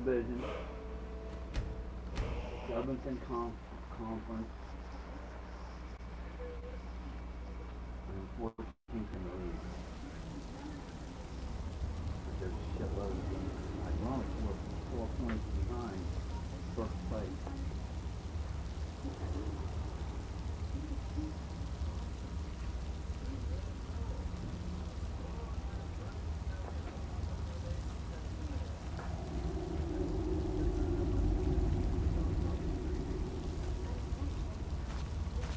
division, 7th in conference, and 14th in the league. But there's a shitload of them. Ironic, we're 4 points behind first place.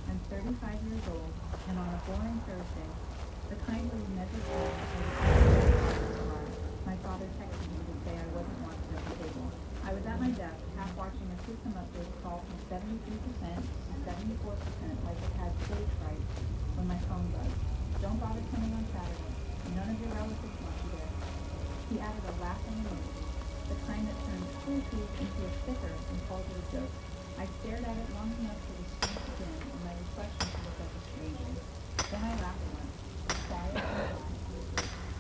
I'm 35 years old, and on a boring Thursday, the kind where you never tell my father texted me to say I wasn't wanted at the table. I was at my desk, half watching a system update fall from 73% to 74% like it had stage fright when my phone buzzed. Don't bother coming on Saturday. None of your relatives want you there. He added a laughing emoji, the kind that turns Bluetooth into a sticker and calls it a joke. I stared at it long enough for the screen to dim and my reflection to look like a stranger. Then I laughed once, quiet and open.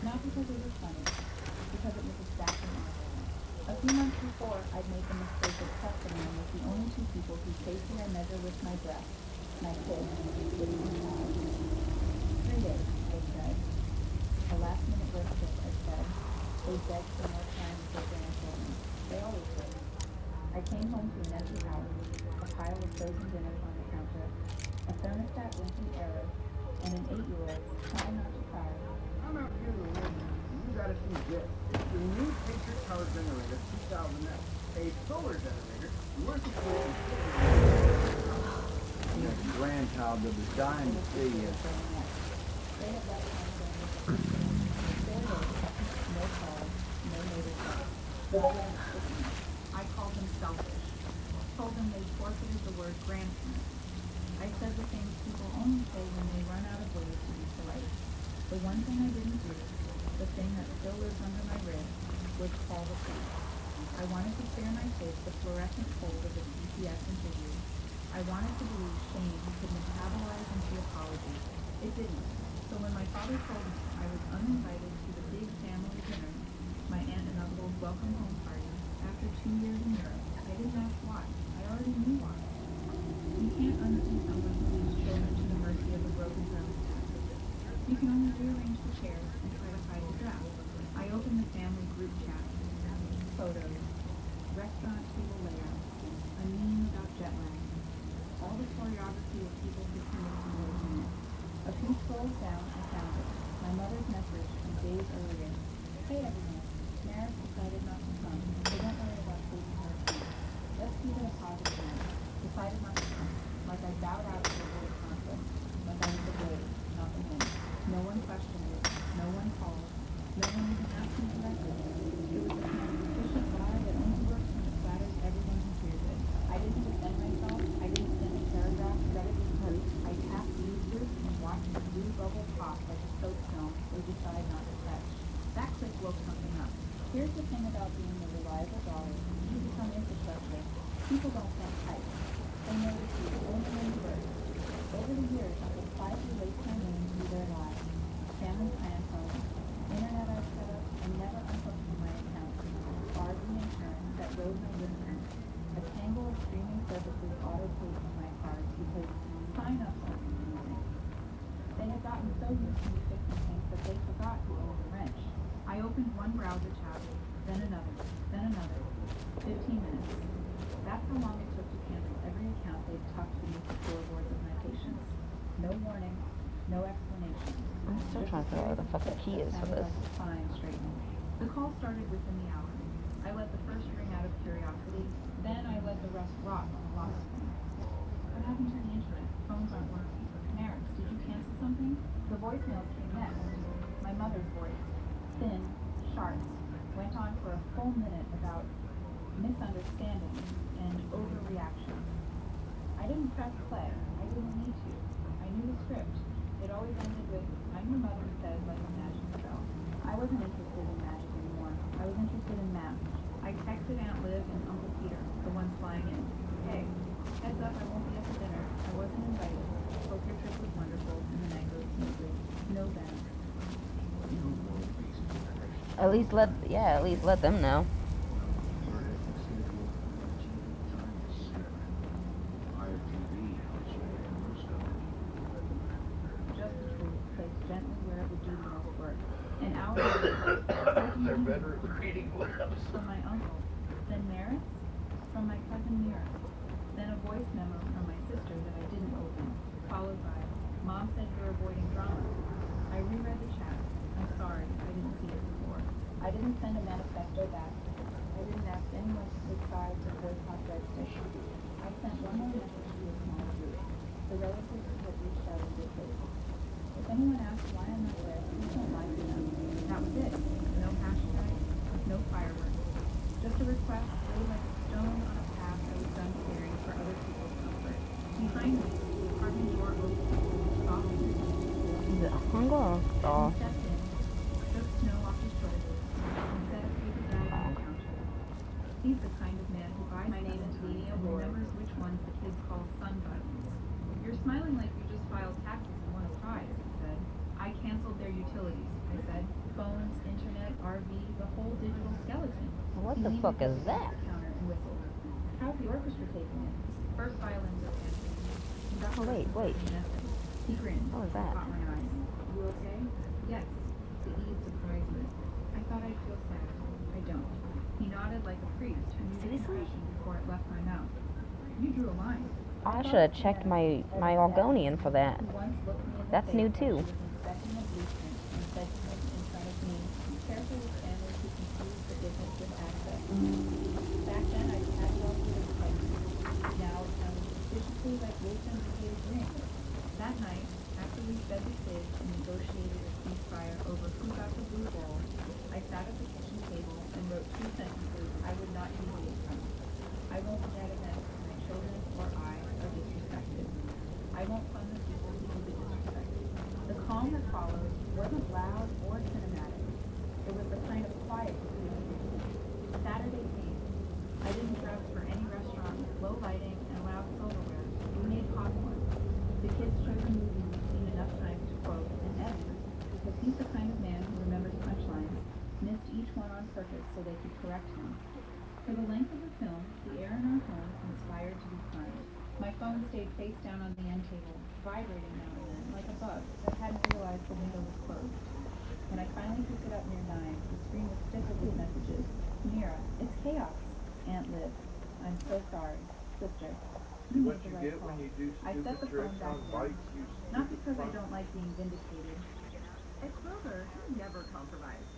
Not because it was funny, because it was a stacking argument. A few months before, I'd made the mistake of trusting them with the only two people whose safety I measure with my breath, my kids, with my child. 3 days, they said. A last-minute road trip, I said. They begged for more time with their grandchildren. They always did. I came home to an empty house, a pile of frozen dinners on the counter, a thermostat blinking error, and an 8-year-old trying not to cry. I'm out here to win. You gotta see this. It's the new picture power generator 2000X. A solar generator worth its weight in silver. Your grandchild that was dying to see you. They had left home during the no calls, no notice. I called them selfish. Told them they forfeited the word grandparent. I said the things people only say when they run out of ways to be polite. The one thing I didn't do, the thing that still lives under my rib, was call the police. I wanted to spare my kids the fluorescent cold of a CPS interview. I wanted to believe shame could metabolize into apology. It didn't. So when my father told me I was uninvited to the big family dinner, my aunt and uncle's welcome home party, after 2 years in Europe, I didn't ask why. I already knew why. You can't unsee someone who leaves children to the mercy of a broken thermostat. You can only rearrange the chairs and try to hide the draft. I opened the family group chat. Photos. Restaurant table layout. A meme about jet lag. All the choreography of people pretending to know me. A few scrolls down, I found it. My mother's message from days earlier. Hey everyone. Maris decided not to come, so don't worry about taking her seat. Let's keep it a positive note. Decided not to come. Like I bowed out to a world conflict. Like I was the blade, not the wind. No one questioned it. No one called. No one even asked me directly. It was a kind of efficient lie that only works when it flatters everyone who hears it. I didn't defend myself. I didn't send a paragraph, read it in proof. I tapped useless and watched the blue bubble pop like a soap film or decide not to touch. That click woke something up. Here's the thing about being a reliable dollar. You become infrastructure. People don't think type. They notice you only when you work. Over the years, I've applied to lace my name to their lives. Family plan phones, internet I set up and never unhooked from my account. RV insurance that rode my listeners. A tangle of streaming services auto-paid from my cards because sign-ups are confusing. They had gotten so used to me fixing things that they forgot who owned the wrench. I opened one browser tab, then another, then another. 15 minutes. That's how long it took to cancel every account they'd tucked beneath the floorboards of my patients. No warning, no explanation. I'm still trying to figure out where the fuck the key is for this. Fine, straightening. The call started within the hour. I let the first ring out of curiosity, then I let the rest rot on a lost phone. What happened to the internet? Phones aren't working. Maris, did you cancel something? The voicemail came next. My mother's voice. Thin, sharp, went on for a full minute about misunderstanding and overreaction. I didn't press play. I didn't need to. I knew the script. It always ended with, I'm your mother, said like a magic spell. I wasn't interested in magic anymore. I was interested in math. I texted Aunt Liv and Uncle Peter, the ones flying in. Hey, heads up, I won't be at the dinner. I wasn't invited. Hope your trip was wonderful and the night goes smoothly. No Ben. At least let them know. from my uncle, then Maris, from my cousin Mira, then a voice memo from my sister that I didn't open, followed by, Mom said you're avoiding drama. I reread the chat. I'm sorry, I didn't see it before. I didn't send a manifesto back. I didn't ask anyone to take sides or boycott Red Station. I sent one more message to a small group. The relatives who had reached out in good faith. If anyone asks why I'm not there, please don't lie to them. That was it. No hashtag, no fireworks. Just a request laid like a stone on a path I was done clearing for other people's comfort. Behind me, the apartment door opened. Softly. I'm going to Evan stepped in, shook snow off his shoulders, and set a paper bag on the counter. He's the kind of man who buys my name into and remembers which ones the kids call sun buttons. You're smiling like you just filed taxes and won a prize, he said. I canceled their utilities, I said. Phones, internet, RV, the whole digital skeleton. What He the leaned fuck is against that? the counter and whistled. How's the orchestra taking it? First violins are fancy. Oh, wait. He grinned. What was that? Caught my eye. You okay? Yes. The ease surprised me. I thought I'd feel sad. I don't. He nodded like a priest who knew the Seriously? confession before it left my mouth. You drew a line. I should have checked my Argonian for that. He once looked me in the That's face new when too. she was inspecting a blueprint and said to him in front of me, be careful with families who confuse forgiveness with access. Back then I had it all through the pipe. Now it sounded suspiciously like wisdom gave ring. That night, after we fed the kids and negotiated a ceasefire over who got the blue bowl, I sat at the kitchen table and wrote 2 sentences I would not deviate from. I won't forget events my children or I are disrespected. I won't fund the people who do the disrespect. The calm that followed wasn't loud or cinematic. It was the kind of quiet between the two. Saturday came. I didn't dress for any restaurant with low lighting and loud silverware. We made popcorn. The kids chose a movie we've seen enough times to quote, and Evan, because he's the kind of man who remembers punchlines, missed each one on purpose so they could correct him. For the length of the film, the air in our home conspired to be kind. My phone stayed face down on the end table, vibrating now and then, like a bug that hadn't realized the window was closed. When I finally picked it up near 9, the screen was stiffened with messages. Mira, it's chaos. Aunt Liv, I'm so sorry. Sister, you made the right call. I set the phone back down. Not because I don't like being vindicated. At Kroger, we never compromise.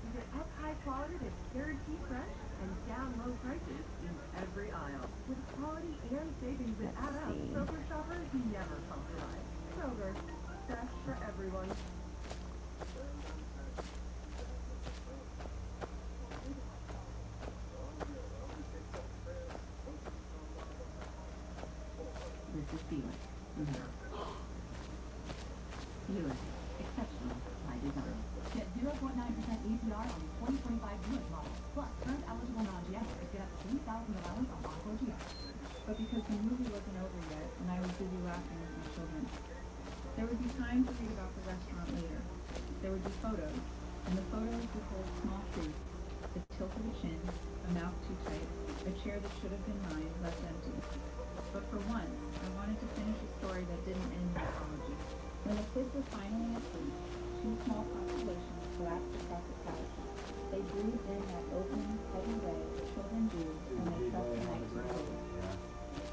We get up high quality that's guaranteed fresh and down low prices in every aisle. With quality and savings that add up, Kroger shoppers never compromise. Kroger, fresh for everyone. This is Felix. Felix, exceptional by design. Get 0.9% APR on 2025 Buick models. Plus, current eligible non-GMers get up to $3,000 allowance on Encore GX. But because the movie wasn't over yet, and I was busy laughing with my children. There would be time to read about the restaurant later. There would be photos, and the photos would hold small truths. The tilt of a chin, a mouth too tight, a chair that should have been mine, left empty. But for once, I wanted to finish a story that didn't end in apology. When the kids were finally asleep, 2 small constellations collapsed across the couch. They breathed in that open, heavy way that children do when they trust the night to sleep.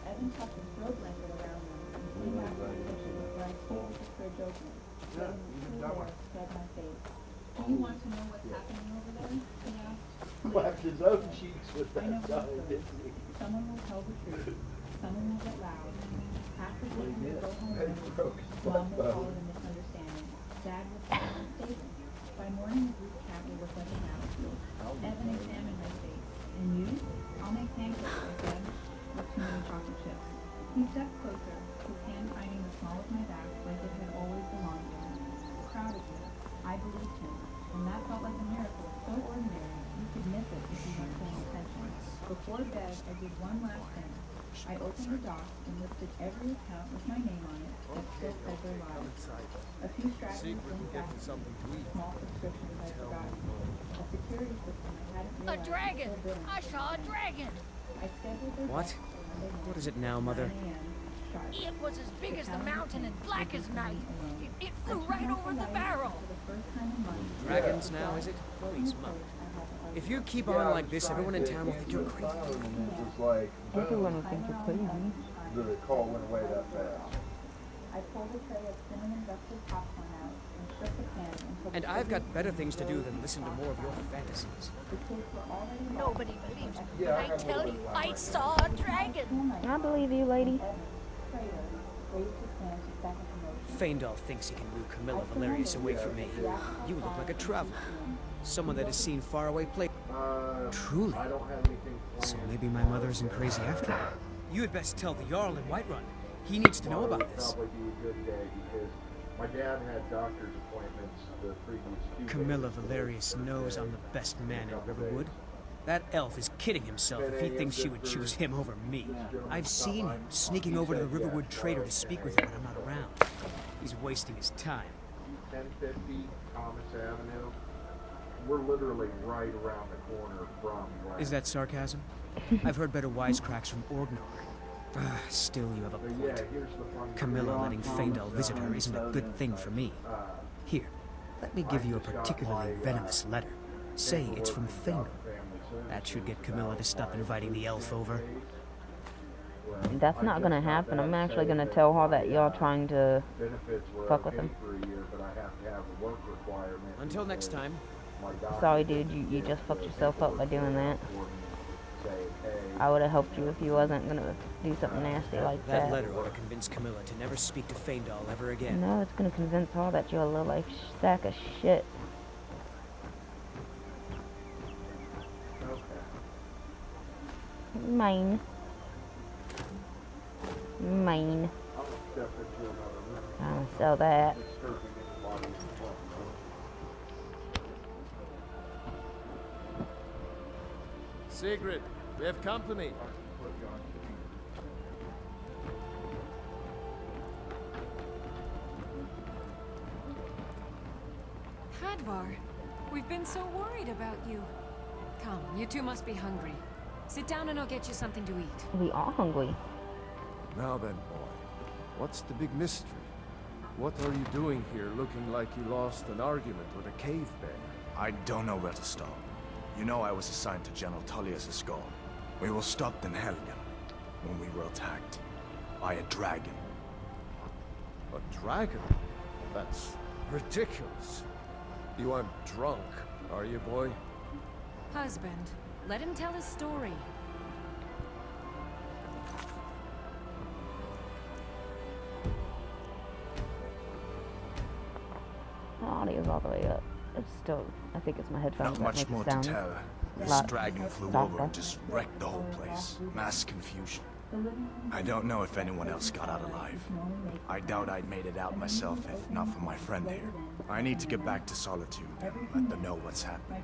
Evan tucked a throw blanket around them and came back to the kitchen where I stayed with the fridge open, letting the cool air spread my face. Do you want to know what's happening over there? He asked. Whacked his own cheeks with I know that both sign, ways. didn't he? Someone will tell the truth. Someone will get loud. Half the Well, he people will did. go home And he early. broke his Mom will butt call bone. it a misunderstanding. Dad will say it was stable. By morning, the group chat will look like a battlefield. Evan examined my face. And you? I'll make pancakes, I said, with too many chocolate chips. He stepped closer, his hand finding the small of my back like it had always belonged to him. Proud of me. I believed him. And that felt like a miracle, so ordinary, you could miss it if you weren't paying attention. Before bed, I did one last thing. I opened the doc and listed every account with my name on it that still said their lives. A few stragglers linked back to small subscriptions I'd forgotten. A security system I hadn't A realized dragon! was still I saw a dragon! I scheduled their What? death for Monday night, What is it now, Mother? 9 a.m. sharp. It was as big as the calendar mountain and came black with as me night. alone. It I flew turned right off over the lights barrel. For the first time in months, Dragons the now, dark is it? wasn't Holy the smoke. place I had to If you keep on like this, everyone in town will think you're crazy. Everyone would think you're crazy. The call went away that fast. I pulled a tray of cinnamon dusted popcorn out and shook the pan until And I've got better things to do than listen to more of your fantasies. the kids were already Nobody believes me, but I tell you, I saw a dragon. I believe you, lady. Trader raised his hand to second the motion. Feindal thinks he can woo Camilla Valerius away from me. You look like a traveler. Someone that has seen faraway places. Truly. I don't have anything So maybe my mother isn't crazy after all. You had best tell the Jarl in Whiterun. He needs to know about this. Probably be a good day because my dad had doctor's appointments the previous few Camilla days. Valerius knows I'm the best man in Riverwood. That elf is kidding himself if he thinks she would choose him over me. I've seen him sneaking over to the Riverwood trader to speak with him when I'm not around. He's wasting his time. 1050 Thomas Avenue. We're literally right around the corner from. Is that sarcasm? I've heard better wisecracks from Orgnar. Still, you have a Yeah, point. here's the funny Camilla letting Feindal visit her isn't a good thing for me. Here, let me give you a particularly venomous letter. Say it's from Feindal. That should get Camilla to stop inviting the elf over. That's not gonna happen. I'm actually gonna tell her that y'all trying to benefits were fuck with okay him. for a year, but I have to have a work requirement. Until next time. My doctor Sorry, dude. You just fucked yourself up by doing that. say, hey, I would have helped you if you wasn't gonna do something nasty like That that. letter ought to convince Camilla to never speak to Feindal ever again. No, it's gonna convince her that you're a little life sack of shit. Mine. Mine. I'll step into another room. I'll sell that. Disturbing anybody in the front. Sigrid, we have company. Hadvar, we've been so worried about you. Come, you two must be hungry. Sit down and I'll get you something to eat. We are hungry. Now then, boy, what's the big mystery? What are you doing here looking like you lost an argument with a cave bear? I don't know where to start. You know I was assigned to General Tullius' guard. We were stopped in Helgen when we were attacked by a dragon. A dragon? That's ridiculous. You aren't drunk, are you, boy? Husband, let him tell his story. The audio's all the way up. It's still, I think it's my headphones Not that much make more it to sound tell. This lot dragon flew softer. over and just wrecked the whole place. Mass confusion. I don't know if anyone else got out alive. I doubt I'd made it out myself if not for my friend here. I need to get back to Solitude and let them know what's happening.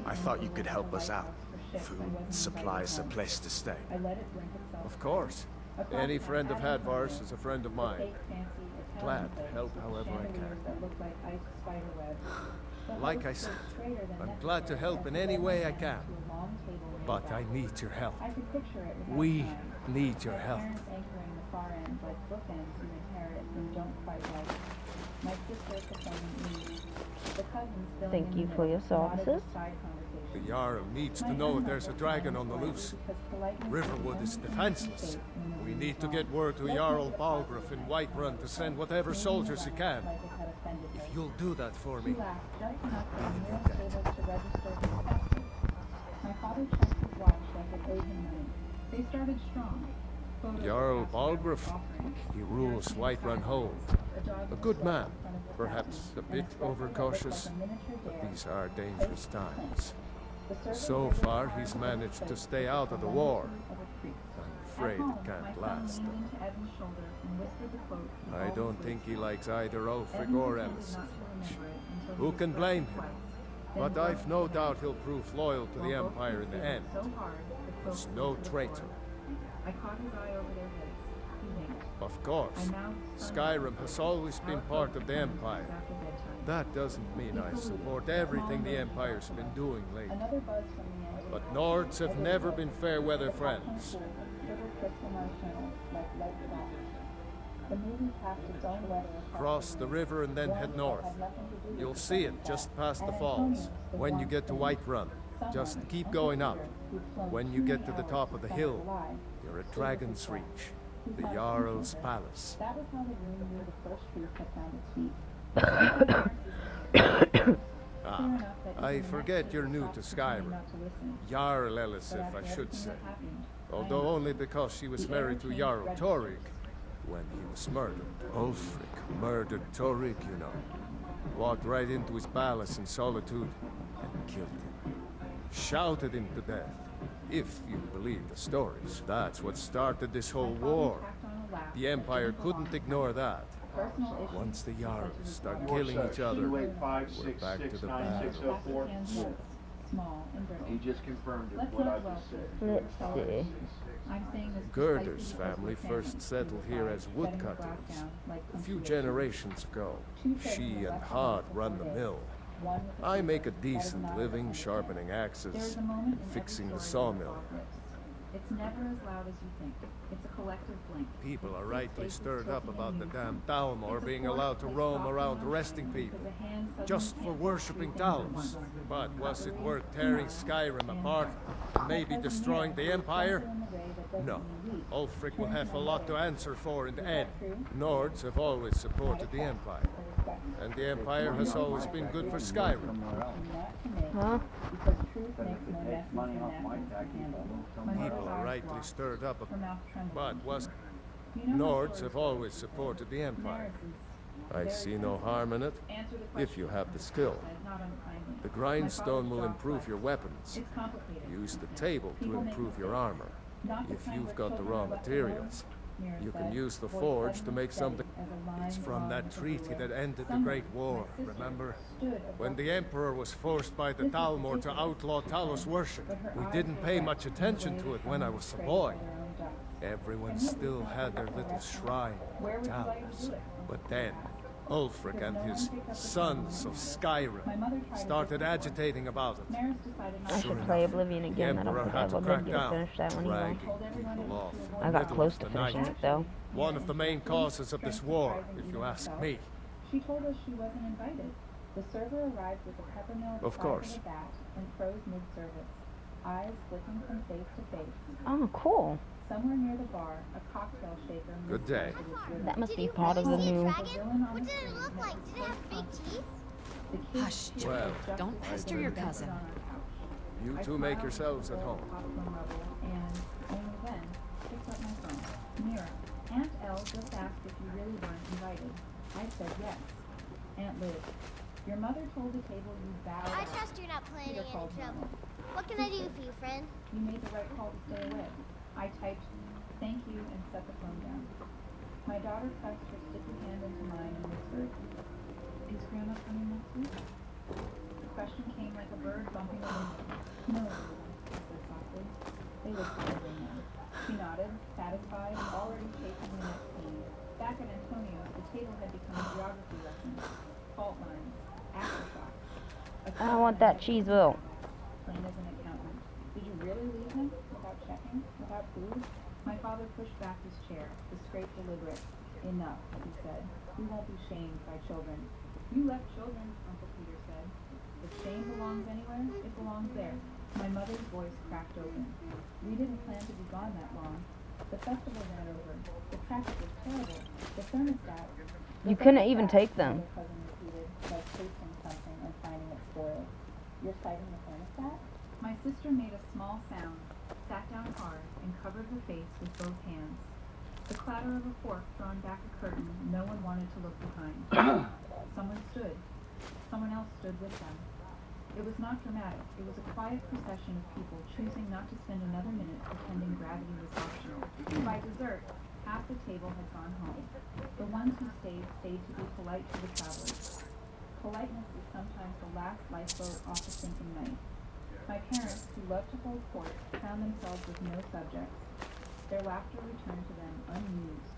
I thought you could help us out. Food, supplies, a place to stay. Of course. Any friend of Hadvar's is a friend of mine. Glad to help however I can. Like I said, I'm glad to help in any way I can. But I need your help. We need your help. Thank you for your services. The Jarl needs to know there's a dragon on the loose. Riverwood is defenseless. We need to get word to Jarl Balgruuf in Whiterun to send whatever soldiers he can. If you'll do that for me, Jarl Balgruuf, he rules Whiterun Hold. A good man, perhaps a bit overcautious, but these are dangerous times. So far, he's managed to stay out of the war. I'm afraid it can't last, though. I don't think he likes either Ulfric or Emerson much. Who can blame him? But I've no doubt he'll prove loyal to the Empire in the end. He's no traitor. Of course, Skyrim has always been part of the Empire. That doesn't mean I support everything the Empire's been doing lately. But Nords have never been fair-weather friends. Cross the river and then head north. You'll see it just past the falls, when you get to Whiterun. Just keep going up. When you get to the top of the hill, you're at Dragon's Reach, the Jarl's palace. That was how the room near the first tree had found its feet. I forget you're new to Skyrim. Jarl Elisif, I should say. Although only because she was married to Jarl Torig when he was murdered. Ulfric murdered Torig, you know. Walked right into his palace in Solitude and killed him. Shouted him to death. If you believe the stories, that's what started this whole war. The Empire couldn't ignore that. Once the Jarls start killing each other, we're back to the battle. He just confirmed it, what I just said. Let's see. Gerder's family first settled here as woodcutters a few generations ago. She and Hod run the mill. I make a decent living sharpening axes and fixing the sawmill. It's never as loud as you think. It's a collective blink. People are rightly stirred up about the damn Thalmor being allowed to roam around arresting people, just for worshipping Talos. But was it worth tearing Skyrim apart and maybe destroying the Empire? No. Ulfric will have a lot to answer for in the end. Nords have always supported the Empire. And the Empire has always been good for Skyrim. Huh? People are rightly stirred up, but was Nords have always supported the Empire. I see no harm in it, if you have the skill. The grindstone will improve your weapons. Use the table to improve your armor. If you've got the raw materials, you can use the forge to make something. It's from that treaty that ended the Great War, remember? When the Emperor was forced by the Thalmor to outlaw Talos worship. We didn't pay much attention to it when I was a boy. Everyone still had their little shrine to Talos. But then, Ulfric and his sons of Skyrim started agitating about it. I should play Oblivion again. I don't think I ever did get to finish that one either. I got close to finishing it though. One of the main causes of this war, if you ask me. She told us she wasn't invited. The server arrived with a peppermill the size of a bat and froze mid-service, eyes flicking from face to face. Oh, cool. Somewhere near the bar, a cocktail shaker. Good day. That must be part of the new. What did it look like? Did it have big teeth? Hush, Well, don't pester your cousin. You two make yourselves at home. And only then, picked up my phone. Mira, Aunt Elle just asked if you really weren't invited. I said yes. Aunt Liz, your mother told the table you bowed. I trust you're not planning any trouble. What can I do for you, friend? You made the right call to stay away. I typed, thank you, and set the phone down. My daughter pressed her sticky hand into mine and whispered, is Grandma coming next week? The question came like a bird bumping a window. No, I said softly. They looked at her now. She nodded, satisfied, and already taking the next scene. Back at Antonio's, the table had become a geography lesson. Fault lines, aftershocks. I want that cheeseville. Plain as an accountant. Did you really leave him? Without checking? Without food? My father pushed back his chair, the scrape deliberate. Enough, he said. We won't be shamed by children. You left children, Uncle Peter said. If shame belongs anywhere, it belongs there. My mother's voice cracked open. We didn't plan to be gone that long. The festival ran over. The traffic was terrible. The thermostat... You couldn't even take them. My cousin repeated, like tasting something and finding it spoiled. You're citing the thermostat? My sister made a small sound, sat down hard, and covered her face with both hands. The clatter of a fork drawn back a curtain no one wanted to look behind. Someone stood. Someone else stood with them. It was not dramatic. It was a quiet procession of people choosing not to spend another minute pretending gravity was optional. By dessert, half the table had gone home. The ones who stayed to be polite to the travelers. Politeness is sometimes the last lifeboat off a sinking night. My parents, who loved to hold court, found themselves with no subjects. Their laughter returned to them unused.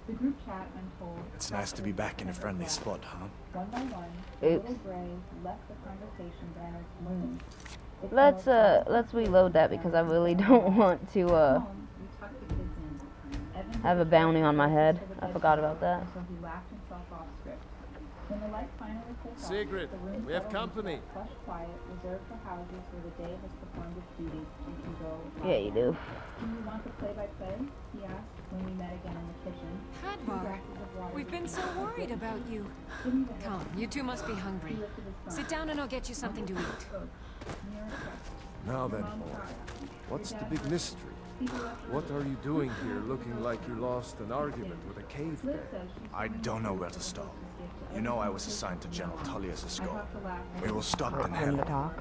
The group chat, I'm told... It's nice to be back in a friendly spot, huh? One by one, the little gray left the conversation banner bloom. Let's reload that because I really don't want to have a bounty on my head. I forgot about that. So he laughed himself off script. When the lights finally clicked off, Sigrid, the room we have settled into company. a plush quiet reserved for houses where the day has performed its duty. You can go. Yeah, you do. Do you want the play-by-play? He asked when we met again in the kitchen. Hadvar, we've been so worried about you. Come, you two must be hungry. Sit down and I'll get you something to eat. Now then, boy, what's the big mystery? What are you doing here looking like you lost an argument with a cave bear? I don't know where to stop. You know I was assigned to General Tullius' escort. We were stopped in hell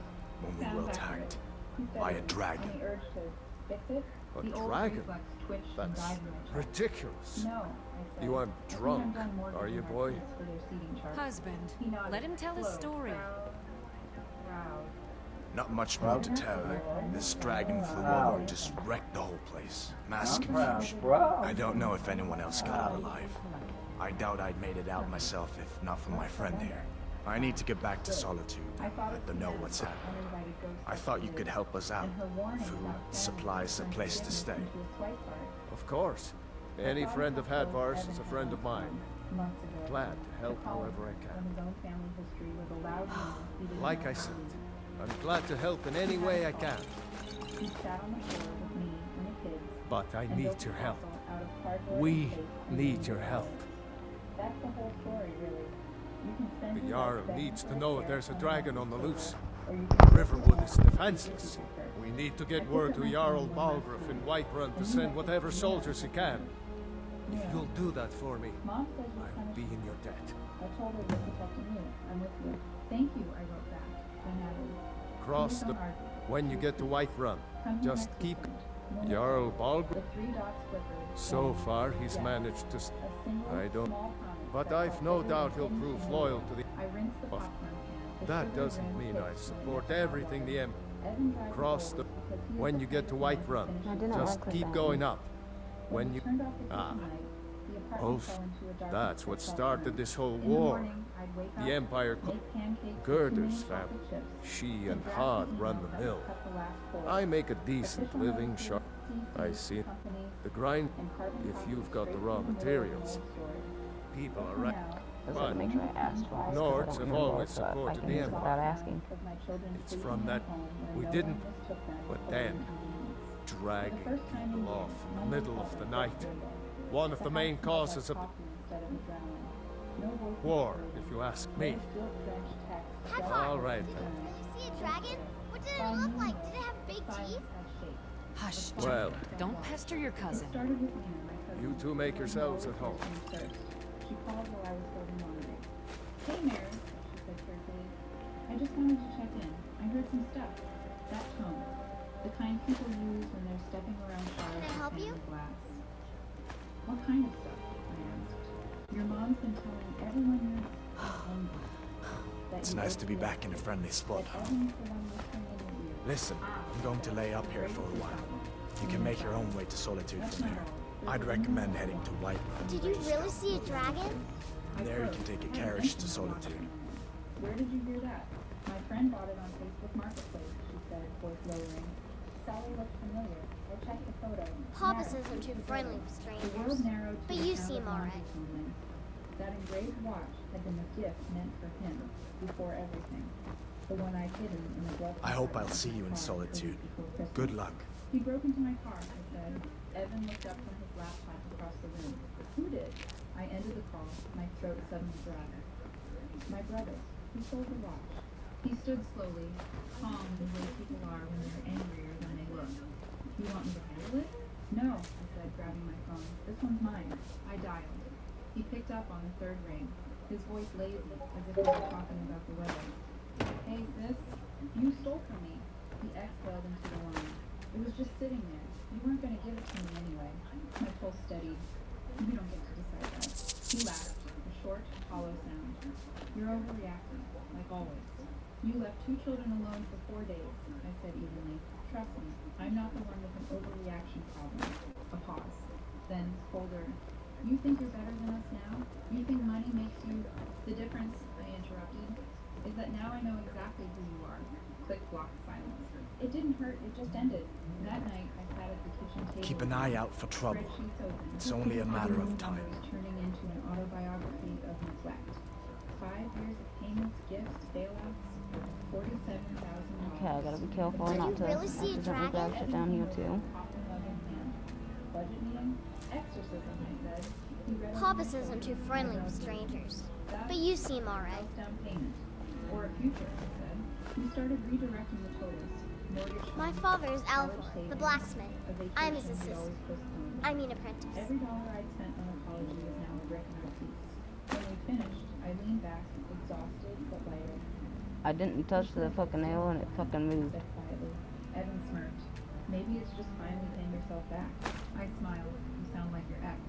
when we were attacked by a dragon. A dragon? That's ridiculous. You aren't drunk, are you, boy? Husband, let him tell his story. Not much more to tell. This dragon flew over and just wrecked the whole place. Mass confusion. I don't know if anyone else got out alive. I doubt I'd made it out myself if not for my friend here. I need to get back to Solitude. Let them know what's happening. I thought you could help us out. Food, supplies, a place to stay. Of course. Any friend of Hadvar's is a friend of mine. Glad to help however I can. Like I said, I'm glad to help in any way I can. But I need your help. We need your help. That's the whole story, really. The Jarl needs to know there's a dragon on the loose. Riverwood is defenseless. We need to get word to Jarl Balgruuf in Whiterun to send whatever soldiers he can. If you'll do that for me, I'll be in your debt. I told her this is up to you. I'm with you. Thank you, I wrote back. Cross the... When you get to Whiterun, just keep... Jarl Balgruuf... So far, he's managed to... I don't... But I've no doubt he'll prove loyal to the... That doesn't mean I support everything the Empire. Cross the... When you get to Whiterun, just keep going up. When you... Ulf, that's what started this whole war. The Empire... Gerder's family. She and Hod run the mill. I make a decent living, sharp. I see the grind if you've got the raw materials. People are right. But make sure I asked Nords have always supported the Empire. Without asking. It's from that we didn't, but then dragging people off in the middle of the night. One of the main causes of war, if you ask me. All right then. Did you see a dragon? What did it look like? Did it have big teeth? Hush, Well, don't pester your cousin. you two make yourselves at home. She called while I was holding laundry. Hey, Mary, she said carefully. I just wanted to check in. I heard some stuff. That tone. The kind people use when they're stepping around cars Can I help you? glass. What kind of stuff? I asked. Your mom's been telling everyone you're angry. It's nice to be back in a friendly spot. Listen, I'm going to lay up here for a while. You can make your own way to Solitude from here. I'd recommend heading to Whiterun. Did you really see a dragon? From there you can take a carriage to Solitude. Where did you hear that? My friend bought it on Facebook Marketplace, she said, voice lowering. Sally looked familiar. I checked the photo. Papa says I'm too friendly with strangers. But you seem alright. That engraved watch had been the gift meant for him before everything. The one I'd hidden in the glove. I hope I'll see you in Solitude. Good luck. He broke into my car, I said. Evan looked up from his laptop across the room. Who did? I ended the call, my throat suddenly dry. My brother. He sold the watch. He stood slowly, calm the way people are when they're angrier than they look. You want me to handle it? No, I said, grabbing my phone. This one's mine. I dialed. He picked up on the third ring, his voice lazy, as if he were talking about the weather. Hey, sis, you stole from me. He exhaled into the line. It was just sitting there. You weren't going to give it to me anyway. My pulse steadied. You don't get to decide that. He laughed, a short, hollow sound. You're overreacting, like always. You left 2 children alone for 4 days, I said evenly. Trust me, I'm not the one with an overreaction problem. A pause. Then, colder. You think you're better than us now? You think money makes you... The difference, I interrupted, is that now I know exactly who you are. Click blocked silence. It didn't hurt, it just ended. That night, I sat at the kitchen table. Keep an eye out for trouble. It's only a matter of time. Turning into an autobiography of neglect. 5 years of payments, gifts, bailouts, $47,000. Okay, I gotta be careful not to accidentally grab shit down here too. Budget meeting? Exorcism, I said. He read Papa says I'm too friendly with strangers. But you seem alright. down payment. Or a future, I said. We started redirecting the totals. Mortgage My funds, father is college Alvar, the savings, blacksmith. a vacation I'm his we'd assistant. always postponed. I mean apprentice. Every dollar I'd spent on apology was now a brick in our piece. When we finished, I leaned back, exhausted but lighter. I didn't touch the fucking nail and it fucking moved. Said quietly. Evan smirked. Maybe it's just finally paying yourself back. I smiled. You sound like your ex.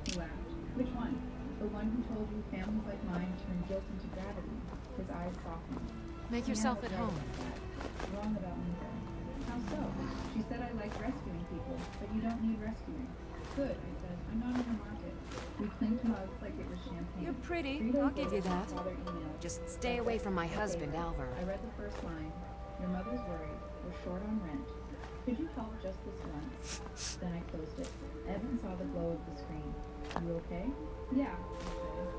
He laughed. Which one? The one who told you families like mine turn guilt into gravity. His eyes softened. Make yourself at home. Wrong about me though. How so? She said I like rescuing people, but you don't need rescuing. Good, I said. I'm not in the market. We clinked mugs like it was champagne. You're pretty. I'll give you that. Just stay away from my husband, Alvar. I read the first line. Your mother's worried. We're short on rent. Could you help just this once? Then I closed it. Evan saw the glow of the screen. You okay? Yeah, I said.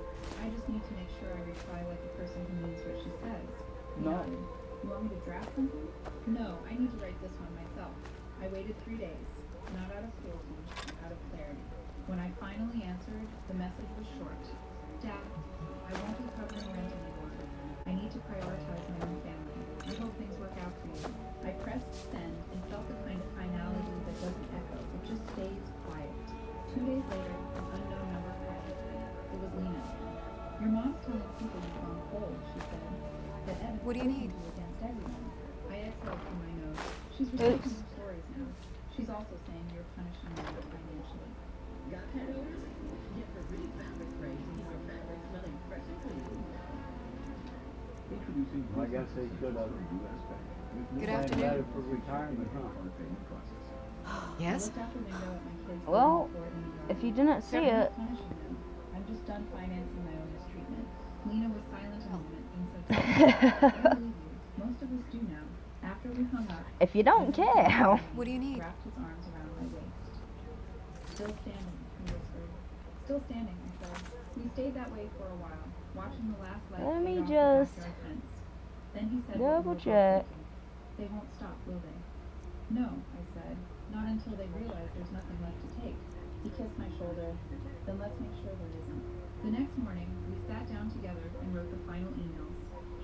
I just need to make sure I reply like a person who means what she says. No. You want me to draft something? No, I need to write this one myself. I waited 3 days. Not out of cruelty, out of clarity. When I finally answered, the message was short. Dad, I won't be covering rent anymore. I need to prioritize my own family. I hope things work out for you. I pressed send and felt the kind of finality that doesn't echo. It just stays quiet. 2 days later, an unknown number called. It was Lena. Your mom's telling people you've gone cold, she said. That Evan What do you need? against everyone. I exhaled through my nose. She's recycling her stories now. She's also saying you're punishing me financially. Got head odors? Get the re-fabric spray to keep your fabric smelling fresh and clean. Introducing I guess they should have. Good afternoon. For retirement, huh? Yes? I looked out the window at my kids Well, playing forward in the yard. if you didn't see I'm not it, punishing them. I'm just done financing my own mistreatment. Lena was silent a moment and said, I believe you. Most of us do now. After we hung up, if you don't care. What do you need? wrapped his arms around my waist. Still standing, he whispered. Still standing, I said. We stayed that way for a while, watching the last light Let me fade off the just backyard fence. Then he said, double what we were both check. thinking. They won't stop, will they? No, I said. Not until they realize there's nothing left to take. He kissed my shoulder. Then let's make sure there isn't. The next morning, we sat down together and wrote the final emails.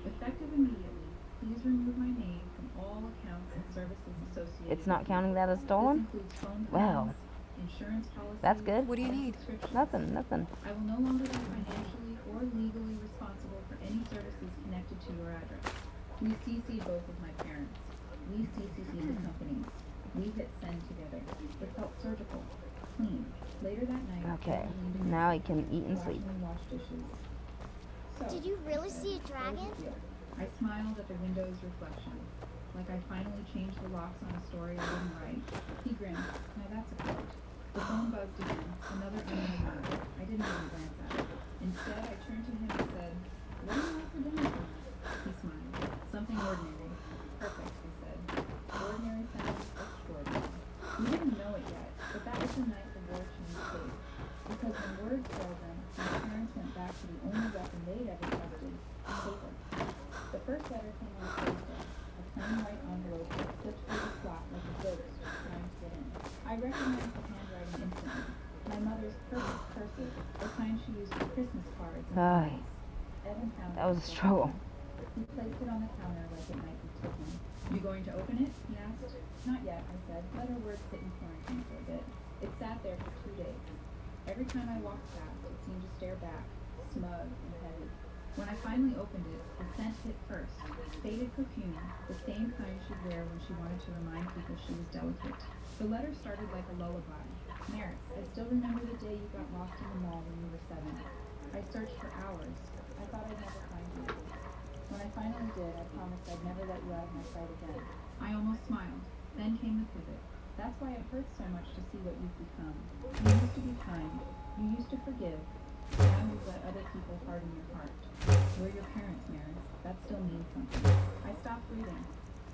Effective immediately, please remove my name from all accounts and services associated. It's not counting that as This stolen? includes phone Wow. plans, insurance policies. That's good. What do you need? subscriptions. Nothing. I will no longer be financially or legally responsible for any services connected to your address. We CC'd both of my parents. We CC'd the companies. We hit send together. It felt surgical, clean. Later that night, Okay, I leaned in now he can eat and sleep. watching me wash dishes. So, Did you really see a how dragon? did it feel? I smiled at the window's reflection, like I finally changed the locks on a story I didn't write. He grinned. Now that's a quote. The phone buzzed again. Another unknown number. I didn't even glance at it. Instead, I turned to him and said, "What do you want for dinner tonight?" He smiled. "Something ordinary." "Perfect," I said. Ordinary sounds extraordinary. We didn't know it yet, but that was the night the war changed shape. Because when words failed them, my parents went back to the only weapon they'd ever trusted, paper. The first letter came on Thursday, a plain white envelope that slipped through the slot like a ghost trying to get in. I recognized the handwriting instantly. My mother's perfect cursive, the kind she used for Christmas cards and Aye. parties. Evan found That was a it. struggle. He placed it on the counter like it might be tiffin. "You going to open it?" he asked. "Not yet," I said. "Let our words sit in quarantine for a bit." It sat there for 2 days. Every time I walked past, it seemed to stare back, smug and heavy. When I finally opened it, the scent hit first. Faded perfume, the same kind she'd wear when she wanted to remind people she was delicate. The letter started like a lullaby. "Maris, I still remember the day you got lost in the mall when you were 7. I searched for hours. I thought I'd never find you. When I finally did, I promised I'd never let you out of my sight again." I almost smiled. Then came the pivot. "That's why it hurts so much to see what you've become. You used to be kind. You used to forgive. Now you've let other people harden your heart. We're your parents, Maris. That still means something." I stopped breathing,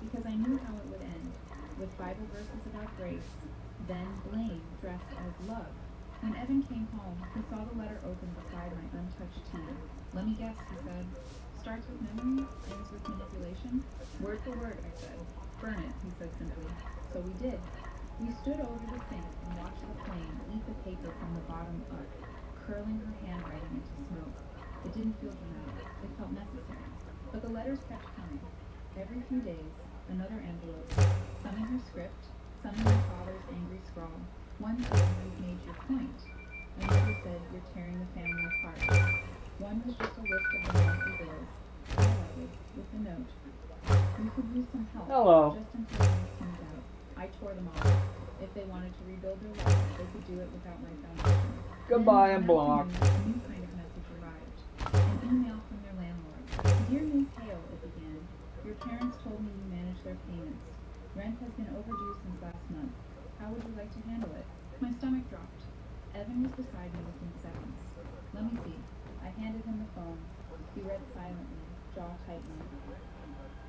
because I knew how it would end, with Bible verses about grace, then blame dressed as love. When Evan came home, he saw the letter open beside my untouched tea. Let me guess, he said. Starts with memory, ends with manipulation? Word for word, I said. Burn it, he said simply. So we did. We stood over the sink and watched the flame eat the paper from the bottom up, curling her handwriting into smoke. It didn't feel dramatic. It felt necessary. But the letters kept coming. Every few days, another envelope. Some in her script, some in my father's angry scrawl. One said, "You've made your point." Another said, "You're tearing the family apart." One was just a list of the monthly bills, highlighted with the note. "We could use some help." Hello. Just until things smoothed out. I tore them off. If they wanted to rebuild their life, they could do it without my foundation. Goodbye Then, and one block. afternoon, a new kind of message arrived. An email from their landlord. "Dear Ms. Hale," it began. "Your parents told me you manage their payments. Rent has been overdue since last month. How would you like to handle it?" My stomach dropped. Evan was beside me within seconds. "Let me see." I handed him the phone. He read silently, jaw tightening.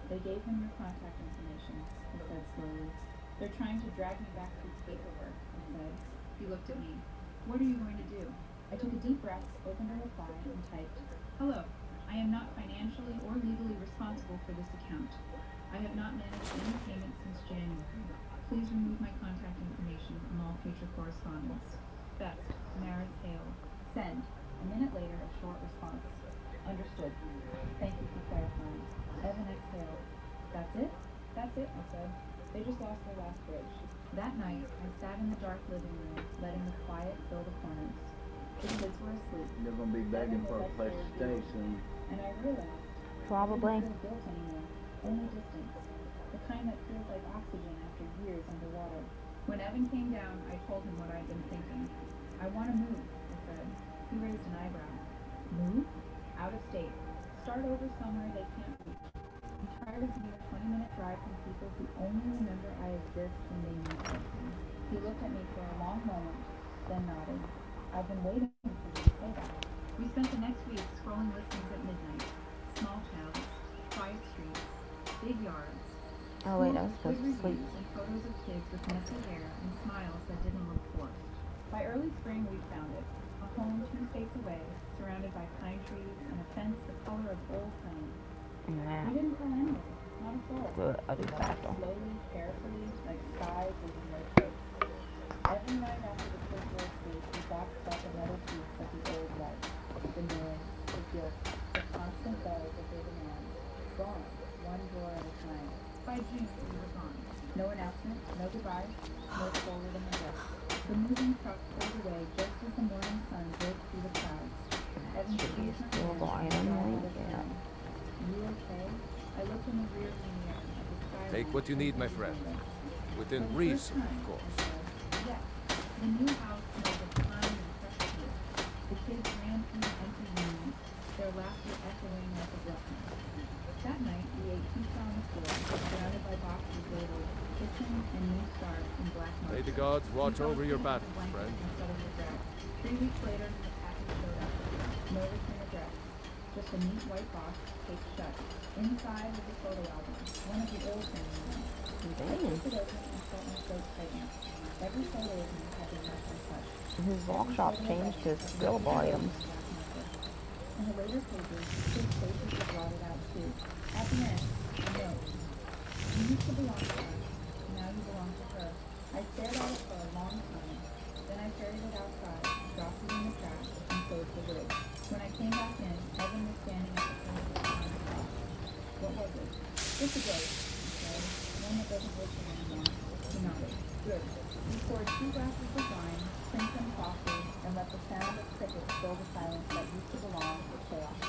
"They gave him your contact information," he said slowly. "They're trying to drag me back through paperwork," I said. He looked at me. "What are you going to do?" I took a deep breath, opened a reply, and typed, "Hello. I am not financially or legally responsible for this account. I have not managed any payments since January. Please remove my contact information from all future correspondence. Best, Maris Hale." Send. A minute later, a short response. "Understood. Thank you for clarifying." Evan exhaled. "That's it?" "That's it," I said. "They just lost their last bridge." That night, I sat in the dark living room, letting the quiet fill the corners. The kids were asleep. They're gonna be begging for a place to stay soon. And I realized Probably. it didn't feel built anymore, only distance. The kind that feels like oxygen after years underwater. When Evan came down, I told him what I'd been thinking. "I want to move," I said. He raised an eyebrow. "Move? Out of state. Start over somewhere they can't reach. I'm tired of being a 20-minute drive from people who only remember I exist when they need something." He looked at me for a long moment, then nodded. "I've been waiting for you to say that." We spent the next week scrolling listings at midnight. Small towns, quiet streets, big yards. Oh wait, I was Good supposed to sleep. reviews and photos of kids with messy hair and smiles that didn't look forced. By early spring, we found it. A home 2 states away, surrounded by pine trees and a fence the color of old pine. Yeah. We didn't tell anyone, not a soul. Good, I'll do We that walked though. slowly, carefully, like spies leaving no trace. Every night after the kids were asleep, we boxed up another piece of the old life. The noise, the guilt, the constant buzz of their demands. Gone, one drawer at a time. By June, we were gone. No announcement, no goodbye, no forward in the rest. The moving truck pulled away just as the morning sun broke through the clouds. Evan Should be a squeezed my still hand item, and I right? let it Yeah. down. "You okay?" I looked in the rearview mirror at the skyline. Take what you need, my friend. Within reason, of course. Yes. The new house smelled of time and fresh paint. The kids ran through the empty rooms, their laughter echoing like a blessing. That night, we ate pizza on the floor, surrounded by boxes labeled "Kitchen" and "New Start" in black marker. May the gods watch over your battles, friend. 3 weeks later, the package showed up. No return address. Just a neat white box, taped shut. Inside was a photo album, one of the old family ones. I flipped it open and felt my throat tighten. Every photo of me had been left untouched. His workshop changed to skillable items. In the later pages, his faces were blotted out too. At the end, a note. "You used to belong to us. Now you belong to her." I stared at it for a long time. Then I carried it outside, dropped it in the trash, and closed the lid. When I came back in, Evan was standing at the front of the house. "What was it?" "Just a ghost," he said. "One that doesn't live here anymore." He nodded. "Good." We poured 2 glasses of wine, crinked them softly, and let the sound of crickets fill the silence that used to belong to chaos.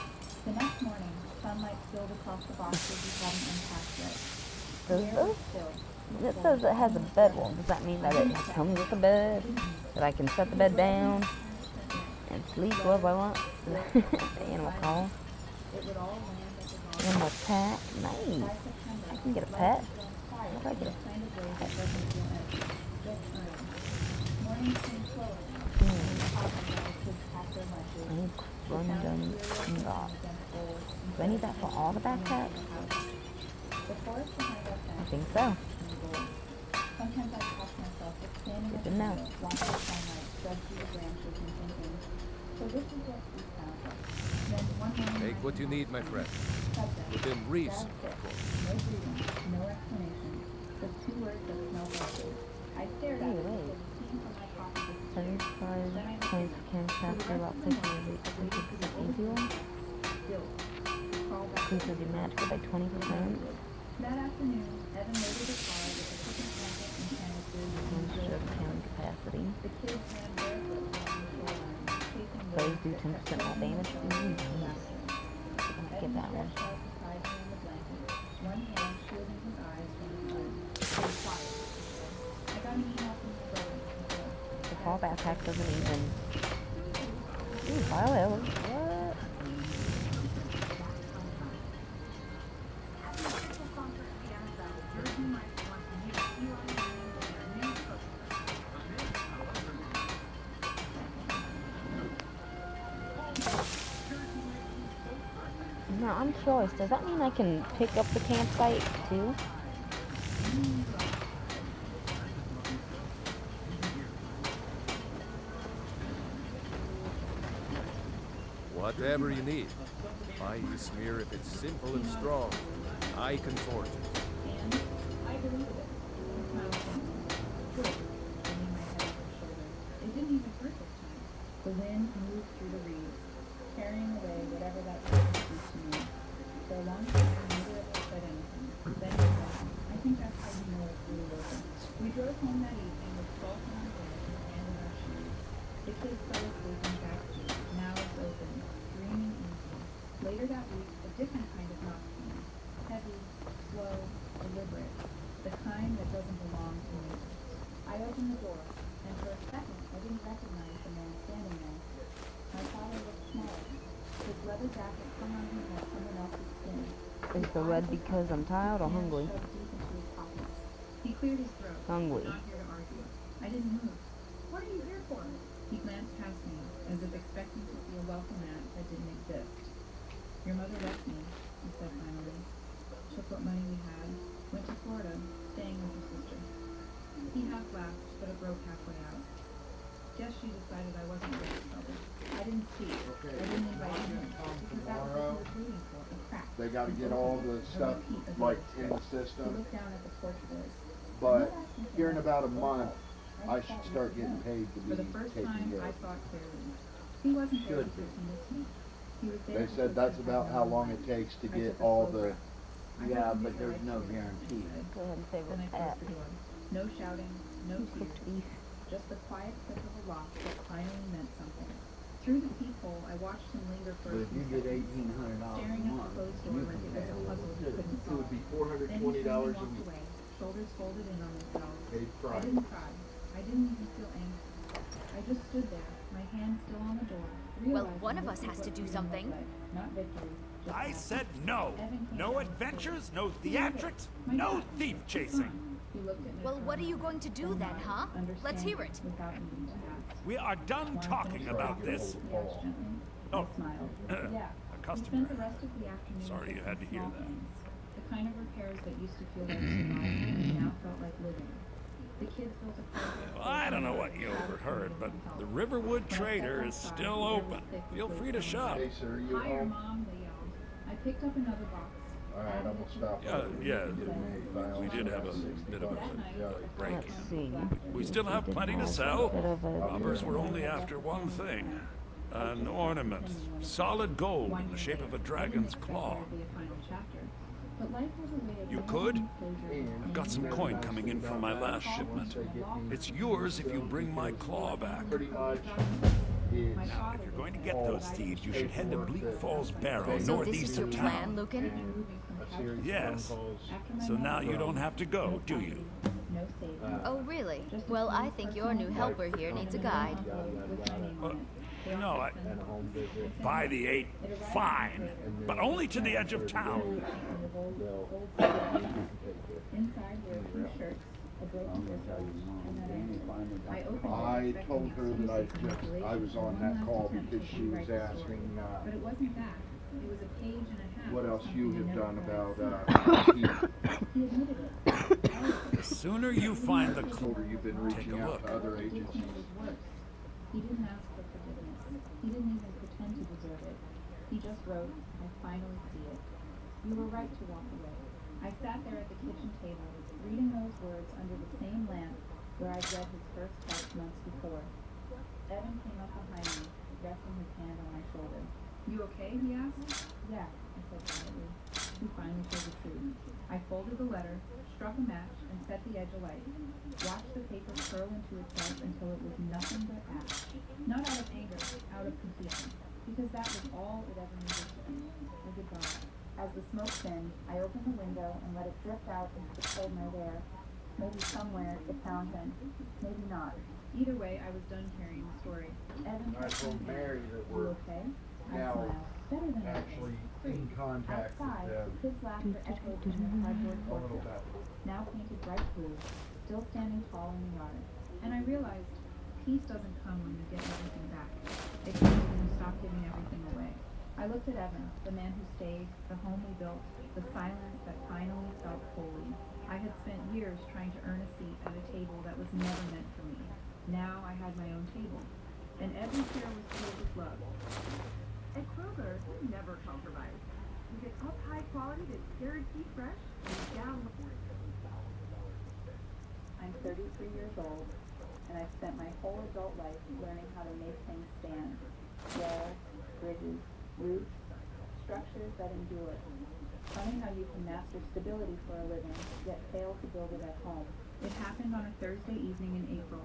The next morning, sunlight spilled across the boxes we hadn't unpacked yet. The air was still. It says it has a bedroll. Does that mean that it comes with a bed? That I can set the bed down and sleep wherever I want? The animal call. It would all land at the bottom. Animal pack. Nice. By September, I can get a pet. quiet How do I in get a kind of way that doesn't feel empty. Just earned. Mornings seemed slower. Hmm. Kids packed their lunches. I need Grundon and God. Do I need that for all the backpacks? The forest behind us I think so. Sometimes I catch myself just standing Good at to the know. window, watching the sunlight Take what you need, my friend. Within reason, of course. Hey, wait. 75 points can faster about placing a easy one. Increases your magic by 20%. That afternoon, Evan loaded the car with the chicken blanket and canister. Extra cannon capacity. The kids ran barefoot along the shoreline, chasing Plays do 10% more damage. Ooh, nice. I'm gonna get that one. beside him in the blanket, one hand shielding his eyes from the sun. They fired. I got an email from the brother. The fallback attack doesn't even. Ooh, violet. What? No, I'm curious. Does that mean I can pick up the campsite too? Whatever you need. My smear, if it's simple and strong, I can forge it. I believe it. He smiled faintly. Good. Leaning my head on his shoulder. It didn't even hurt this time. The wind moved through the reeds, carrying away whatever that presence was to me. For a long time, neither of us said anything. Then he said, I think that's how you know it's really working. We drove home that evening with salt in our hair and sand in our shoes. The kids fell asleep in the backseat, mouths open, dreaming easy. Later that week, a different kind of knock came. Heavy, slow, deliberate. The kind that doesn't belong to me. I opened the door, and for a second, I didn't recognize the man standing there. My father looked smaller. His leather jacket hung on him like someone else's skin. Is the red because I'm tired or hungry? He cleared his throat. Hungry. Not here to argue. I didn't move. What are you here for? He glanced past me, as if expecting to see a welcome mat that didn't exist. Your mother left me, he said finally. Took what money we had, went to Florida, staying with her sister. He half laughed, but it broke halfway out. Guess she decided I wasn't worth trouble. I didn't speak. I didn't invite him in, because that was what he was waiting for, a crack. They got to get all the stuff like in the He system, looked down at the portrait. but here in about a month, I should start getting paid to For be the first taken time, care I of. saw clearly. He wasn't there Should because he missed me. He was there They because said that's I had about no how one. long it takes to I get took a all slow the. breath. Yeah, but there's no guarantee. Go ahead and Then favorite I app. closed the door. No shouting, no Cooked tears. beef. Just the quiet click of a lock that finally meant something. Through the peephole, I watched him linger for But a if few you get seconds, $1,800 a staring at the month, closed you door can like it pay was a a puzzle little he too. couldn't It would solve. be Then he turned and $420 a walked week. away, shoulders folded in on themselves. Paid I Friday. didn't cry. I didn't even feel angry. I just stood there, my hand still on the door. Well, realizing one of this us is has what to do freedom something. looked like. Not victory, just I action. said no. Evan came No down the adventures, stairs. no theatrics, My no God. thief chasing. He looked at me Well, for what a are you moment, going to do then, huh? Let's hear it. without needing to ask. We are done Want to talking finish about the this. He asked gently. Oh, I smiled. Yeah. a We spent customer. the rest of the afternoon Sorry you fixing had to hear small that. things. The kind of repairs that used to feel like survival now felt like living. The kids built a Well, I don't know what you overheard, but the Riverwood Trader is still open. Feel free to shop. Hey, sir, you Higher, home? Mom, they yelled. I picked up another box. All right, I'm gonna stop. We did have a bit of a break. Let's see. We still have Did plenty to have sell. a bit of a- Robbers were only after one thing. An ornament. Solid gold in the shape of a dragon's claw. You could? I've got some coin coming in from my last shipment. It's yours if you bring my claw back. Pretty much. Now, if you're going to get those thieves, you should head to Bleak Falls Barrow, So this northeast is your of plan, town. Lucan? Yes. So now you don't have to go, do you? Oh, really? Well, I think your new helper here needs a guide. No, by the 8, fine, but only to the edge of town. Inside were 3 shirts, a broken wristwatch, and that ankle. I opened I it, told her that expecting I was on that call because she was asking but it wasn't that. It was a page and a half. what of else you something have I done never about He admitted it. The sooner you find the told her you've been Take reaching a out look. to other agencies. finally see it. You were right to walk away. I sat there at the kitchen table, reading those words under the same lamp where I'd read his first text months before. Evan came up behind me, resting his hand on my shoulder. You okay? He asked. Yeah, I said quietly. He finally told the truth. I folded the letter, struck a match, and set the edge alight. Watched the paper curl into itself until it was nothing but ash. Not out of anger, out of confusion. Because that was all it ever needed to be. A goodbye. As the smoke thinned, I opened the window and let it drift out into the cold night air. Maybe somewhere it found him. Maybe not. Either way, I was done carrying the story. Evan I told Mary that "You we're okay?" I now smiled. Better than actually in contact Outside, with them kids' laughter echoed from the cardboard a little porches, bit. now painted bright blue, still standing tall in the yard. And I realized peace doesn't come when you get everything back. It comes when you stop giving everything away. I looked at Evan, the man who stayed, the home we built, the silence that finally felt holy. I had spent years trying to earn a seat at a table that was never meant for me. Now I had my own table, and every chair was filled with love. At Kroger, we never compromise. We get up high quality that's guaranteed fresh and down. I'm 33 years old, and I've spent my whole adult life learning how to make things stand. Walls, bridges, roofs, structures that endure. Funny how you can master stability for a living, yet fail to build it at home. It happened on a Thursday evening in April.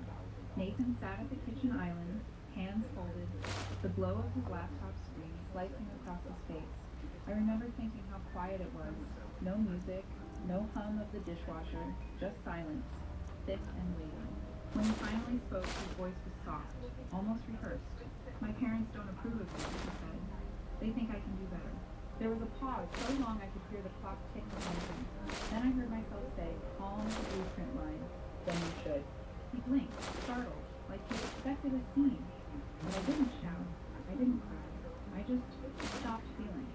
Nathan sat at the kitchen island, hands folded, the glow of his laptop screen slicing across his face. I remember thinking how quiet it was. No music, no hum of the dishwasher, just silence, thick and waiting. When he finally spoke, his voice was soft, almost rehearsed. My parents don't approve of this, he said. They think I can do better. There was a pause so long I could hear the clock tick behind him. Then I heard myself say, calm as a blueprint line, then you should. He blinked, startled, like he expected a scene. But I didn't shout. I didn't cry. I just stopped feeling.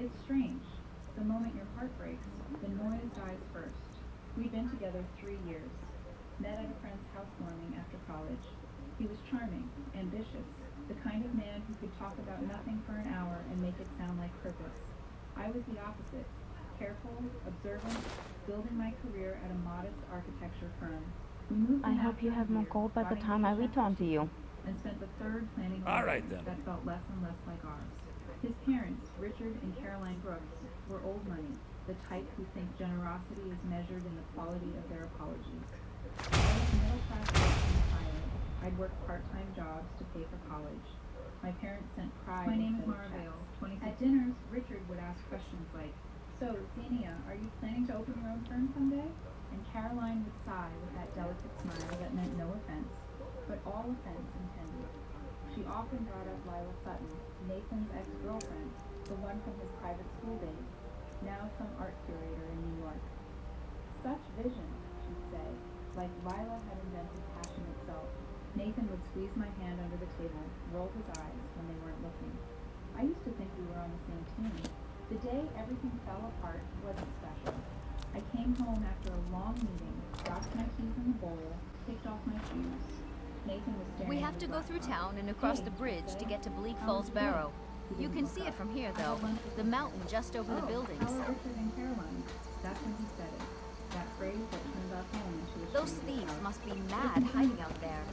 It's strange. The moment your heart breaks, the noise dies first. We'd been together 3 years. Met at a friend's housewarming after college. He was charming, ambitious, the kind of man who could talk about nothing for an hour and make it sound like purpose. I was the opposite. Careful, observant, building my career at a modest architecture firm. We moved I hope you have more gold by the time I return to you. And spent the third planning a All right, life then. that felt less and less like ours. His parents, Richard and Caroline Brooks, were old money, the type who think generosity is measured in the quality of their apologies. I was a middle-class working pilot. I'd work part-time jobs to pay for college. My parents sent pride. My name is Mara Vale, 26. At dinners, Richard would ask questions like, "So, Xenia, are you planning to open your own firm someday?" And Caroline would sigh with that delicate smile that meant no offense, but all offense intended. She often brought up Lila Sutton, Nathan's ex-girlfriend, the one from his private school days, now some art curator in New York. Such vision, she'd say, like Lila had invented passion itself. Nathan would squeeze my hand under the table, roll his eyes when they weren't looking. I used to think we were on the same team. The day everything fell apart wasn't special. I came home after a long meeting, dropped my keys in the bowl, kicked off my shoes. Nathan was staring We at have to his go through laptop. town and across Hey, the bridge to say, get to Bleak how was Falls your day? Barrow. He You didn't can look see it up. from here, I though. had lunch with The him. mountain just over the buildings. How are Richard and Caroline? That's when he said it. That phrase that turned our home into a Those stranger's thieves house. must be mad hiding out there.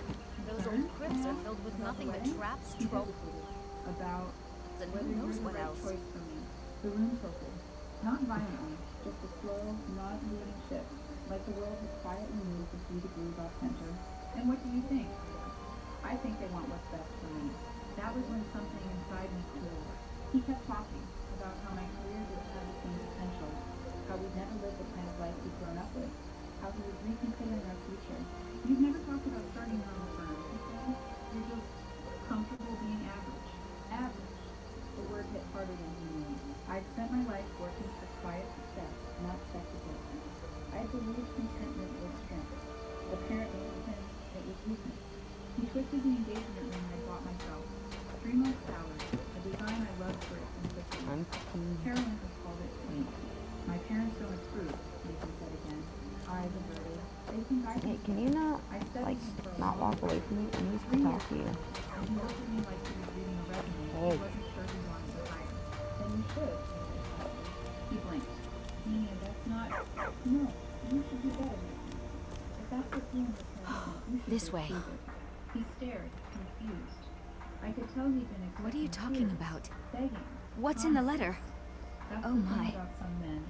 Those old crypts are filled with nothing but traps, He tropes, hesitated. About and whether who you knows were what the right else. choice for me. The room tilted. Not violently, just a slow, non-moving shift, like the world had quietly moved a few degrees off center. And what do you think? I think they want what's best for me. That was when something inside me cooled. He kept talking about how my career didn't have the same potential, how we'd never lived the kind of life we'd grown up with, how he was reconsidering our future. You've never talked about starting your own firm, he said. You're just comfortable being average. Average. The word hit harder than he knew. I'd spent my life working for quiet success, not spectacle. I believed contentment was strength. Apparently with him, it was weakness. He twisted the engagement ring I bought myself. 3 months salary, a design I loved for its simplicity. Carolyn has called it quaint. My parents don't approve, Nathan said again. Eyes averted. They think I Hey, can you not, like, not walk away from me? I need to talk to you. And he looked at me like he was reading a resume. Hey. He wasn't sure he wanted to hire. Then you should, he blinked. Xenia, that's not... No, you should do better. If that's what you and the parents you should This way. approve it. He stared, confused. I could tell he'd been expecting What are you talking tears, about? begging. What's in the letter? That's Oh the thing my. about some men.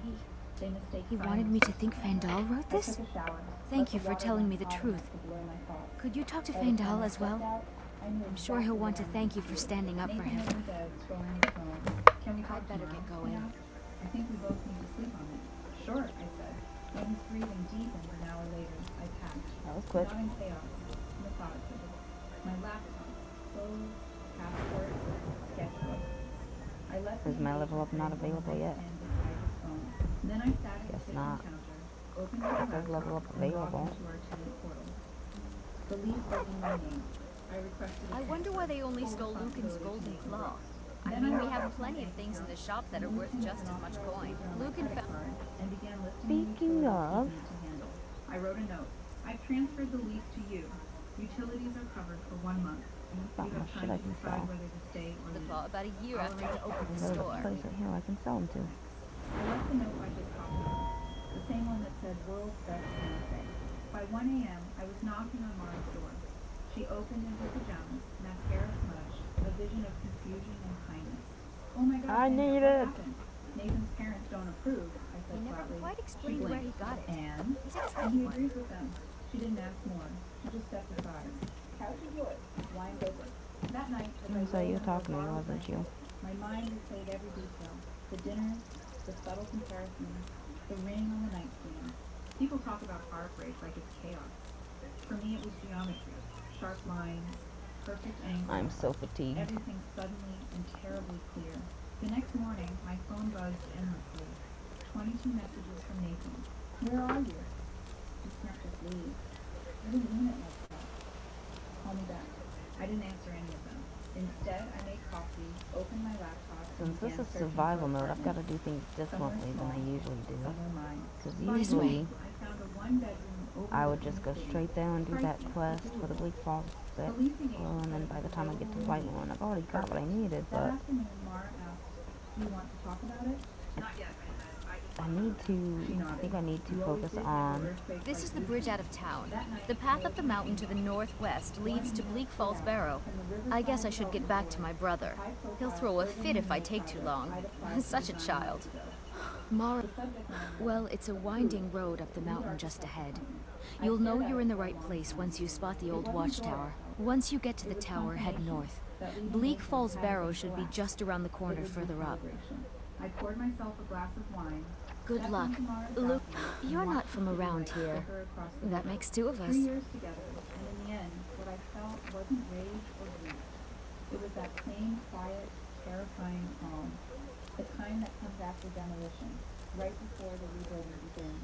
They mistake He wanted silence me to for think silence. Fandal wrote I this? took a shower. Thank Let you the for water telling run me the hot truth. enough to blur my thoughts. Could you talk to By the time Fandal I as well? stepped out, I knew I'm sure he'll exactly want to what I thank you needed for to do. standing up for Nathan him. was in bed, scrolling his phone. Can we talk I'd better tomorrow? get going. He asked. I think we both need to sleep on it. Sure, I said. When his breathing deepened an hour later, I packed. That was quick. Not in chaos, methodically. My laptop, clothes, passport, sketchbook. I left Is my level up not available yet? Then I sat at the Guess kitchen not. counter, opened my It says laptop, level up and logged available. into our tenant portal. The lease wasn't my name. I requested a I wonder why they only full stole Lucan's responsibility gold to and make the claw. list. I Then mean, we wrote have out my plenty of bank things in the account, shop that are worth Lucan just had as much authorized coin. me to run my Lucan credit found... card and began listing Speaking the of... utilities he'd need to handle. I wrote a note. I've transferred the lease to you. Utilities are covered for 1 month. Not You have much shit time I to can decide sell. whether to stay or The leave. claw about a year after he opened the There's a store. place right here I can sell them to. I left the note I just copied. The same one that said world's best fiance. By 1 a.m., I was knocking on Mara's door. She opened in her pajamas, mascara smudged, a vision of confusion and kindness. Oh my God, I need what it. happened? Nathan's parents don't approve, I said He never flatly. quite She explained where he blinked. got it. And? He said And he agrees with them. She didn't ask more. She just stepped aside. Couch is yours. Wine's open. That night, as I So lay you were under a talking to me, borrowed wasn't you? blanket, my mind replayed every detail. The dinners, the subtle comparisons, the ring on the nightstand. People talk about heartbreak like it's chaos. For me, it was geometry, sharp lines, perfect angles. I'm so fatigued. Everything suddenly and terribly clear. The next morning, my phone buzzed endlessly. 22 messages from Nathan. Where are you? You can't just leave. I didn't mean it like that. Call me back. I didn't answer any of them. Instead, I made coffee, opened my laptop, and Since this began is searching survival for mode, I've got to apartments. do things differently than I usually do. Because Finally, usually, I found a one-bedroom I would overlooking just the go city. straight there and do that Pricey, quest but for the Bleak Falls set. The leasing agent Well, and then said by the it's time I get to available White immediately. One, I've already got what I needed, That but afternoon, Mara asked, "Do you want to talk about it?" Not yet, I said. I think I need to focus on... This is the bridge out of town. The path up the mountain to the northwest leads to Bleak Falls Barrow. I guess I should get back to my brother. He'll throw a fit if I take too long. Such a child. Mara, well, it's a winding road up the mountain just ahead. You'll know you're in the right place once you spot the old watchtower. Once you get to the tower, head north. Bleak Falls Barrow should be just around the corner further up. I poured myself a glass of wine. Good luck. Look, you're not from around here. That makes two of us. 3 years together, and in the end, what I felt wasn't rage or grief. It was that same quiet, terrifying calm. The kind that comes after demolition, right before the rebuilding begins.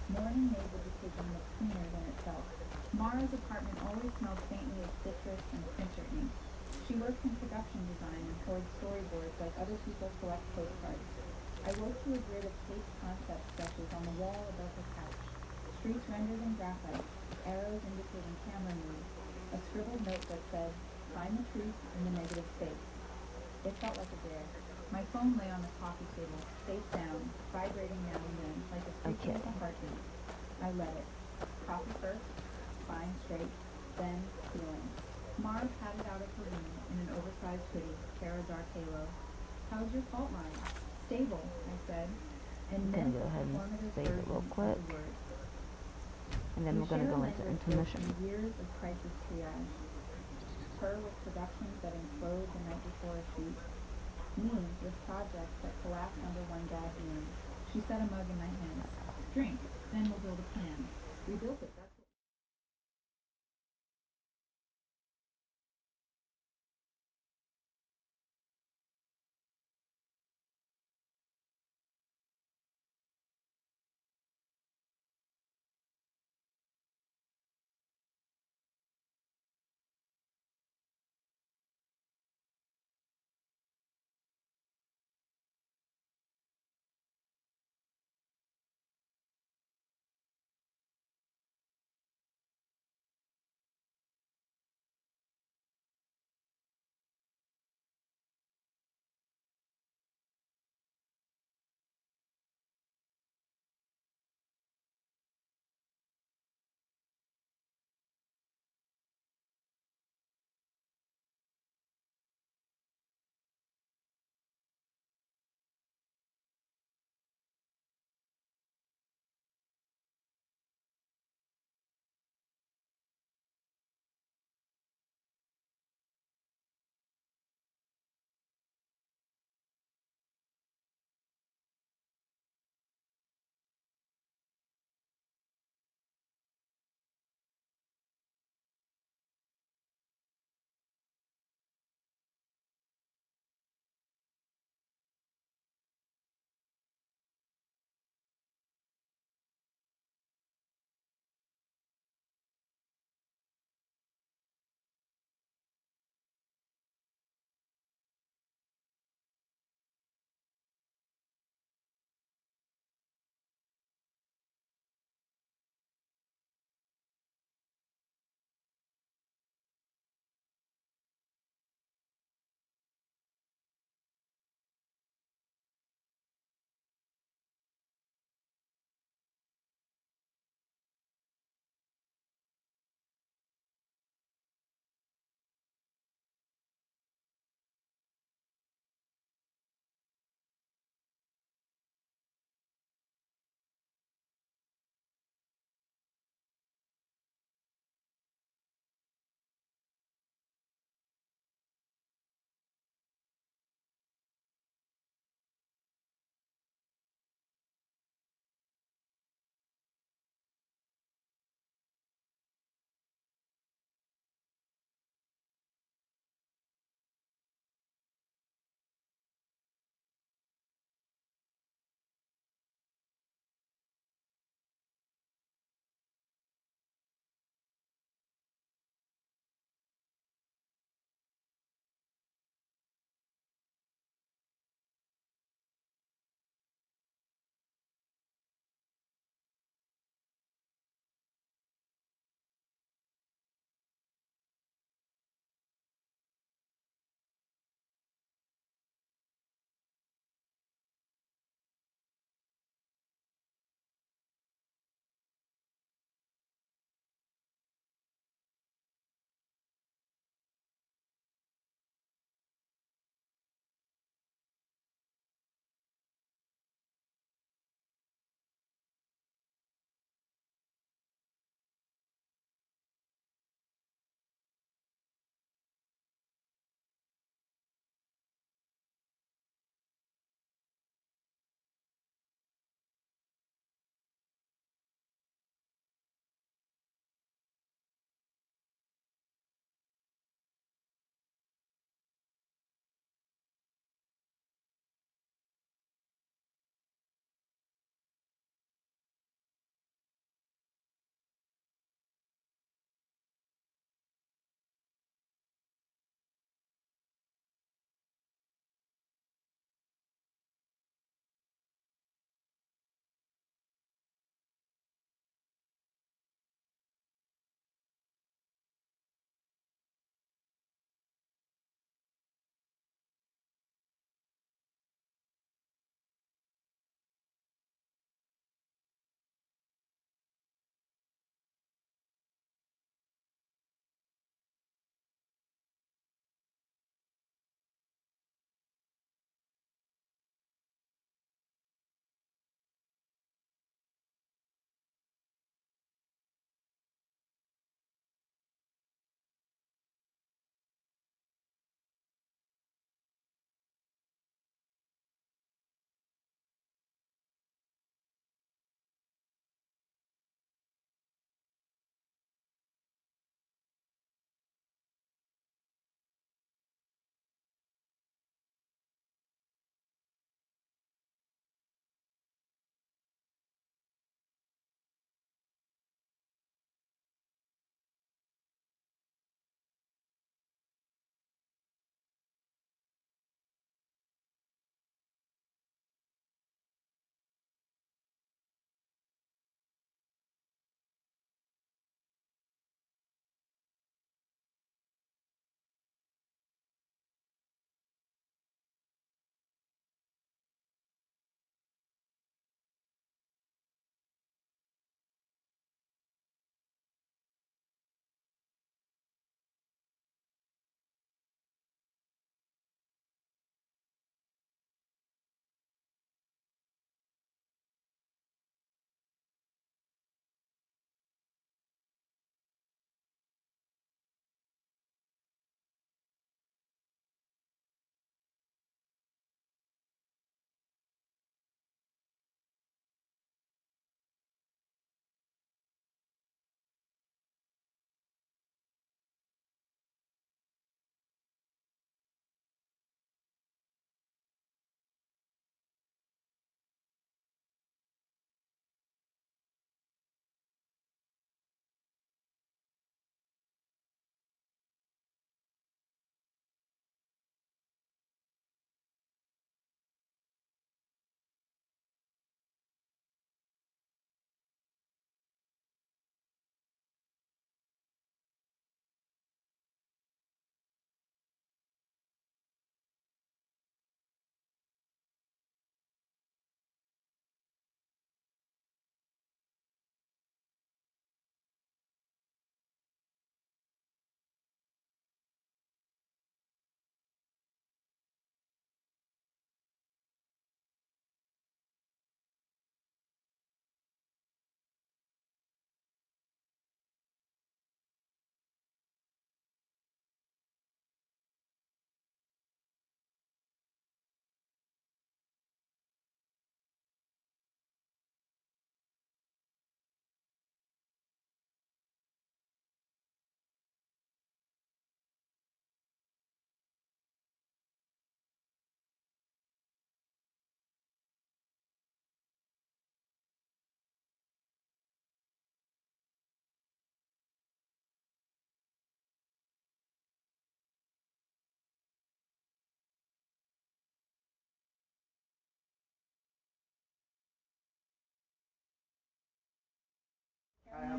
Morning made the decision look cleaner than it felt. Mara's apartment always smelled faintly of citrus and printer ink. She worked in production design and poured storyboards like other people collect postcards. I wrote to a grid of taped concept sketches on the wall above her couch. Streets rendered in graphite, arrows indicating camera moves, a scribbled note that said, "Find the truth in the negative space." It felt like a dare. My phone lay on the coffee table, face down, vibrating now and then, like a creature with a heartbeat. I let it. Coffee first, spine straight, then feeling. Mara padded out of her room in an oversized hoodie, Kara dark halo. "How's your fault line?" "Stable," I said. And I'm then gonna go ahead and performative save it version real of the quick. word. And then we're gonna go into intermission. Years of crisis triage. Her with productions that implode the night before a shoot. Me with projects that collapse under one bad moon. She set a mug in my hands. "Drink, then we'll build a plan." We built it. That's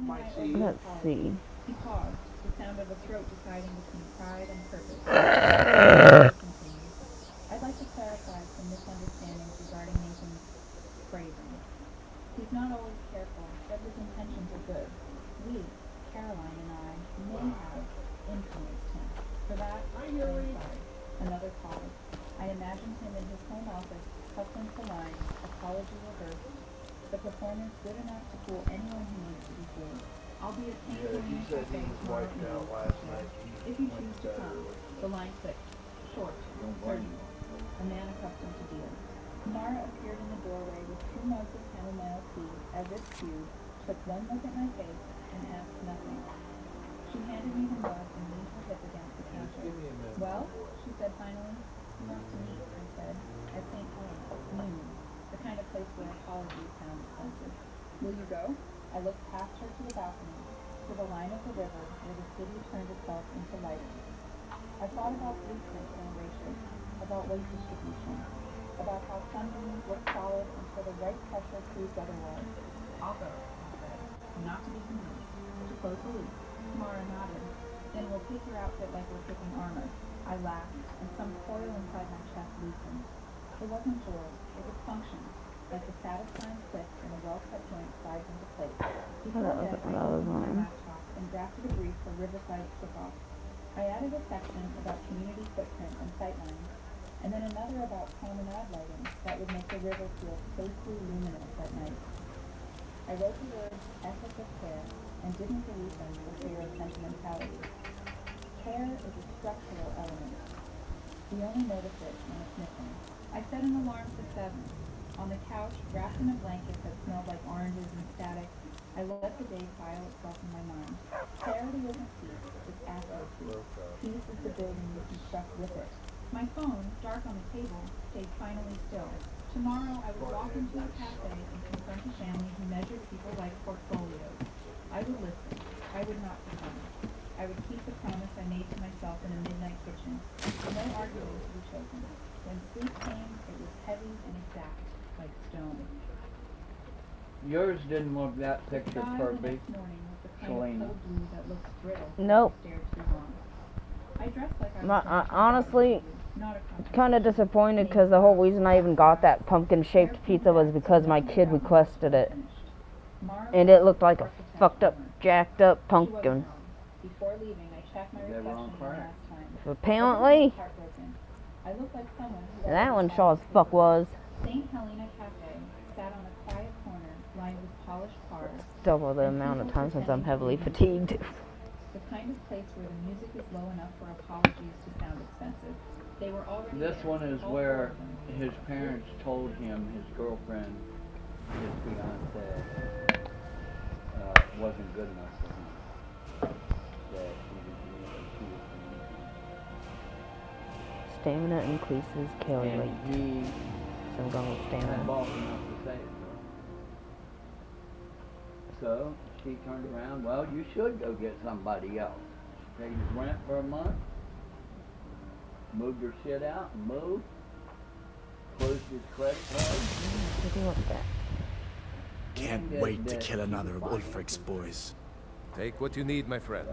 Let's see. He paused, the sound of a throat deciding between pride and purpose. I'd like to clarify some misunderstandings regarding Nathan's phrasing. He's not always careful, but his intentions are good. We, Caroline and I, may have influenced him. For that, I am sorry. Another pause. I imagined him in his home office, tucked into line, apology reversed. The performance good enough to fool anyone who needs to be fooled. I'll be at St. Helena Cafe tomorrow evening. If you choose to come. The line clicked. Short, sturdy. A man accustomed to deal. Mara appeared in the doorway with 2 mugs of chamomile tea, as if cued, took one look at my face, and asked nothing. She handed me the mug and leaned her hip against the counter. Well, she said finally. Who wants to meet, I said, at St. Helena, noon, the kind of place where apologies sound expensive. Will you go? I looked past her to the balcony, to the line of the river where the city turned itself into light. I thought about blueprint generation, about weight distribution, about how some beams look solid until the right pressure proves otherwise. I'll go, I said, not to be convinced, to close the loop. Mara nodded. Then we'll pick your outfit like we're picking armor. I laughed, and some coil inside my chest loosened. It wasn't joy, it was function, like the satisfying click in a well-cut joint slides into place. Before that, I opened my laptop and drafted a brief for Riverside kickoff. I added a section about community footprint and sightlines, and then another about promenade lighting that would make the river feel safely luminous at night. I wrote the words ethic of care and didn't delete them for fear of sentimentality. Care is a structural element. We only notice it when it's missing. I set an alarm for 7. On the couch, wrapped in a blanket that smelled like oranges and static, I let the day file itself in my mind. Clarity isn't peace, it's accuracy. Peace is the building you construct with it. My phone, dark on the table, stayed finally still. Tomorrow I would walk into a cafe and confront a family who measured people like portfolios. I would listen. I would not succumb. I would keep the promise I made to myself in a midnight kitchen. No argument to be chosen. When sleep came, it was heavy and exact, like stone. Yours didn't look that picture perfect, Selena. Nope. Honestly, kind of disappointed because the whole reason I even got that pumpkin-shaped pizza was because my kid requested it. And it looked like a fucked up, jacked up pumpkin. Before leaving, I checked my reception last time. Apparently, that one sure as fuck was. St. Helena Cafe sat on a quiet corner lined with polished cars. Double the amount of time since I'm heavily fatigued. The kind of place where the music is low enough for apologies to sound expensive. They were already This one is where his parents told him his girlfriend, his fiance, wasn't good enough for him. That she was Stamina increases carry and rate. he So I'm going with stamina. boss enough to say it to her. So she turned around, well, you should go get somebody else. She paid his rent for a month, moved her shit out, and moved, closed his credit card. What do you want that? Can't wait to kill another of Ulfric's boys. Take what you need, my friend.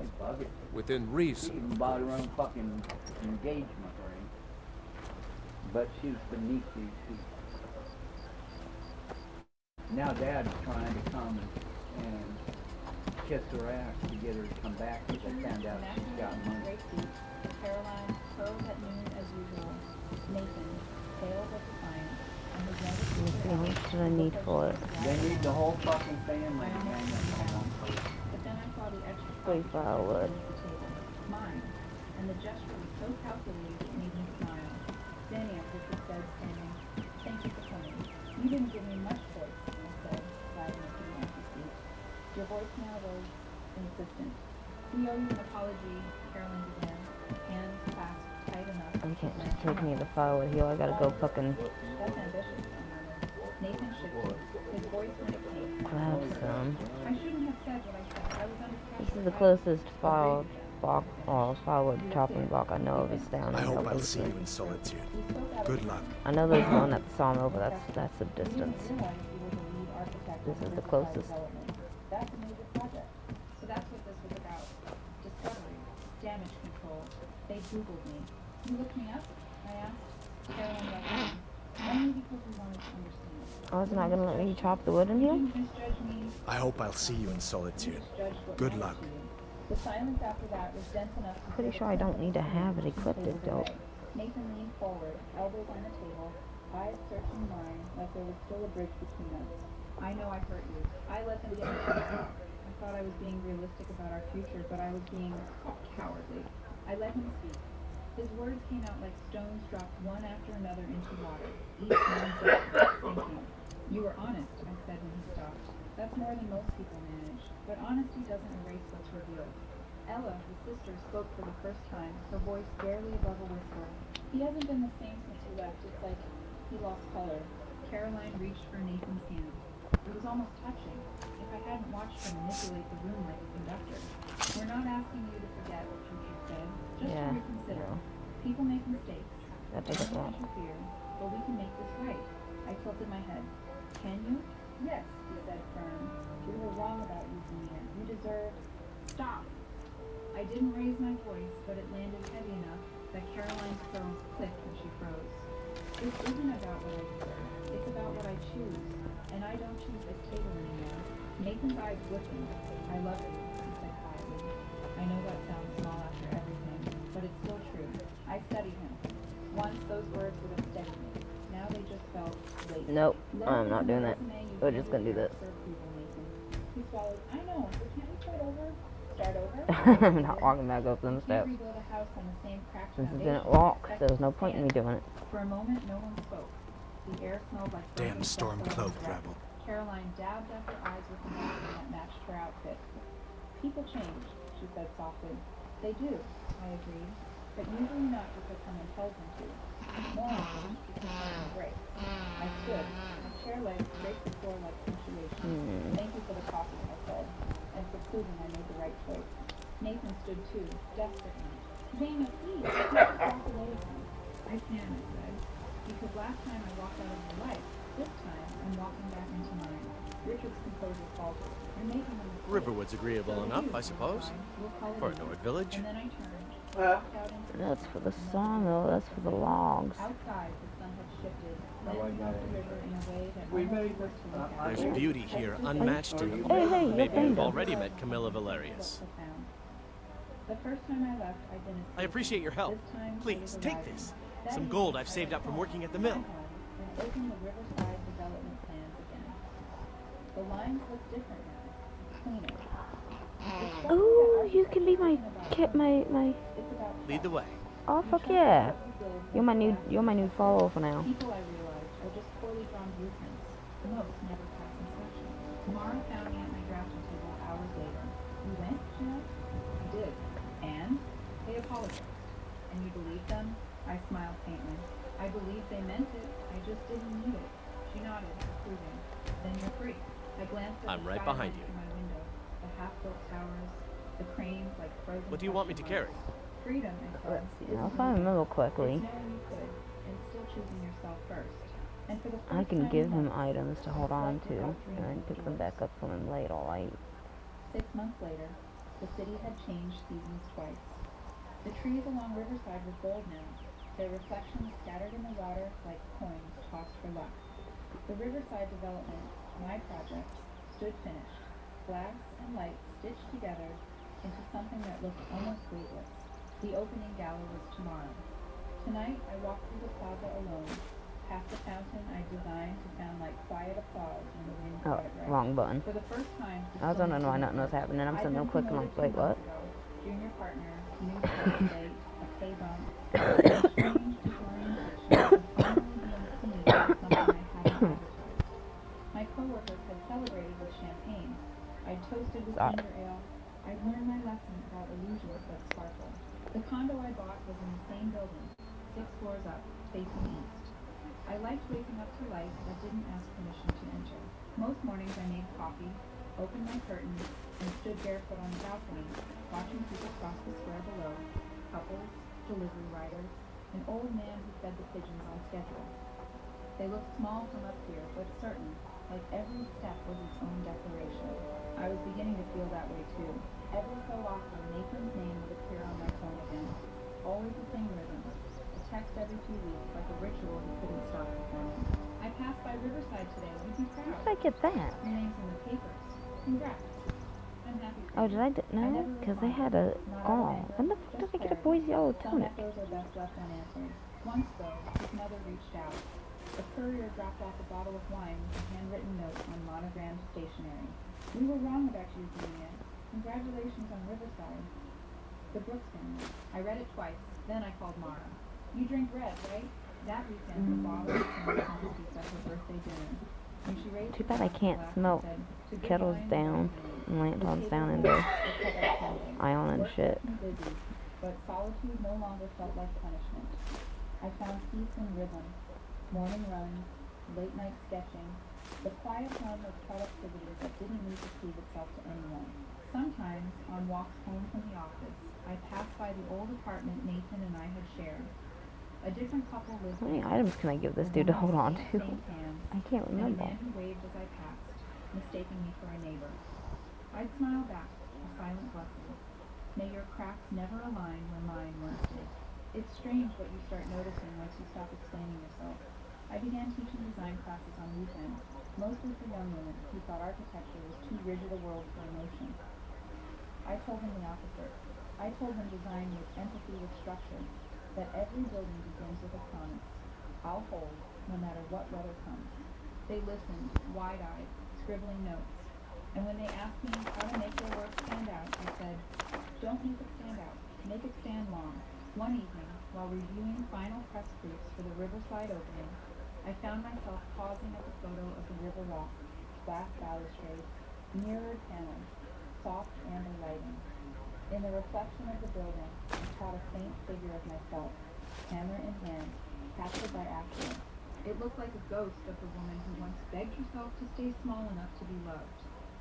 Within She reason. even bought her own fucking engagement ring. But she's beneath these people. Now Dad's trying to come and kiss her ass to get her to come back because they found out she's got money. Caroline curled at noon as usual. Nathan, pale but defiant, and his youngest sister, How much do I need for it? They need the whole fucking family to hang up on one place. but then I saw the extra 3 firewood. mine, and the gesture was so calculated it made me smile. Danny, she said, standing, thank you for coming. You didn't give me much choice, I said, sliding into the empty seat. Your voice now was insistent. We owe you an apology, Caroline began, hands clasped tight enough. You can't just take me to the firewood here. I gotta go fucking That's ambitious, I murmured. Nathan shifted, his voice when it came. grab some. I shouldn't have said what I said. I was under pressure. This is the closest firewood chopping block I know of is down I in hope I'll Elbow see you Street. in solitude. Good luck. I know there's one at the sawmill, but that's a distance. This is the closest. That's a major project. Damage control. They Googled me. You looked me up? I asked. Caroline let me. Only because we wanted to understand. Oh, it's not gonna let me chop the wood in You here? didn't misjudge me. I hope I'll see you in Solitude. Judge what Good mattered luck. to you. The silence after that was dense enough to Pretty sure I don't need to have it equipped though. Nathan leaned forward, elbows on the table, eyes searching mine like there was still a bridge between us. I know I hurt you. I let them get me. I thought I was being realistic about our future, but I was being cowardly. I let him speak. His words came out like stones dropped one after another into water, each one sinking. You were honest, I said when he stopped. That's more than most people manage, but honesty doesn't erase what's revealed. Ella, his sister, spoke for the first time, her voice barely above a whisper. He hasn't been the same since he left. It's like he lost color. Caroline reached for Nathan's hand. It was almost touching, if I hadn't watched her manipulate the room like a conductor. We're not asking you to forget what you said, just to reconsider. People make mistakes. That doesn't work. Interfere, but we can make this right. I tilted my head. Can you? Yes, he said firm. We were wrong about you, Demeanor. You deserve... Stop! I didn't raise my voice, but it landed heavy enough that Caroline's pearls clicked when she froze. This isn't about what I deserve. It's about what I choose. And I don't choose this table anymore. Nathan's eyes glistened. I love you, he said quietly. I know that sounds small after everything, but it's still true. I studied him. Once those words would have steadied me. Now they just felt late. Nope, I'm not doing that. We're just gonna do this. He swallowed. I know, but can't we start over? Start over? I'm not walking back up them steps. Rebuild a house on the same cracked Since it foundation. didn't walk, so there's no point in me doing it. For a moment, no one spoke. The air smelled like Damn storm-cloaked rebel. Caroline dabbed at her eyes with a napkin that matched her outfit. People change, she said softly. They do, I agreed, but usually not because someone tells them to. More often, because someone breaks. I stood, my chair legs scraped the floor like punctuation. Thank you for the coffee, I said, and for proving I made the right choice. Nathan stood too, desperately. Dana, please, don't walk away with me. I can, I said, because last time I walked out of your life, this time I'm walking back into mine. Richard's composure faltered. You're making a mistake. Riverwood's agreeable enough, I suppose. For a Norwood village. And then I turned, walked out into That's for the sawmill, that's for the logs. outside, the sun had shifted, letting off the river in a way that almost hurt to look at. There's beauty here unmatched in the Hey, hey, Maybe your you've finger. already met Camilla Valerius. The first time I left, I'd been I appreciate your help. This time, Please, take this. Some gold I've saved up from working at the mill. And open the riverside development plans again. The lines look different now, cleaner. Ooh, you can be my kid, my. It's about Lead the way. Oh fuck yeah! You're my new follower for now. people I realized are just poorly drawn blueprints. Most never pass inspection. Mara found me at my drafting table hours later. You went, she asked? I did. And? They apologized. And you believed them? I smiled faintly. I believed they meant it. I just didn't need it. She nodded, approving. Then you're free. I glanced at I'm the right skyline behind you. through my window. The half-built towers, the cranes like frozen. What do you want me to carry? Freedom, I said. Let's see, if I remember quickly, It's knowing you could, and still choosing yourself first. And for the I first can time give in him months, items to hold on to, and then pick them back up from him later, like. 6 months later, the city had changed seasons twice. The trees along Riverside were gold now, their reflections scattered in the water like coins tossed for luck. The Riverside development, my project, stood finished, glass and light stitched together into something that looked almost weightless. The opening gala was tomorrow. Tonight, I walked through the plaza alone, past a fountain I designed to sound like quiet applause when the wind Oh, caught it right. wrong button. For the first time, I was wondering why nothing was happening. I'm sitting there clicking on wait, what? Junior partner, new start date, a pay bump, a strange, disorientation of finally being seen as something I hadn't advertised. My coworkers had celebrated with champagne. I'd toasted with Stop. ginger ale. I'd learned my lesson about illusions that sparkle. The condo I bought was in the same building, 6 floors up, facing east. I liked waking up to light, but didn't ask permission to enter. Most mornings I made coffee, opened my curtains, and stood barefoot on the balcony, watching people cross the square below, couples, delivery riders, an old man who fed the pigeons on schedule. They looked small from up here, but certain, like every step was its own declaration. I was beginning to feel that way too. Every so often, Nathan's name would appear on my few weeks like a ritual he couldn't stop performing. I passed by Riverside today. You'd be proud. How did I get that? Your name's in the papers. Congrats. I'm happy for Oh, you. did I? No, because they had a. Oh, when the fuck did I get a boy's yellow Some tunic? echoes are best left unanswered. Once, though, his mother reached out. A courier dropped off a bottle of wine with a handwritten note on monogrammed stationery. We were wrong about you, Julia. Congratulations on Riverside. The Brooks family. I read it twice. Then I called Mara. You drink red, right? That weekend, the bottle was at her birthday dinner. When she raised Too bad I can't smelt kettles down and lanterns down into ion and shit. Busy, but solitude no longer felt like punishment. I found peace in rhythm, morning runs, late night sketching, the quiet hum of productivity that didn't need to prove itself to anyone. Sometimes, on walks home from the office, I passed by the old apartment Nathan and I had shared. A different couple lived How many items can I give this dude to hold on to? I can't remember. And a man waved as I passed, mistaking me for a neighbor. I'd smile back, a silent blessing. May your cracks never align where mine once did. It's strange what you start noticing once you stop explaining yourself. I began teaching design classes on weekends, mostly for young women who thought architecture was too rigid a world for emotion. I told him the opposite. I told him design was empathy with structure, that every building begins with a promise. I'll hold, no matter what weather comes. They listened, wide-eyed, scribbling notes. And when they asked me how to make their work stand out, I said, don't make it stand out, make it stand long. One evening, while reviewing final press proofs for the Riverside opening, I found myself pausing at the photo of the river walk, glass balustrades, mirrored panels, soft amber lighting. In the reflection of the building, I caught a faint figure of myself, camera in hand, captured by accident. It looked like a ghost of the woman who once begged herself to stay small enough to be loved.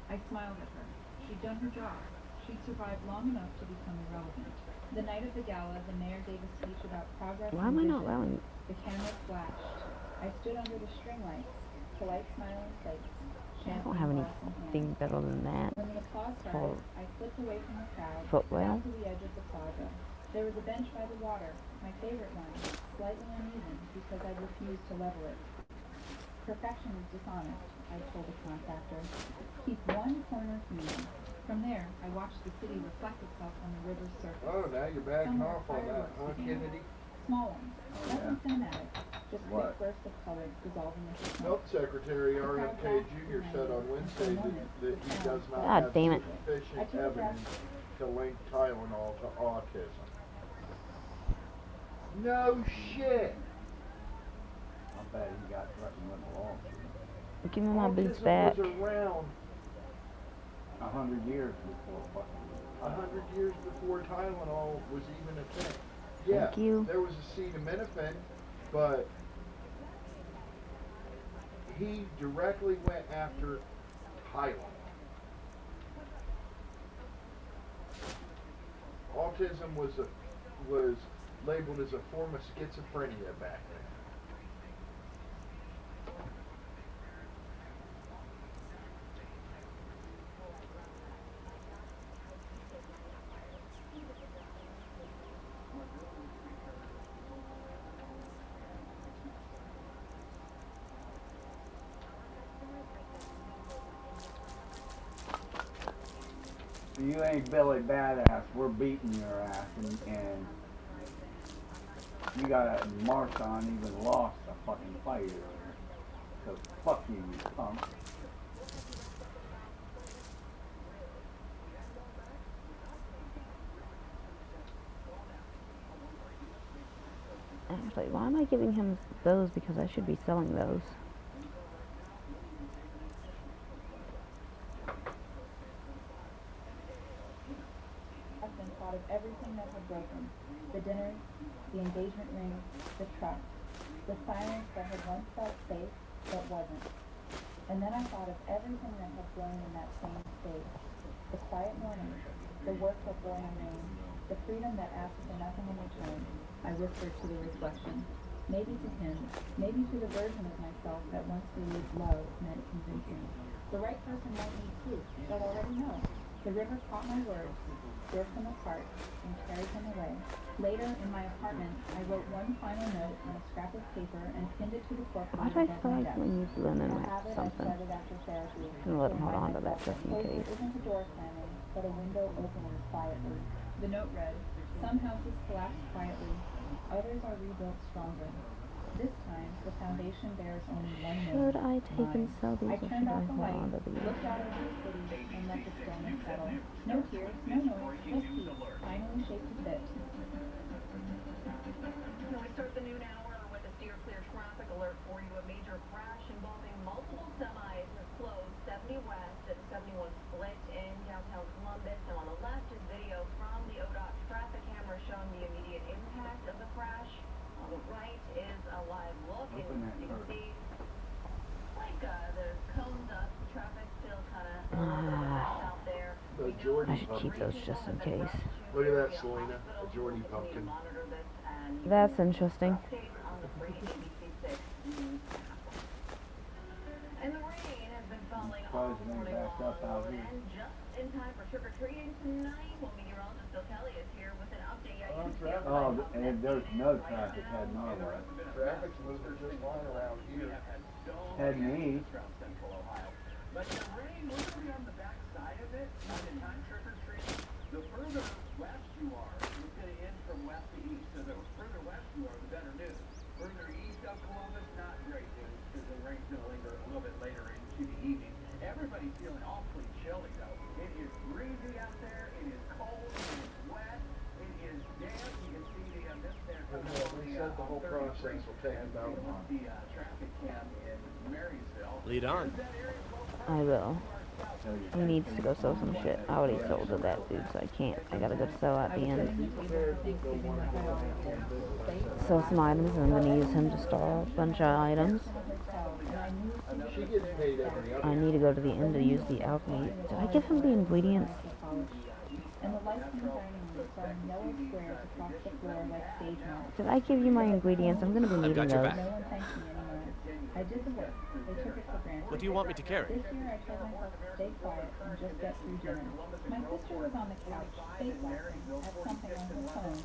I smiled at her. She'd done her job. She'd survived long enough to become irrelevant. The night of the gala, the mayor gave a speech about progress. Why am I not allowing? The camera flashed. I stood under the string lights, polite smiling face. I don't have anything better than that. When the applause started, I slipped away from the crowd, Footwell. down to the edge of the plaza. There was a bench by the water, my favorite one, slightly uneven because I refused to level it. Perfection is dishonest, I told the contractor. Keep one corner clean. From there, I watched the city reflect itself on the river's surface. Oh, now you're backing Somewhere off on that, huh, fireworks began. Kennedy? Small ones, nothing cinematic, just What? quick bursts of color dissolving into smoke. Health Secretary RFK Jr. said on Wednesday that he does not God have damn it. sufficient evidence to link Tylenol to autism. No shit! I bet he got threatened with a lawsuit. Give me my boots back. Autism was around 100 years before fucking. 100 years before Tylenol was even a thing. Yeah, Thank you. there was acetaminophen, but he directly went after Tylenol. Autism was labeled as a form of schizophrenia back then. You ain't Billy Badass, we're beating your ass, and you got Marshawn even lost a fucking fight earlier. So fuck you, you punk. Actually, why am I giving him those? Because I should be selling those. Of everything that had broken. The dinners, the engagement ring, the trust, the silence that had once felt safe but wasn't. And then I thought of everything that had grown in that same space. The quiet mornings, the work that bore my name, the freedom that asked for nothing in return. I whispered to the reflection. Maybe to him, maybe to the version of myself that once believed love meant convincing. The right person might need proof, they'll already know. The river caught my words, ripped them apart, and carried them away. Later, in my apartment, I wrote one final note on a scrap of paper and pinned it to the cork Why do I feel like we need linen or something? I'm gonna let him hold on to that just in case. It isn't a door slamming, but a window opening quietly. The note read, "Some houses collapse quietly, others are rebuilt stronger. This time, the foundation bears only one note. Should I take and sell these I or should turned I off the hold light, on to these? looked out over the city, and let the stillness settle. No tears, no noise, just peace. Finally shaped a bit. We start the noon hour with a steer clear traffic alert for you. A major crash involving multiple semis has closed 70 West and 71 Split in downtown Columbus. Now on the left is video from the ODOT traffic camera showing the immediate impact of the crash. On the right is a live look, and you can see like the cones up, traffic still kind of out there. I should keep those just in case. Look at that, Selena. A Jordy pumpkin. That's interesting. And the rain has been falling all morning long, and just in time for trick-or-treating tonight. Well, meteorologist Bill Kelly is here with an update. Oh, and there's no traffic heading our way. Traffic's moving just fine around here. Heading east. But the rain, we're going to be on the back side of it by the time trick-or-treating. The further west you are, it's going to end from west to east. So the further west you are, the better news. Further east of Columbus, not great news, because the rain's going to linger a little bit later into the evening. Everybody's feeling awfully chilly, though. It is breezy out there. It is cold. It is wet. It is damp. You can see the mist there. We said the whole process will take about a month. The traffic cam in Marysville. Lead on. I will. He needs to go sell some shit. I already sold to that dude, so I can't. I gotta go sell at the end. Sell some items, and I'm gonna use him to store a bunch of items. She gets paid every other. I need to go to the end to use the alchemy. Did I give him the ingredients? And the lights in the dining room saw yellow squares across the floor like stage marks. Did I give you my ingredients? I'm gonna be needing got your those. back. No one thanked me anymore. I did the work. They took it for granted. What do you want me to carry? This year I told myself to stay quiet and just get through dinner. My sister was on the couch, face laughing at something on her phone.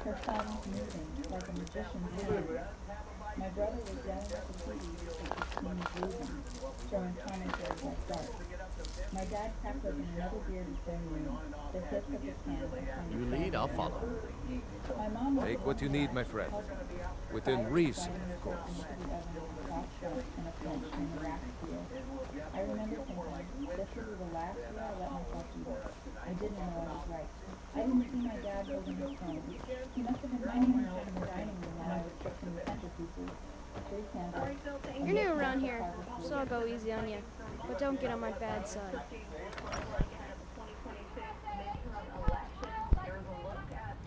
Her thumb moving like a magician's hand. My brother was yelling at the TV because he was losing, throwing commentary like darts. My dad cracked open another beer to stay room. The hiss of the can. You lead, I'll follow. My mom was Take what you need, my friend. Within reason, of course. I remember thinking, this will be the last year I let myself do this. I didn't know I was right. I didn't see my dad holding his phone. He must have been minding himself in the dining room while I was fixing the centerpieces. Three candles. You're new around here, so I'll go easy on you. But don't get on my bad side.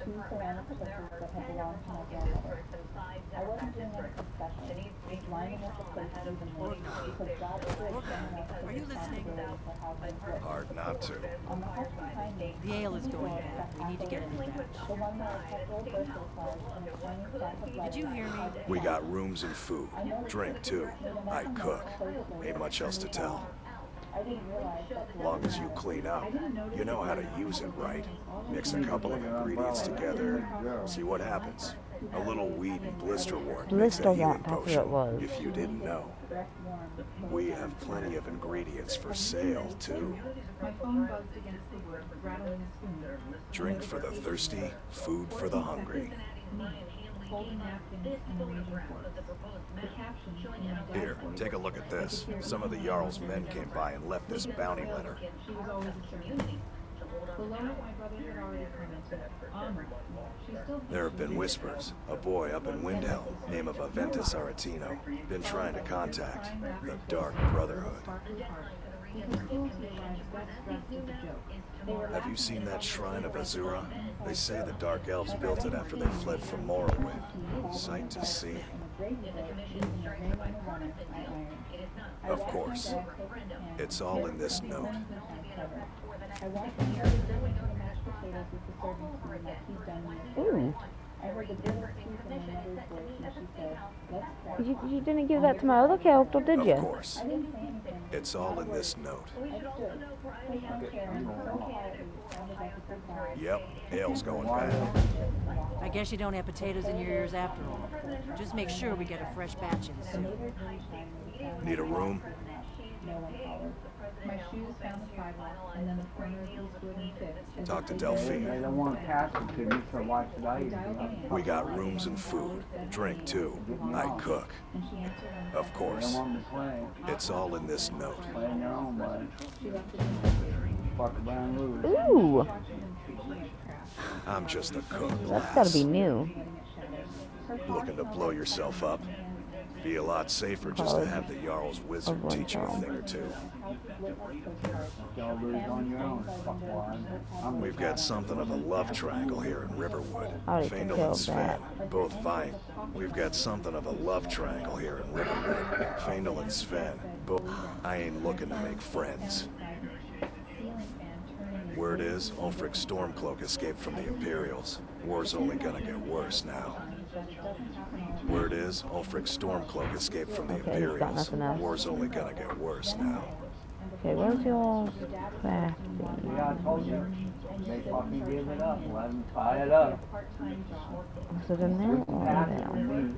Two ceramic pitchers that had belonged to my grandmother. I wasn't doing anything special, just lining up the plates evenly, because God forbid someone else took responsibility for how things looked. Hard not to. On the house behind me, The ale is going bad. We need to get a new batch. the one that I kept rolled birthday cards and a tiny stack of letters. Did you hear me? We got rooms and food. Drink, too. I cook. Ain't much else to tell. I didn't realize that Long as you clean up, you know how to use it right. Mix a couple of ingredients together, see what happens. A little weed and blister wart makes a healing That's what it potion, was. if you didn't know. We have plenty of ingredients for sale, too. my phone buzzed against the wood, rattling a spoon. Drink for the thirsty, food for the hungry. Folding napkins and arranging forks. The caption in my dad's Here, voice. take a look at this. Some of the Jarl's men came by and left this bounty letter. She was always a servant. Below it, my brother had already commented. Onward. She still There have been whispers. A boy up in Windhelm, name of Aventus Aretino, been trying to contact the Dark Brotherhood. Have you seen that shrine of Azura? They say the Dark Elves built it after they fled from Morrowind. Sight to see. Of course. It's all in this note. I want to hear the mashed potatoes with the serving spoon like he'd done me. Ooh. I heard You didn't give that to my other character, did you? Of course. It's all in this note. Yep, Ale's going bad. I guess you don't have potatoes in your ears after all. Just make sure we get a fresh batch in soon. Need a room? My shoes found the sidewalk, and then the corner of Eastwood and Fifth. Talk to They Delphine. don't want to pass it to me, so why should I even? We got rooms and food. Drink too. I cook. Of course. It's all in this note. Play in your own way. Fuck around and lose. Ooh, I'm just a cook. that's gotta be new. Looking to blow yourself up? Be a lot safer just to have the Jarl's wizard teach you a thing or two. Y'all lose on your own, fuckwad. We've got something of a love triangle here in Riverwood. Already Faendal took and care of Sven, both fine. We've got something of a love triangle here in Riverwood. Faendal and Sven, both. I ain't looking to make friends. Word is, Ulfric's Stormcloak escaped from the Imperials. War's only gonna get worse now. Word is, Ulfric's Stormcloak escaped from the Okay, he's got Imperials. nothing else. War's only gonna get worse now. Okay, where's your crafting? Yeah, I told you. They fucking give it up. Let them tie it up. So then there or Pass it to down? me.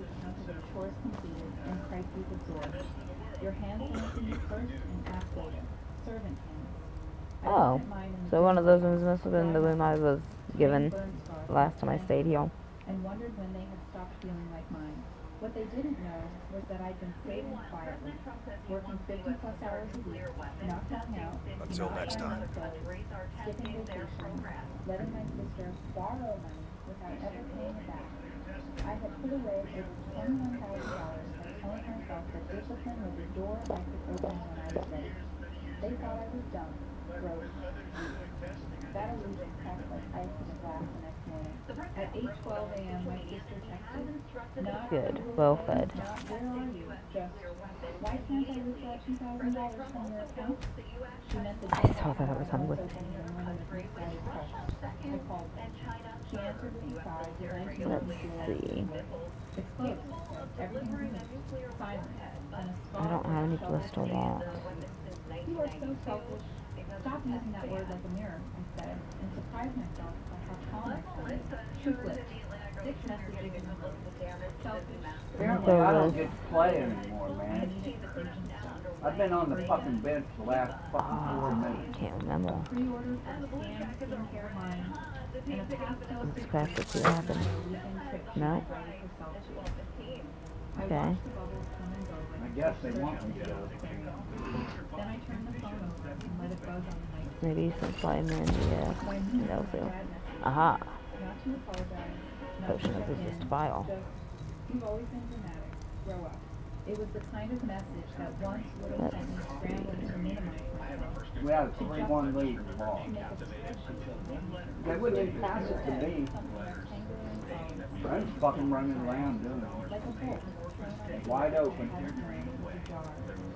Chores completed and crises absorbed. Your hands answer you first and ask later. Servant hands. Oh, so one of those ones must have been the room I was given last time I stayed here. And wondered when they had stopped feeling like mine. What they didn't know was that I'd been saving quietly, working 50+ hours a week, not going out, Until next time. skipping vacations, letting my sister borrow money without ever paying it back. I had put away over $21,000 by telling myself that discipline was a door I could open when I was ready. They thought I was dumb, broke, weak. That illusion cracked like ice in a glass the next morning. At 8:12 a.m., my sister texted, not Good, well fed. not where are you, just, why can't I withdraw $2,000 from your account? She meant the I saw that I was hungry. I called her. She answered with a sigh, Let's see. it's closed. Everything's finished. Silent. And a I don't have any blister lots. You are so selfish. Stop using that word like a mirror, I said, and surprised myself by how calm I sounded. Truthfully, 6 messages in a row. Selfish. Apparently, I don't get to play anymore, man. I've been on the fucking bench the last fucking 4 minutes. I can't remember. Pre-order for the scan skincare line and a pastel Let's craft it, see what happens. No? Okay. I guess they want me to. Then I turned the phone over and let it buzz on the mic. Maybe some slime in, yeah. That'll do. Aha. Not to apologize. Potion of resist file. You've always been dramatic. Grow up. It was the kind of message that once would have sent me scrambling to minimize myself. We had a 3-1 lead in the ball. They wouldn't even pass it to me. I was fucking running around doing it. Wide open.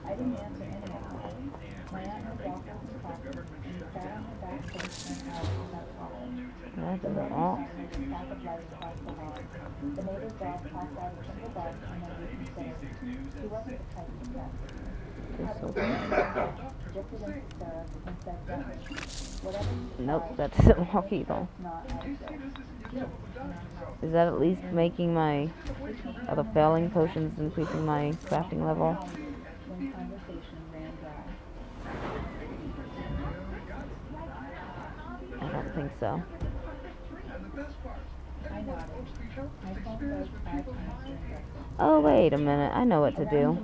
I didn't answer any of them. My aunt was awful and talking, and we sat on the back porch for an hour without talking. That's a bit off. The neighbor's dog popped out a single bark and then reconsidered. He wasn't the type to guess. He had a dipped it into syrup and said gently, whatever you Nope, decide, that doesn't work either. not out of guilt. Is that at least making my other failing potions increasing my crafting level? When conversation ran dry. I don't think so. I nodded. My phone buzzed 5 times during breakfast. Oh, wait a minute. I know what to do.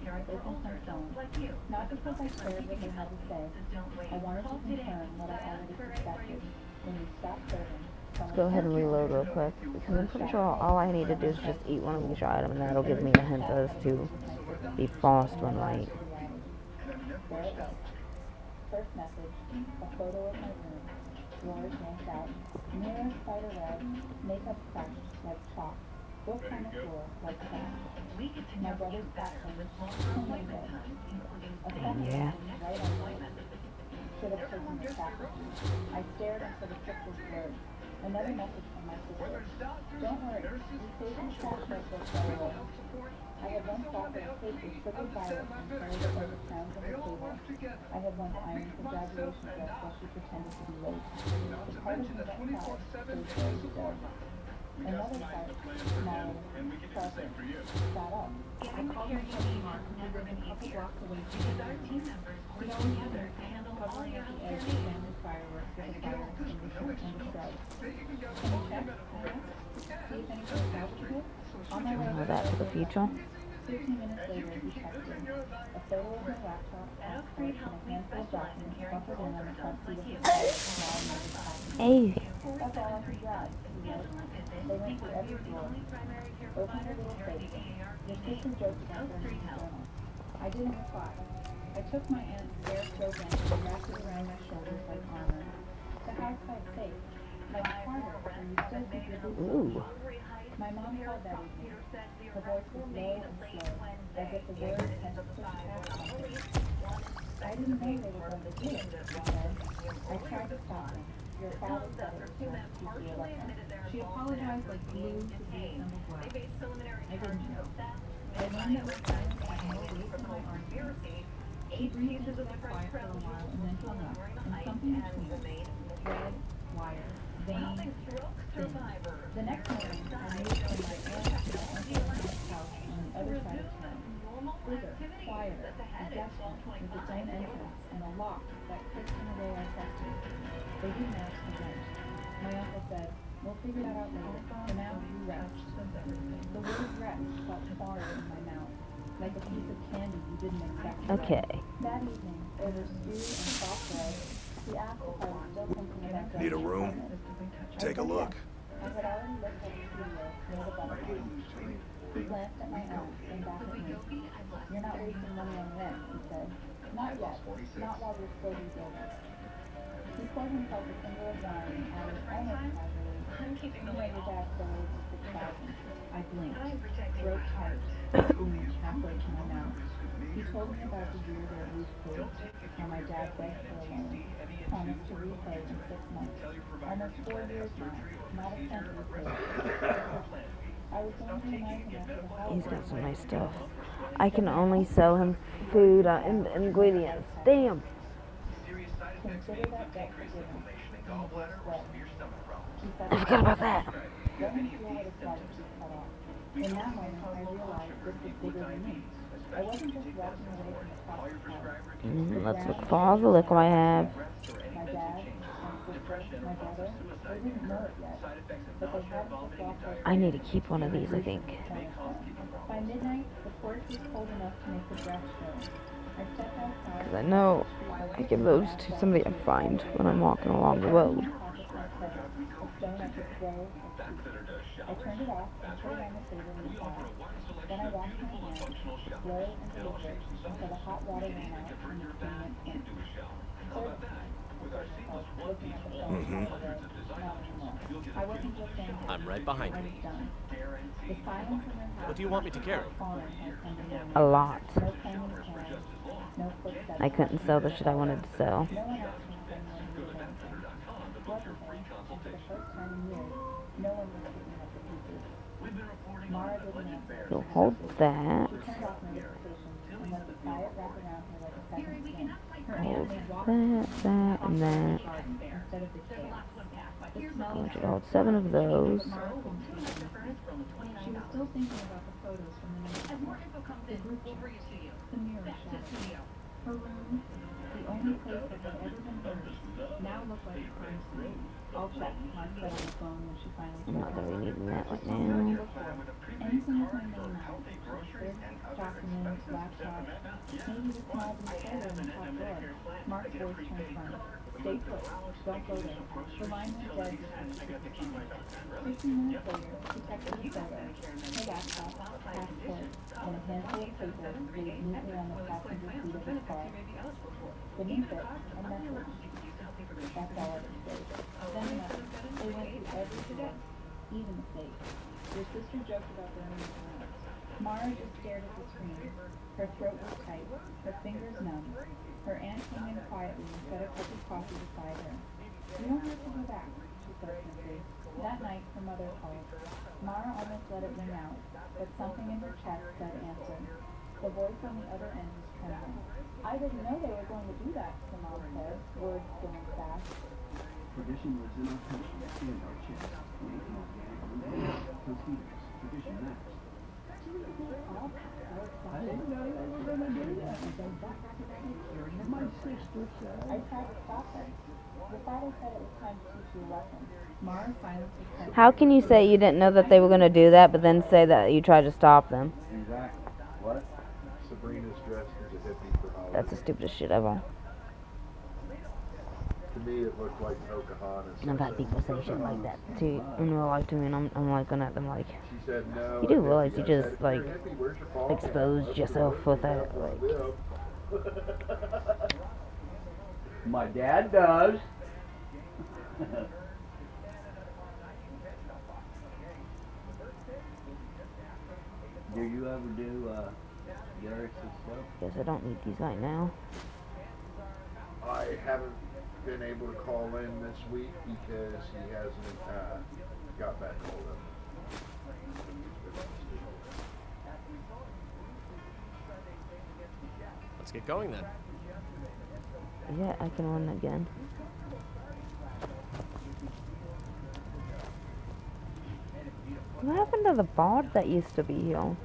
I opened my phone. Not because I cared what they had to say. I wanted to confirm what I already suspected. When you stop serving, Let's go ahead and reload real quick, because I'm pretty sure all I need to do is just eat one of each item, and that'll give me a hint as to the fast one right. there it was. First message, a photo of my room. Drawers yanked out. Mirror spider web. Makeup cracked like chalk. Books on the floor like sand. My brother's bathroom. My bed. A second Yeah. message right on my list. Should have taken the faculty. I stared until the trick was blurred. Another message from my sister. Don't worry, occasionally crashed up for federal. I had once thought that a cake was sugar virus and carried it over towns on the table. I had once ironed her graduation dress while she pretended to be late. The part of me that cried stayed very still. Another part, smaller, sharper, sat up. I called my cousin Mark, who lived a couple blocks away from the team members. We'd all together hovering at the edge of family fireworks with a fire extinguisher and a shrub. Can you check? I asked. See if anything's salvageable? On my way All that for the future. 15 minutes later, he texted a photo of my laptop, passport, and a handful of documents buckled in on the front seat of the car with small numbers passing. Hey. That's all I could grab, he wrote. They went through every drawer. Opened her little face. Your sister joked about her in the journal. I didn't reply. I took my aunt's bare throw blanket and wrapped it around my shoulders like armor. The house felt safe, like a corner where you still keep your boots on. My mom called that evening. Her voice was low and slow, as if the words had to push past something. I didn't know they were going to do it, she said. I tried to stop them. Your father said it was going to keep you elected. She apologized like glue to the assembled glass. I didn't know. I learned that with silence I had no weight in my argument. She breathed into the quiet for a while and then hung up, and something between red, wire, vein, thin. The next morning, I moved from my aunt's to my uncle's house on the other side of town. Bigger, quieter, a guest room with its own entrance and a lock that clicked in a way I trusted. They didn't ask for rent. My uncle said, "We'll figure that out later. For now, you rest." The word rest felt foreign in my mouth, like a piece of candy you didn't expect. Okay. That evening, over stew and soft bread, he asked if I was still thinking about Need a room? Take a look. I had already looked at the studio near the butterfly. He glanced at my own, then back at me. "You're not wasting money on rent," he said. "Not yet. Not while you're still rebuilding." He poured himself a finger of wine and added almost casually, "You know your dad still owes you $6,000. I blinked, throat tight, spoon halfway to my mouth. He told me about the year their roof closed, how my dad begged for a loan, promised to repay in 6 months. Almost 4 years now, not a cent repaid. I was going to remind him after the holidays. He's got some nice stuff. I can only sell him food and ingredients. Damn. Consider that debt forgiven. I forgot about that. Let me feel what it's like to be cut off. In that moment, I realized this was bigger than me. I wasn't just walking away from the toxic house. Let's look for all the liquor I have. My dad, my sister, my brother, they didn't know it yet, but they had to walk away. I need to keep one of these, I think. By midnight, the porch was cold enough to make the breath show. I stepped outside. Because I know I give those to somebody I find when I'm walking along the road. A stone I could throw or shoot. I turned it off and put it on the table inside. Then I washed my hands, slow and deliberate, until the hot water ran out and the skin went pink. Looking at the phone, not anymore. I wasn't just saying I'm right behind I you. was done. The silence in her house. What do you want me to carry? A lot. No claiming time, no footsteps. I couldn't sell the shit I wanted to sell. No one asked me if anyone needed anything. Luckily, and for the first time in years, no one was picking up the pieces. Mara didn't answer. So hold that. She turned off notifications and let the quiet wrap around her like a second skin. Her Hold aunt walked that, and that. instead of the chaos. The smell I should hold 7 of those. Mara couldn't see them. She was still thinking about the photos from the night before. The group chat, the mirror shot. Her room, the only place that had ever been hers, now looked like a crime scene. All checked, Mark said on the phone when she finally I'm not said really needing that right Anything now. with my name on it. This, documents, laptop, maybe the small blue photo in the top drawer. Mark's voice turned funny. Stay put. Don't go there. The line was dead before she took the phone. 15 minutes later, she texted the photo, her laptop, passport, and a handful of papers laid neatly on the passenger seat of his car. Beneath it, a message. That's all I could say. Then another. They went through every drawer, even the safe. Your sister joked about burning the lamps. Mara just stared at the screen. Her throat was tight, her fingers numb. Her aunt came in quietly and set a cup of coffee beside her. "You don't have to go back," she said simply. That night, her mother called. Mara almost let it ring out, but something in her chest said answer. The voice on the other end was trembling. I didn't know they were going to do that, her mom said, words going fast. Tradition lives in our country and our chest. We ain't no heaters. Tradition matters. I didn't know they were going to do that. My sister said. I tried to stop her. Your father said it was time to teach you a lesson. Mara silently said. How can you say you didn't know that they were going to do that, but then say that you tried to stop them? Exactly. What? Sabrina's dressed as a hippie for Halloween. That's the stupidest shit ever. To me, it looked like Pocahontas. And I've had people say shit like that too in real life to me, and I'm like looking at them like, She said no. you do realize you I just said, like "If you're a hippie, where's your ball game? exposed That's yourself the with worst that. thing Like, ever lived." My dad does. Do you ever do Garrett's stuff? guess I don't need these right now. I haven't been able to call in this week because he hasn't got back hold of me. Let's get going then. Yeah, I can win again. What happened to the bots that used to be here?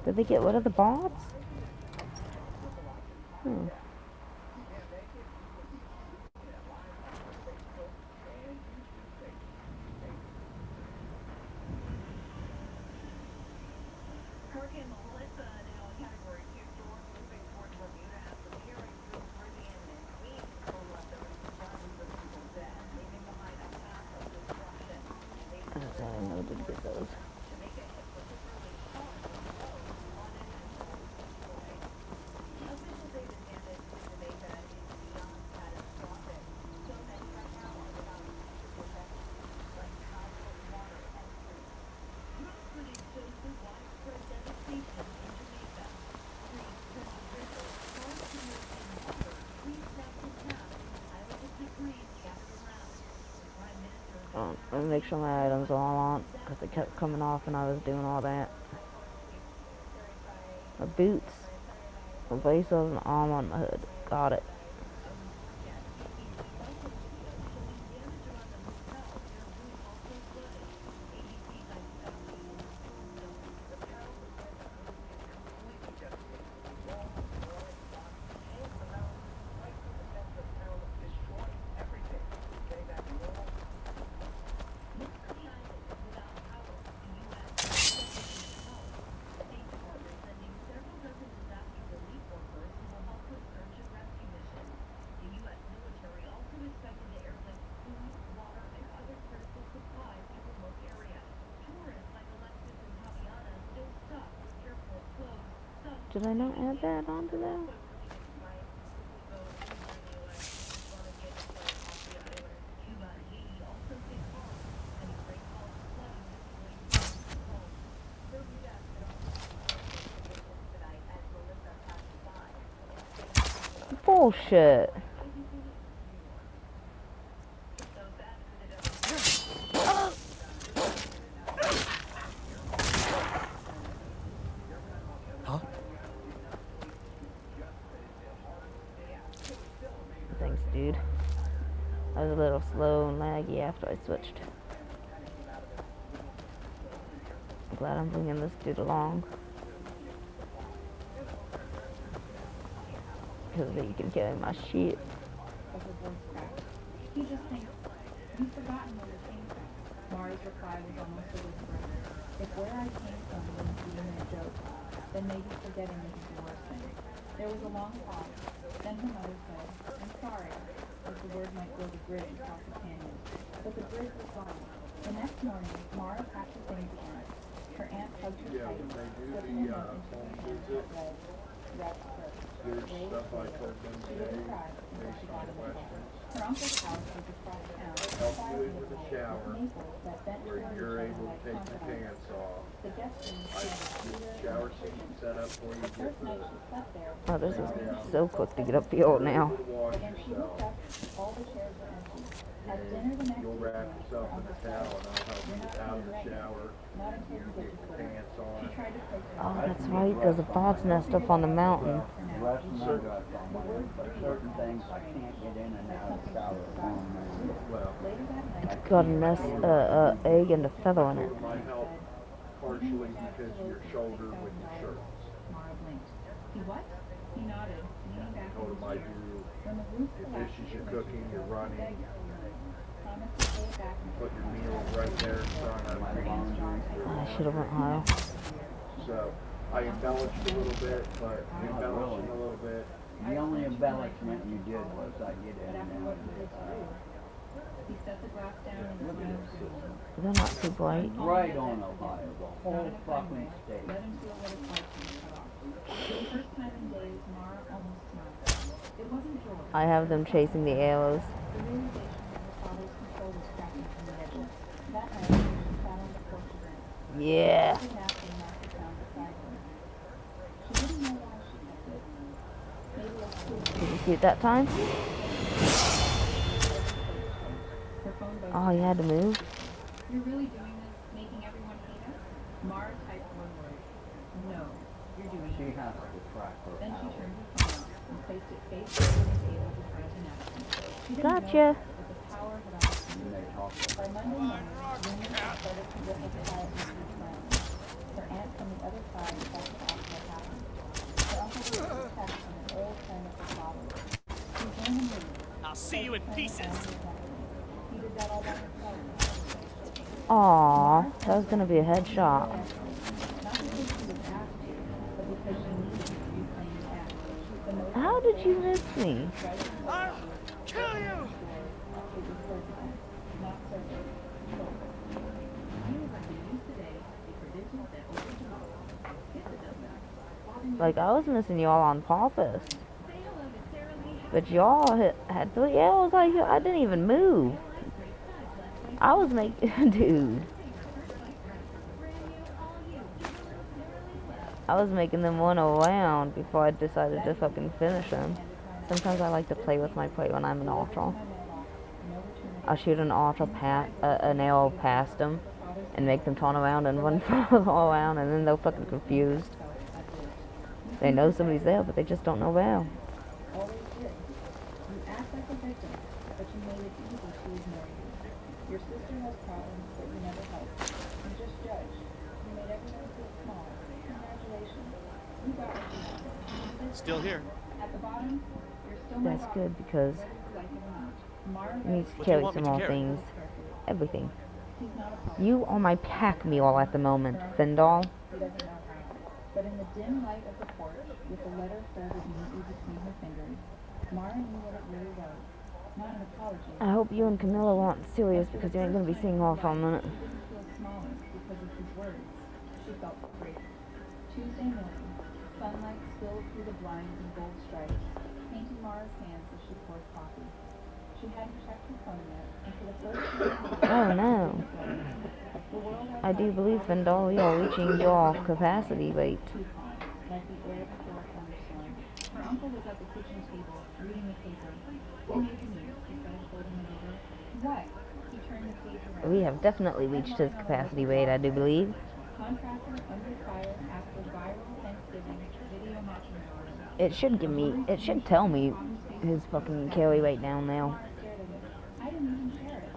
Did they get rid of the bots? Hurricane Melissa, now a Category 2 storm, moving towards Bermuda after carrying through the Caribbean next week. Full leftovers of dozens of people dead, leaving behind a path of destruction. I didn't know to get those. Jamaica hit particularly hard with low unintentional destroyed. Officials say the damage to Jamaica is beyond catastrophic. So many right now are without essential necessities like household water and food. Drought footage shows the widespread devastation in Jamaica. Streets turned to rivers, cars to in water, trees snapped in half, piles of debris scattered around. The Prime Minister Let me make sure my items are all on, because they kept coming off and I was doing all that. My boots, my base of an arm on my hood. Got it. Did I not add that onto that? Bullshit. Huh? Thanks, dude. I was a little slow and laggy after I switched. I'm glad I'm bringing this dude along. Because he can carry my shit. He just thinks, you've forgotten where you came from. Mara's reply was almost a whisper. If where I came from wouldn't be a joke, then maybe forgetting isn't the worst thing. There was a long pause. Then her mother said, I'm sorry, as the word might build a bridge across the canyon. But the bridge was gone. The next morning, Mara packed her things again. Her aunt hugged her tight, slipping a note into her hand that read, Rest first. There's stuff I told them She today didn't cry until she based got on in the car. questions. Her uncle's house was across town, help quiet you with a with shower maples that bent where toward you're each other able to like take your confidants. pants off. The guest room I smelled get sweeter the shower and seat richer. set up for you. The Get first the night she slept there, Oh, this thing is down. so quick to get upfield now. You're able to wash but when she looked yourself. up, all the chairs were empty. At dinner the next You'll evening, wrap yourself in her a uncle towel said, and I'll help "You're you not out of coming the right now. shower. Not until You you get get your to dinner." pants She on. tried to play Oh, that's right. There's a bog's nest up on the mountain. The rest of my dress on my own, but certain things I can't get in and out of the shower on my own. Well, Later that night, It's got a nest, egg and a feather in it. it might help partially because of your shoulder with your shirts. Mara blinked. He what? He nodded, leaning back Told in him his I chair. do When the roof your collapsed, dishes, you're cooking, you're running. promised to pay it back in Put your meals right there in front of My you. laundry. I should have went higher. So I embellished a little bit, but embellishing a little bit. The only embellishment you did was I get in and out of the, He set the glass down and look at smiled. this. They're not too bright. Right on Ohio, the whole fucking state. Let him feel what it's like to be cut off. For the first time in days, Mara almost smiled. It wasn't joy. I have them chasing the arrows. The realization that her father's control was cracking from the edges. That night, she sat on the porch again. Yeah. She napped and Martha found beside her. She didn't know why she kept it. Maybe a school. Did you see it that time? Her phone buzzed. Oh, you had to move? You're really doing this, making everyone hate us? Mara typed one word. No, you're doing She it. has to track her Then she out. turned her phone off and placed it face down on the table beside the napkin. She didn't Gotcha. know but the power had always And they talk By Monday morning, rumors had started to ripple quietly through town. Her aunt from the other side tried to ask what happened. Her uncle received a text from an old friend of her father's. He was in the mood. I'll see you in pieces. He did that all by himself. Aw, that was gonna be a headshot. Not because she was asked to, but because she needed to reclaim the act. The most How did you miss me? I'll kill you! it was personal, not surface. He was like the news today, a prediction that opened the mouth. Guess it does that. Like, I was missing y'all on purpose. But y'all had 3 arrows out here. I didn't even move. I was making, dude. I was making them run around before I decided to fucking finish them. Sometimes I like to play with my prey when I'm in ultra. I'll shoot an an arrow past them and make them turn around and run further around, and then they're fucking confused. They know somebody's there, but they just don't know where. Always did. You act like a victim, but you made it easy to ignore you. Your sister has problems, but you never helped. You just judged. You made everyone feel small. Congratulations. You got what you wanted. Still here. At the bottom, you're still my That's daughter. good because Like it or not. Mara it needs to What do you carry want me some to more carry? things. Everything. He's not a problem. You are my pack mule at the moment, Findall. He doesn't know how. But in the dim light of the porch, with the letter folded neatly between her fingers, Mara knew what it really was. Not an apology. I hope you and Camilla weren't serious because you ain't gonna be seeing her for a minute. She didn't feel smaller because of his words. She felt great. Tuesday morning, sunlight spilled through the blinds in gold stripes, painting Mara's hands as she poured coffee. She hadn't checked her phone yet, and for the first time, Oh no. the world I do believe, Findall, you're reaching your capacity rate. too calm, like the air before a thunderstorm. Her uncle was at the kitchen table, reading the paper. He made the news, he said, holding it over. What? He turned the page around. We have definitely reached his capacity rate, I do believe. Contractor under fire after viral Thanksgiving video matrimonial. It should tell me his fucking carry rate down now. Mara stared at it. I didn't even share it.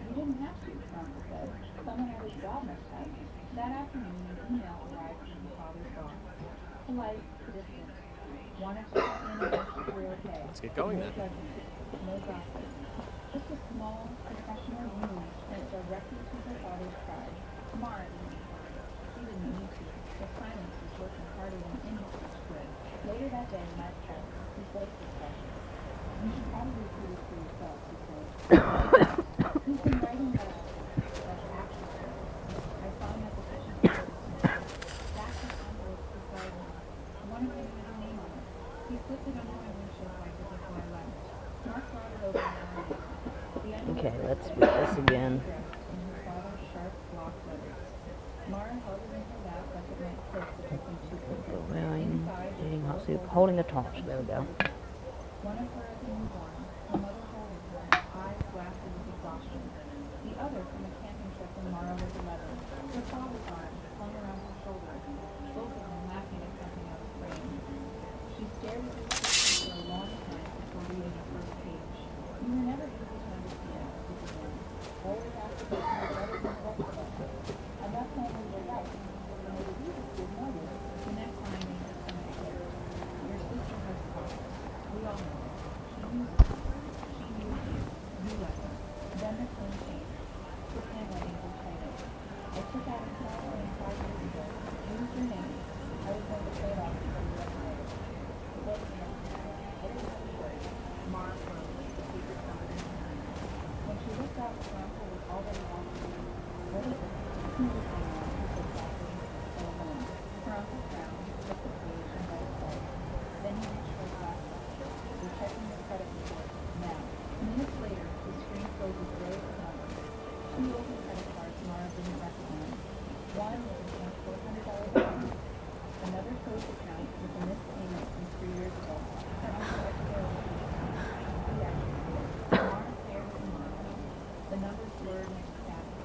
You didn't have to, Uncle said. Someone at his job must have. That afternoon, an email arrived from his father's boss. Polite, distant. Wanted to check in and make sure you're okay. Let's get going No then. judgment, no gossip. Just a small, professional move sent directly to her father's pride. Mara didn't need it. She didn't need to. The silence was working harder than any speech could. Later that day, Mike checked. His voice was precious. You should probably see this for yourself, he said. He's been writing letters like action steps. I saw him at the kitchen table this morning. Back in envelope beside me. One of them had her name on it. He slipped it under my windshield wiper before I left. Mark brought it over and soup, holding a torch. There we go. One of her as a newborn, her mother holding her, eyes blasted with exhaustion. The other from a camping trip when Mara was 11. Her father's arm hung around her shoulder, both of them laughing at something out of frame. She stared at her sister for a long time before reading the first page. You were never easy to understand, she began. Always after this, my brothers and sisters. And that's when we were right. And it was easy to ignore you. The next line made her stomach clear. Your sister has problems. We all know it. She used you. She used you. You let her. Then the tone changed. His handwriting grew tighter. I took out a small ring 5 years ago. Used your name. I was going to play it off before you recognized it. It wasn't enough. I didn't have a choice. Mara froze, the paper covered in her hand. When she looked up, her uncle was already walking. What is it? Who was hanging on? He said softly. Alone. Her uncle frowned, took the page, and read it twice. Then he reached for his laptop. We're checking your credit report now. Minutes later, the screen filled with rows of numbers. 2 open credit cards Mara didn't recognize. One was a $400 balance. Another closed account with a missed payment from 3 years ago. Her uncle had failed to pay. Mara stared at the number. The numbers blurred and ecstatic.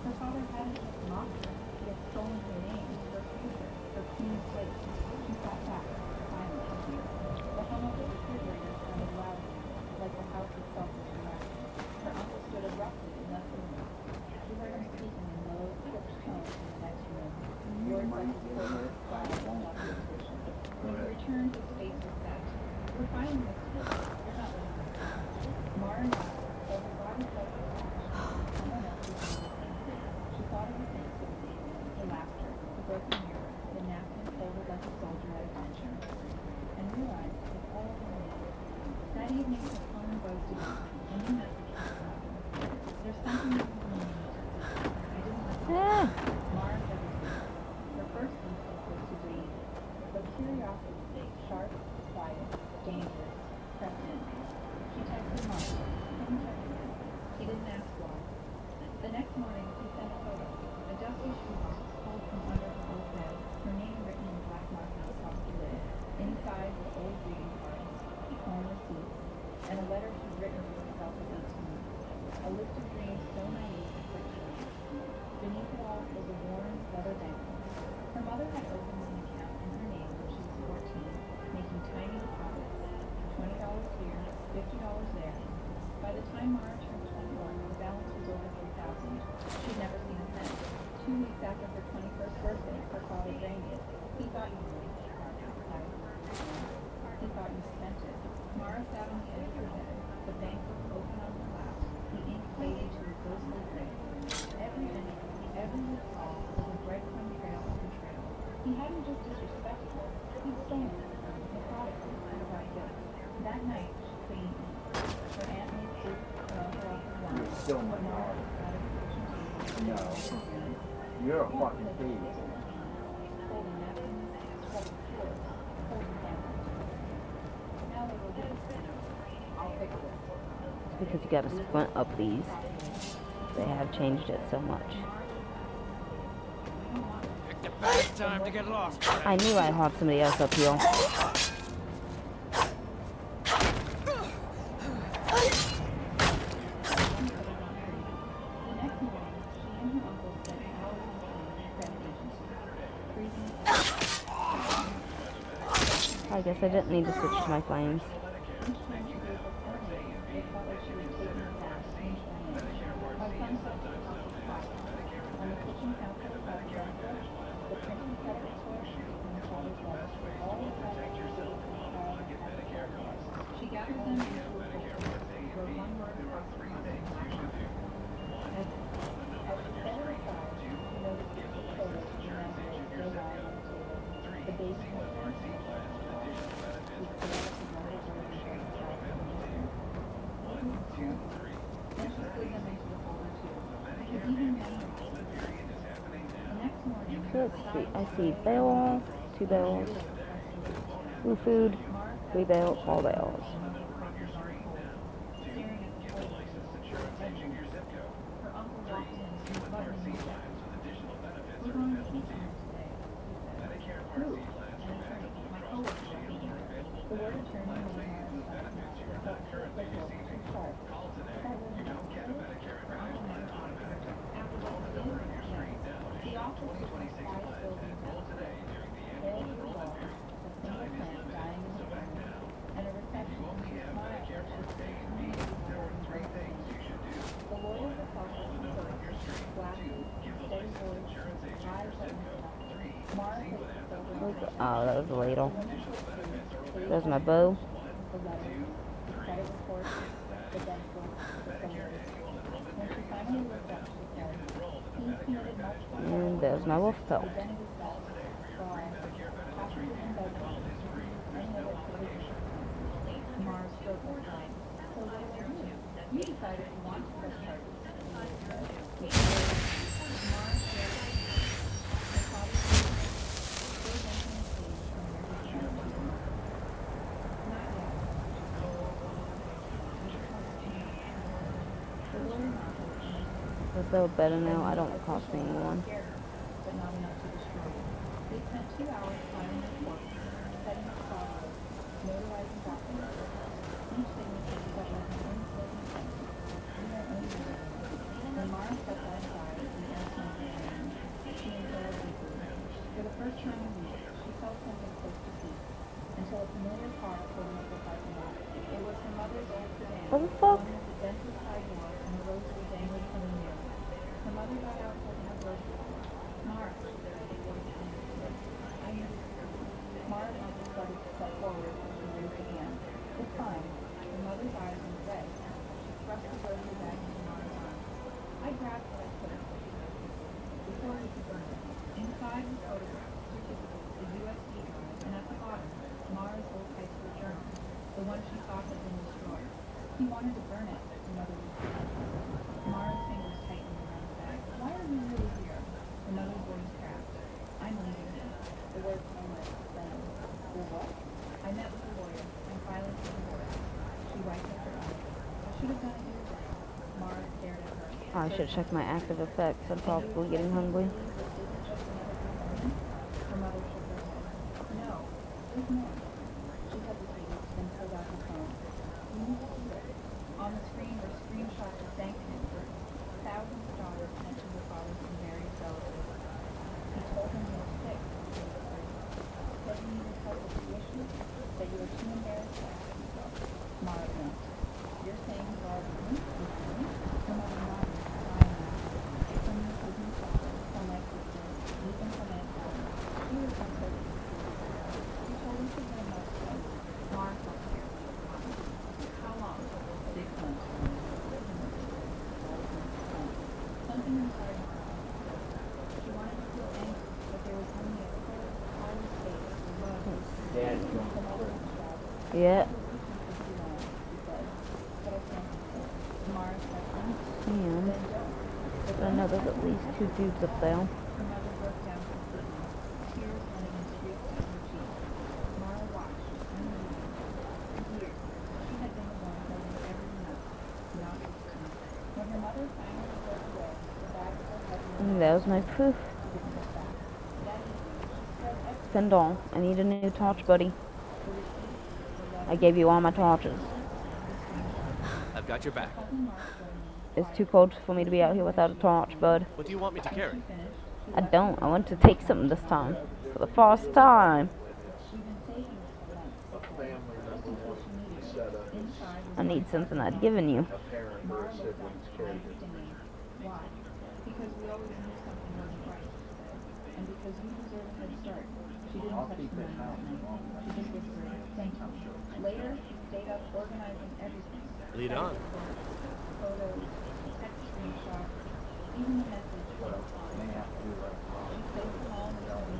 Her father hadn't just mocked her. He had stolen her name, her future, her clean slate. She sat back, silent. The hum of the refrigerator sounded loud, like the house itself was relaxing. Her uncle stood abruptly and left the room. She heard him speaking in low, pitched tones in the next room. Words like his coworker, followed up the station. When he returned, his face was set. We're filing this case. You're not listening. Mara nodded, though her body felt detached. Someone else was doing the same thing. She thought of the Thanksgiving, the laughter, the broken mirror, the napkin folded like a soldier at attention, and realized it was all in me. That evening, her phone buzzed again. A new message from her mother. There's something you can need to see. I didn't let them. Mara hesitated. Her first instinct was to read, but curiosity, sharp, quiet, dangerous, crept in. She texted Mark. Can you check again? He didn't ask why. The next morning, he sent a photo. A dusty shoebox pulled from under her old bed, her name written in black marking across the lid. Inside were old greeting cards, home receipts, and a letter she'd written to herself at 18. A list of dreams so naive and fictional. Beneath it all was a worn leather bangle. Her mother had opened an account in her name when she was 14, making tiny deposits. $20 here, $50 there. By the time Mara turned 21, the balance was over $3,000. She'd never seen a cent. 2 weeks after her 21st birthday, her father drained it. He thought you would. He thought you spent it. Mara sat on the edge of her bed, the bankbook open on her lap, the ink faded to a ghostly gray. Every entry, every withdrawal was a breadcrumb trail of betrayal. He hadn't just disrespected her, he'd stolen it, methodically, without guilt. That night, she cleaned ink. Her aunt made soup, her uncle offered wine. Still my Mara was at her kitchen table. No. You're a fucking thief. Holding napkins, scrubbing floors, holding cameras. Now they will do it. I'll fix this. It's because you gotta squint up these. They have changed it so much. Picked a bad time to get lost. I knew I'd have somebody else up here. I guess I didn't need to switch to my flames. She gathered them into a folder, wrote one word across the front. As she set it aside, she noticed the two photos of the men still lying on the table. The baby in the front, whose then she slid them into the folder too. Because even memories. The next morning, Let's see. I see barrel, 2 barrels, blue food, 3 barrels, 4 barrels. her uncle walked in and fluttered in his back. We're going to teach him today, he said. Who? An attorney, my coworker, Oh, that was a ladle. There's my bow. And there's my wolf pelt. Is there better now? I don't cost me anyone. What the fuck? Inside the photograph, the USB drive, and at the bottom, Mara's old high school journal, the one she thought had been destroyed. He wanted to burn it, her mother refused. Mara's fingers tightened around the bag. Why are we really here? Her mother's voice cracked. I'm leaving. The words came like then. Well, what? I met with a lawyer and filed for divorce. She wiped up her eyes. I should have done it years ago. Mara stared at her. I should check my active effects. I'm probably getting hungry. Her mother shook her head. No, there's more. She hesitated, then pulled out her phone. You need to see it. On the screen were screenshots of bank transfers. Thousands of dollars sent to her father from various relatives. He told him he was sick. Said he needed help with the issue. That you were too embarrassed to ask yourself. Mara blinked. You're saying you are with me? Her mother nodded. Some of the business from my sister, even from my father. She was my cousin. She told us to get a month ago. Mara felt scared. How long? 6 months. Something inside her. She wanted to feel angry, but there was only a cold, hollow space of love. Dad's going to work. Yeah. Mara said, And I know there's at least 2 dudes up there. her mother broke down completely. Tears running in streaks down her cheeks. Mara watched, unmoving. Years, she had been the one holding everything up, not listening. When her mother finally broke away, the bag so heavy And there's my proof. Pendant, I need a new torch, buddy. I gave you all my torches. I've got your back. It's too cold for me to be out here without a torch, bud. What do you want me to carry? I don't. I want to take something this time. For the first time. I need something I'd given you. Why? Because we always knew something wasn't right, she said. And because you deserve a head start. She didn't touch the money that night. She just whispered, thank you. Later, she stayed up organizing everything. Lead on. Photos, text screenshots, even the message.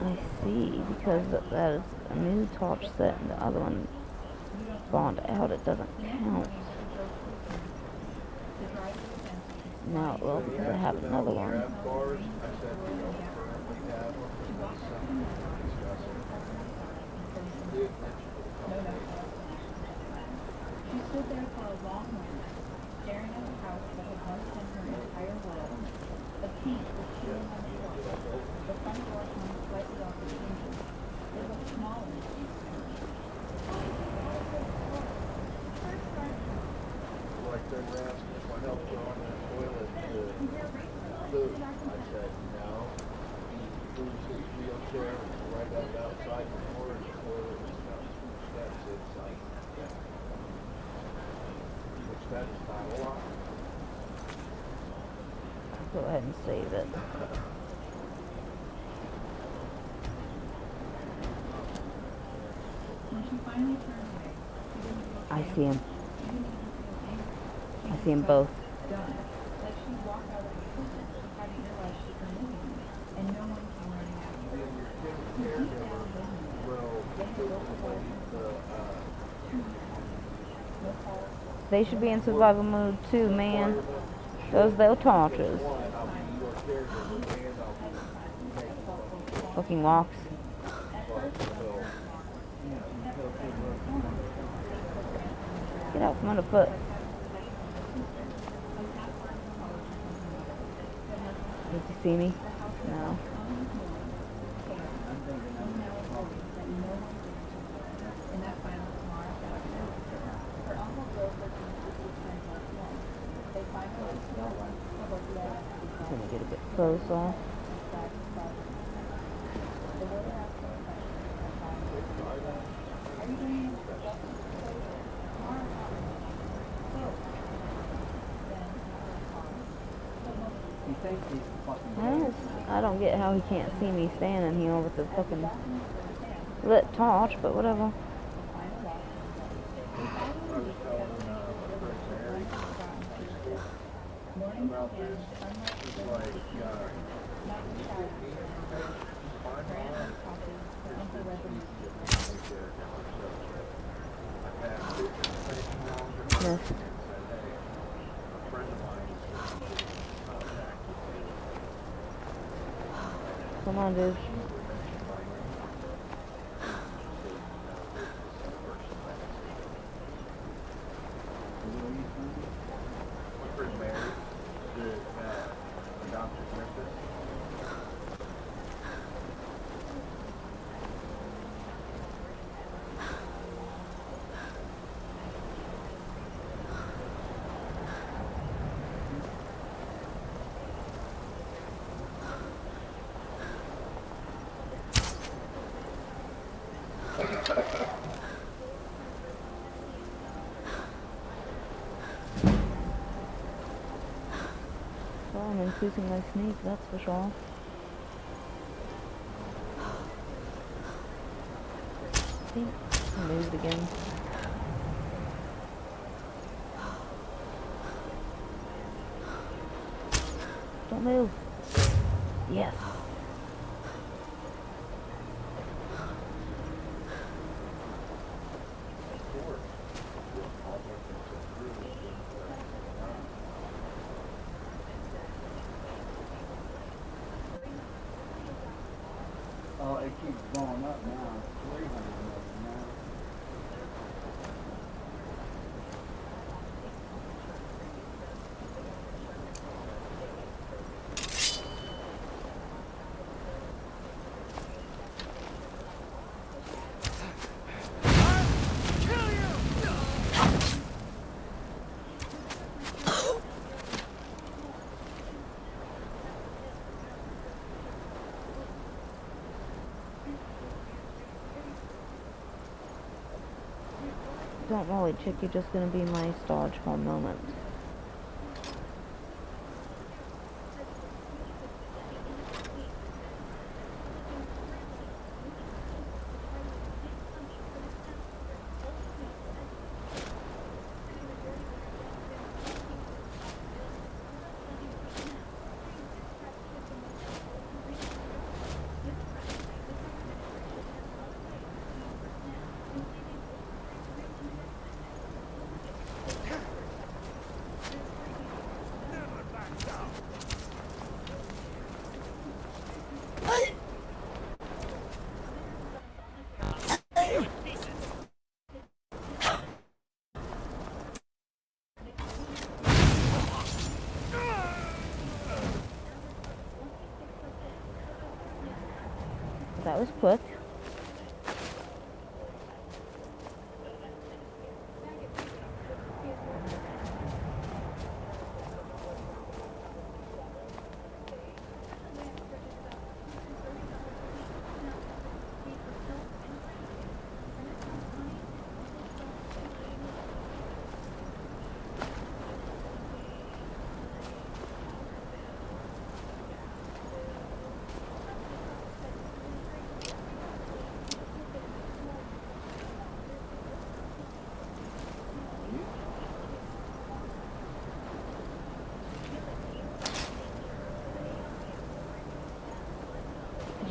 I see, because that is a new torch set and the other one spawned out. It doesn't count. Now it will because I have another one. She stood there for a long moment, staring at the house that had once been her entire world. The paint was peeling on the floor. The front door hung slightly off the hinges. It looked small in the Like they were asking if I helped her on that toilet to food. I said no. wheelchair right up outside the door and the toilet is about 2 steps inside. Yeah. Which that is not a lot. Go ahead and save it. When she finally turned away, she didn't feel I shame. see him. She didn't even feel anger. She I just see them felt both. done. Like she walked out of the kitchen, she hadn't realized she was leaving, and no one came running after her. Then your caregiver will They should be in survival mode too, man. Those little torches. Fucking walks. Get out from underfoot. Did you see me? No. Gonna get a bit closer. I don't get how he can't see me standing here with the fucking lit torch, but whatever. about this. It's like, Yes. Come on, dude. Well, I'm increasing my sneak, that's for sure. See? I moved again. Don't move. Yes. Oh, it keeps going up now. It's 300 million now. Don't worry, chick, you're just gonna be my storage for a moment. That was quick.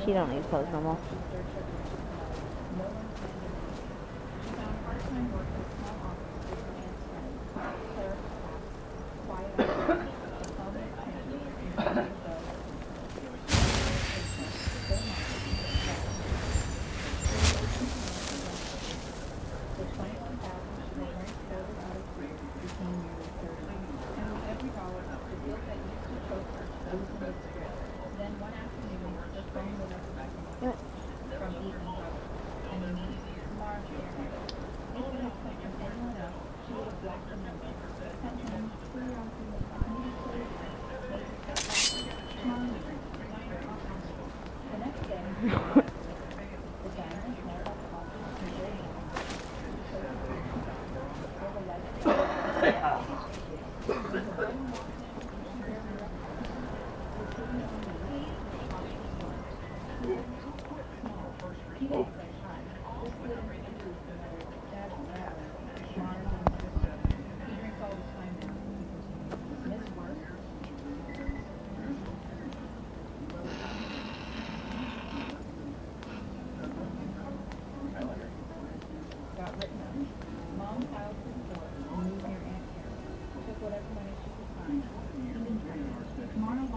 She don't need clothes no more.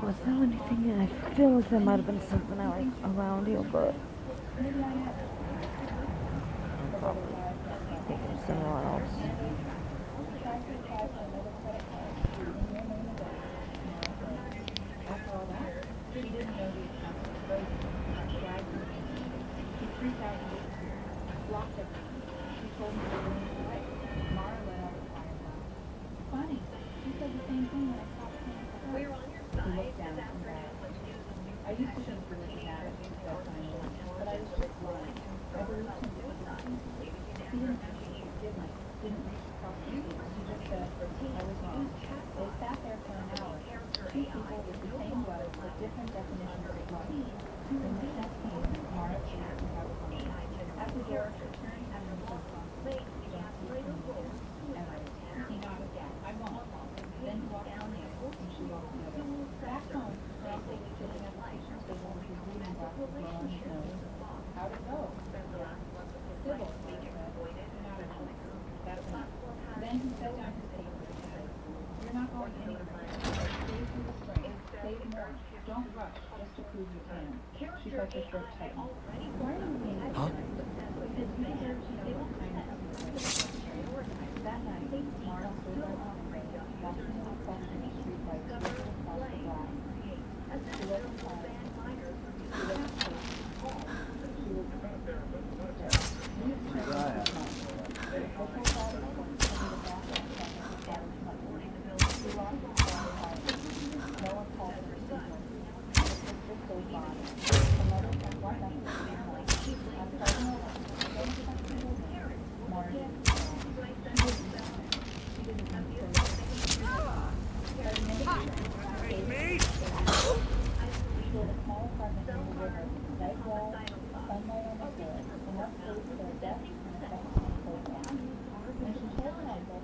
Was there anything? I feel like there might have been something I like around here, but I'm probably thinking somewhere else. Funny, she said the same thing when I stopped paying for her. We're on your side. Down from that. I used to think it was mad at me that time, but I was just blind. I believed him to be lying. He didn't actually didn't reach across the street. He just said I was wrong. They sat there for an hour. Two people with the same words but different definitions of love. When the next came, Mara chose to have a phone. At the door, she turned and looked across the street. And he nodded down. I won't. Then he walked down the aisle and she walked the other. Back home, Nancy was sitting at the kitchen table with his reading glasses low on his nose. How'd it go? Civil, he said. Not at all. That's enough. Then he set down his paper and said, "You're not going anywhere. Stay through the spring. Save more. Don't rush, just to prove you can." She felt her throat tighten. Why are you being Huh? Because he deserves to know what kindness is. That night, Mara stood by the window, watching the reflection of streetlights trickle across the glass. She wasn't tired. She wasn't sick. She was News turned into a month. The football father pointed to the back of the father's mother. She lost her father quietly. No one called her to see her. The sister stayed by. The mother found one message in her life. I'm starting over. Don't expect me to live. Mara didn't know. She didn't know. Me? She had a small apartment near the river, night wall, sunlight on the floor, enough space for a desk and a second playground. When she told her uncle,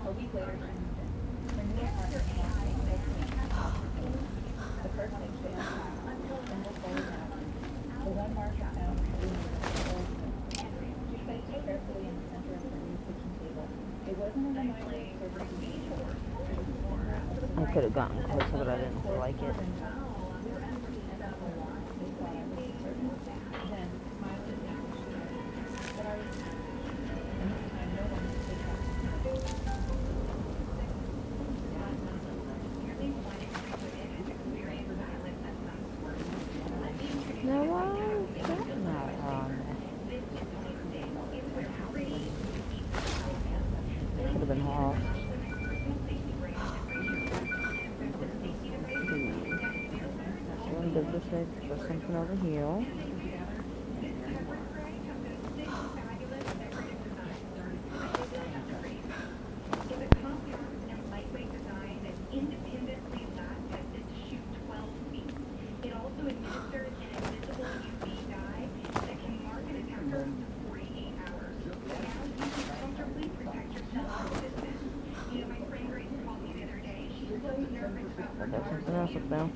a week later, she moved in. Her new apartment the first thing she unpacked, single-folded napkin, the one Marcia found in the room was an old one. She placed it carefully in the center of her new kitchen table. It wasn't a reminder of service usual. It was a symbol of I could have gotten closer, but I didn't feel like it. Then, smiling down, she said, "But are you happy?" And this time, no one would take that. Now why is that not on? Could have been hot. One does this say there's something over here. But there's something else up there.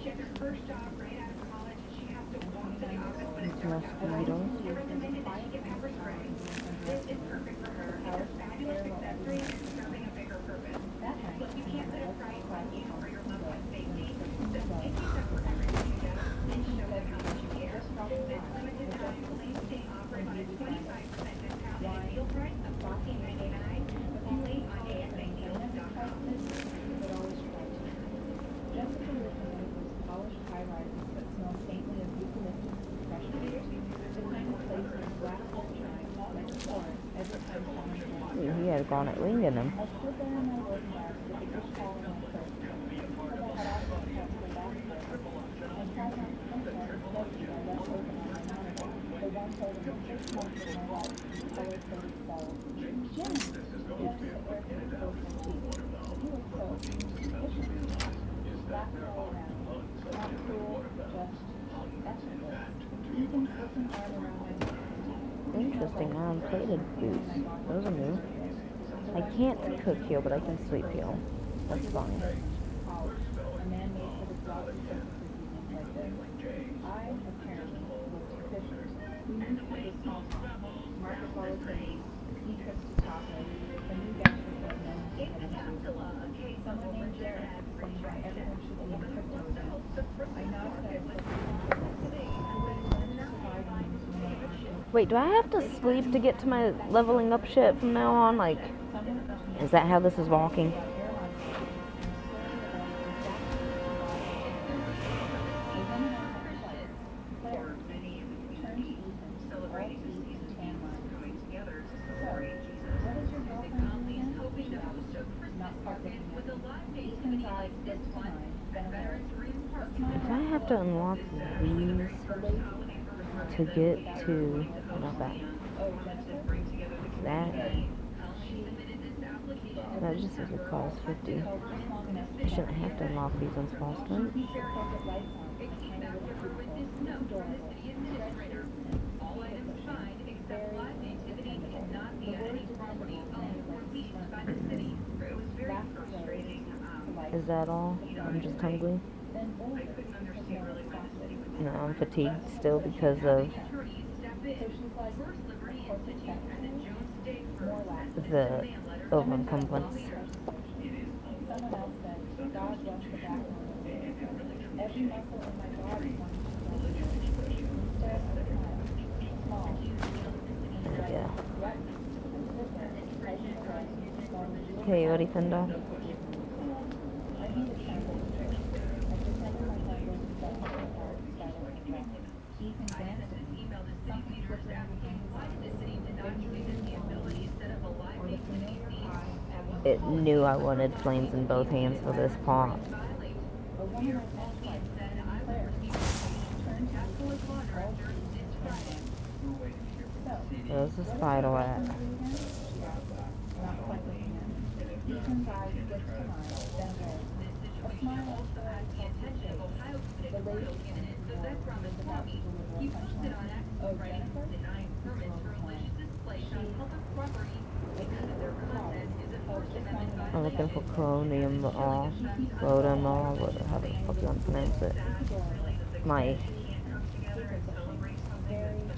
It's mosquitoes. He had garnet ring in him. Interesting, non-plated boots. Those are new. I can't cook here, but I can sleep here. That's fine. Wait, do I have to sleep to get to my leveling up shit from now on? Like, is that how this is walking? Do I have to unlock these to get to, not that, that just says it costs 50. I shouldn't have to unlock these ones fast, right? Is that all? I'm just hungry. No, I'm fatigued still because of the overencumbrance. Yeah. Okay, ready, Fender? It knew I wanted flames in both hands for this part. Where's the spider at? I'm looking for chromium or rhodum or whatever, how the fuck you want to pronounce it. My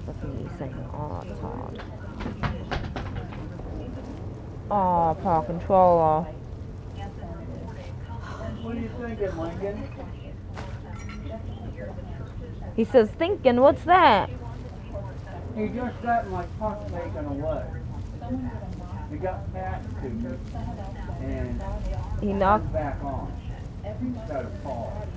fucking saying, oh, it's hard. Oh, paw controller. What are you thinking, Lincoln? He says, thinking, what's that? He just got my puck taken away. He got passed to me, and he knocked back on. Instead of fall.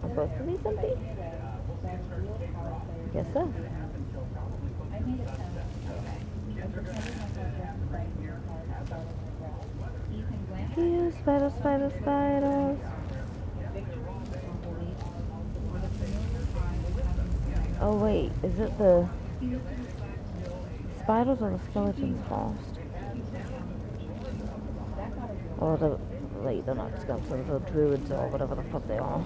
Are both of these empty? Guess so. Yeah, spiders, spiders, spiders. Oh wait, is it the spiders or the skeletons first? Or the, wait, they're not skeletons, they're druids or whatever the fuck they are.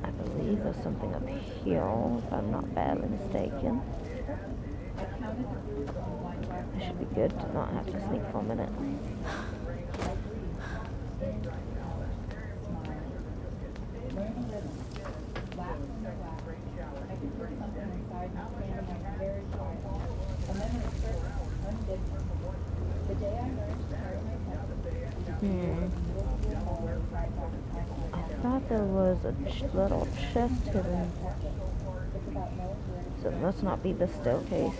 I believe there's something up here, if I'm not badly mistaken. It should be good to not have to sneak for a minute. I thought there was a little chest hidden. So it must not be the staircase.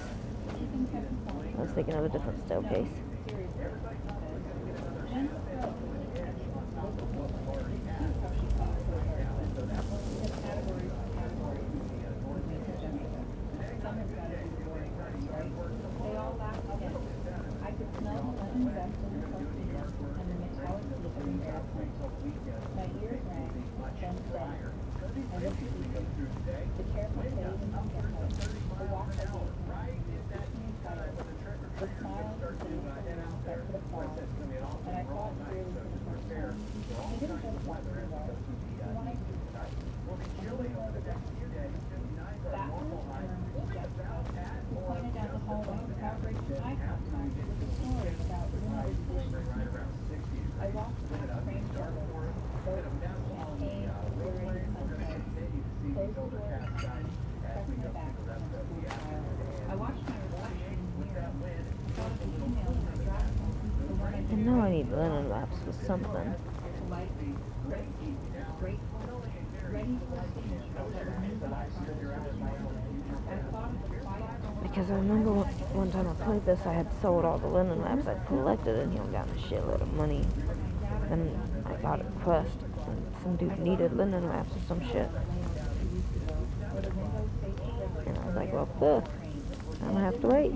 I was thinking of a different staircase. And now I need linen wraps with something. Because I remember one time I played this, I had sold all the linen wraps I collected in here and gotten a shitload of money. Then I got a quest, and some dude needed linen wraps or some shit. And I was like, well, fuck, I'm gonna have to wait.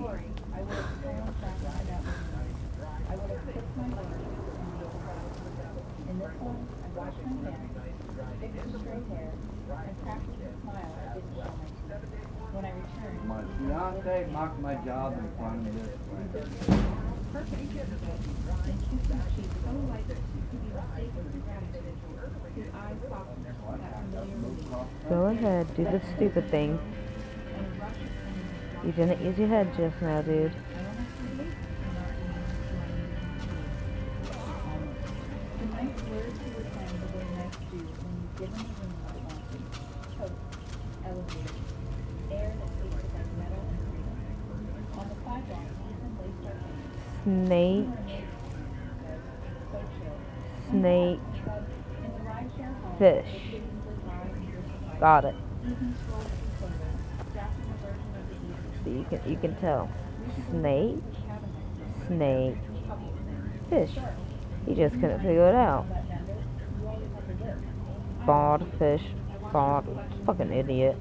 My fiance mocked my job in front of this Go ahead, do the stupid thing. You didn't use your head just now, dude. Snake. Snake. Fish. Got it. So you can tell. Snake. Snake. Fish. He just couldn't figure it out. Bald fish. Bald. Fucking idiot.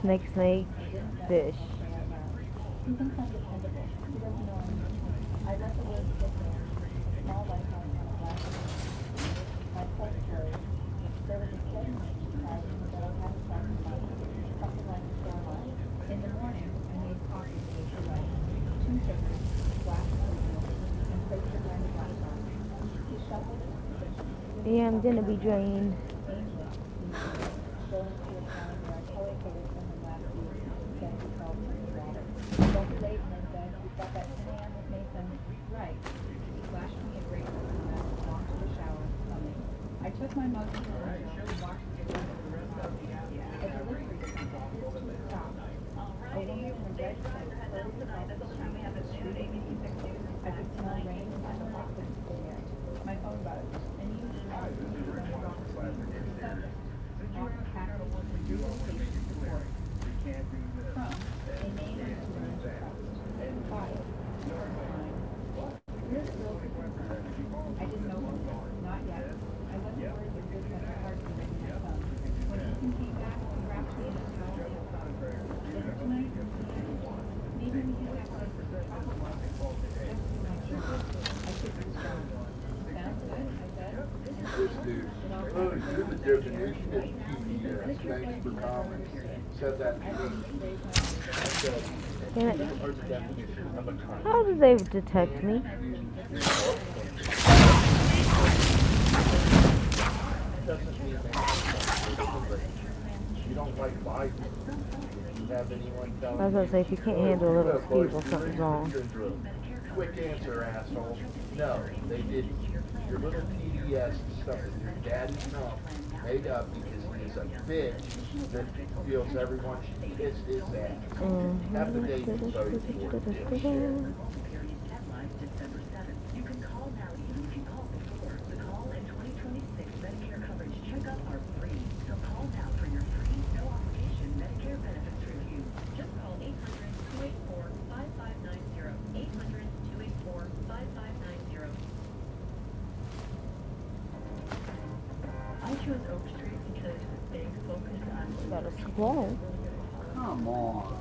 Snake, snake, fish. He shuffled Yeah, I'm gonna be drained. I took my mug to the window and walked to the end of the rest of the delivery stopped. A woman in a red coat hurried across the street at the street I could smell rain and the hot wind in the air. My phone buzzed, and you called me from the wrong subject. Offer capital relocation support. From a name and student trust. Five. This girl could work for her. I didn't know her. Not yet. I wasn't worried with this at the heart of my son. When Ethan came back, he wrapped me in a towel and phone. Dinner tonight? Maybe we can have like chocolate bar. Just for my children. I kissed his jaw. Sounds good, I said. This dude, oh, you're the definition of PBS. Thanks for comments. Said that to me. I said, Damn it. you are the definition of a con. How did they detect me? Doesn't mean that you don't like life. You have anyone tell I was gonna say, if you can't handle a little people, something's wrong. Quick answer, asshole. No, they didn't. Your little PDS stuff that your daddy's mom made up because he's a bitch that feels everyone should kiss his ass. Have the day you voted for, dipshit. You can call now, even if you called before. The call and 2026 Medicare coverage checkup are free. So call now for your free, no obligation Medicare benefits review. Just call 800-284-5590. 800-284-5590. I chose Oak Street because they focus on Got a squall. Come on.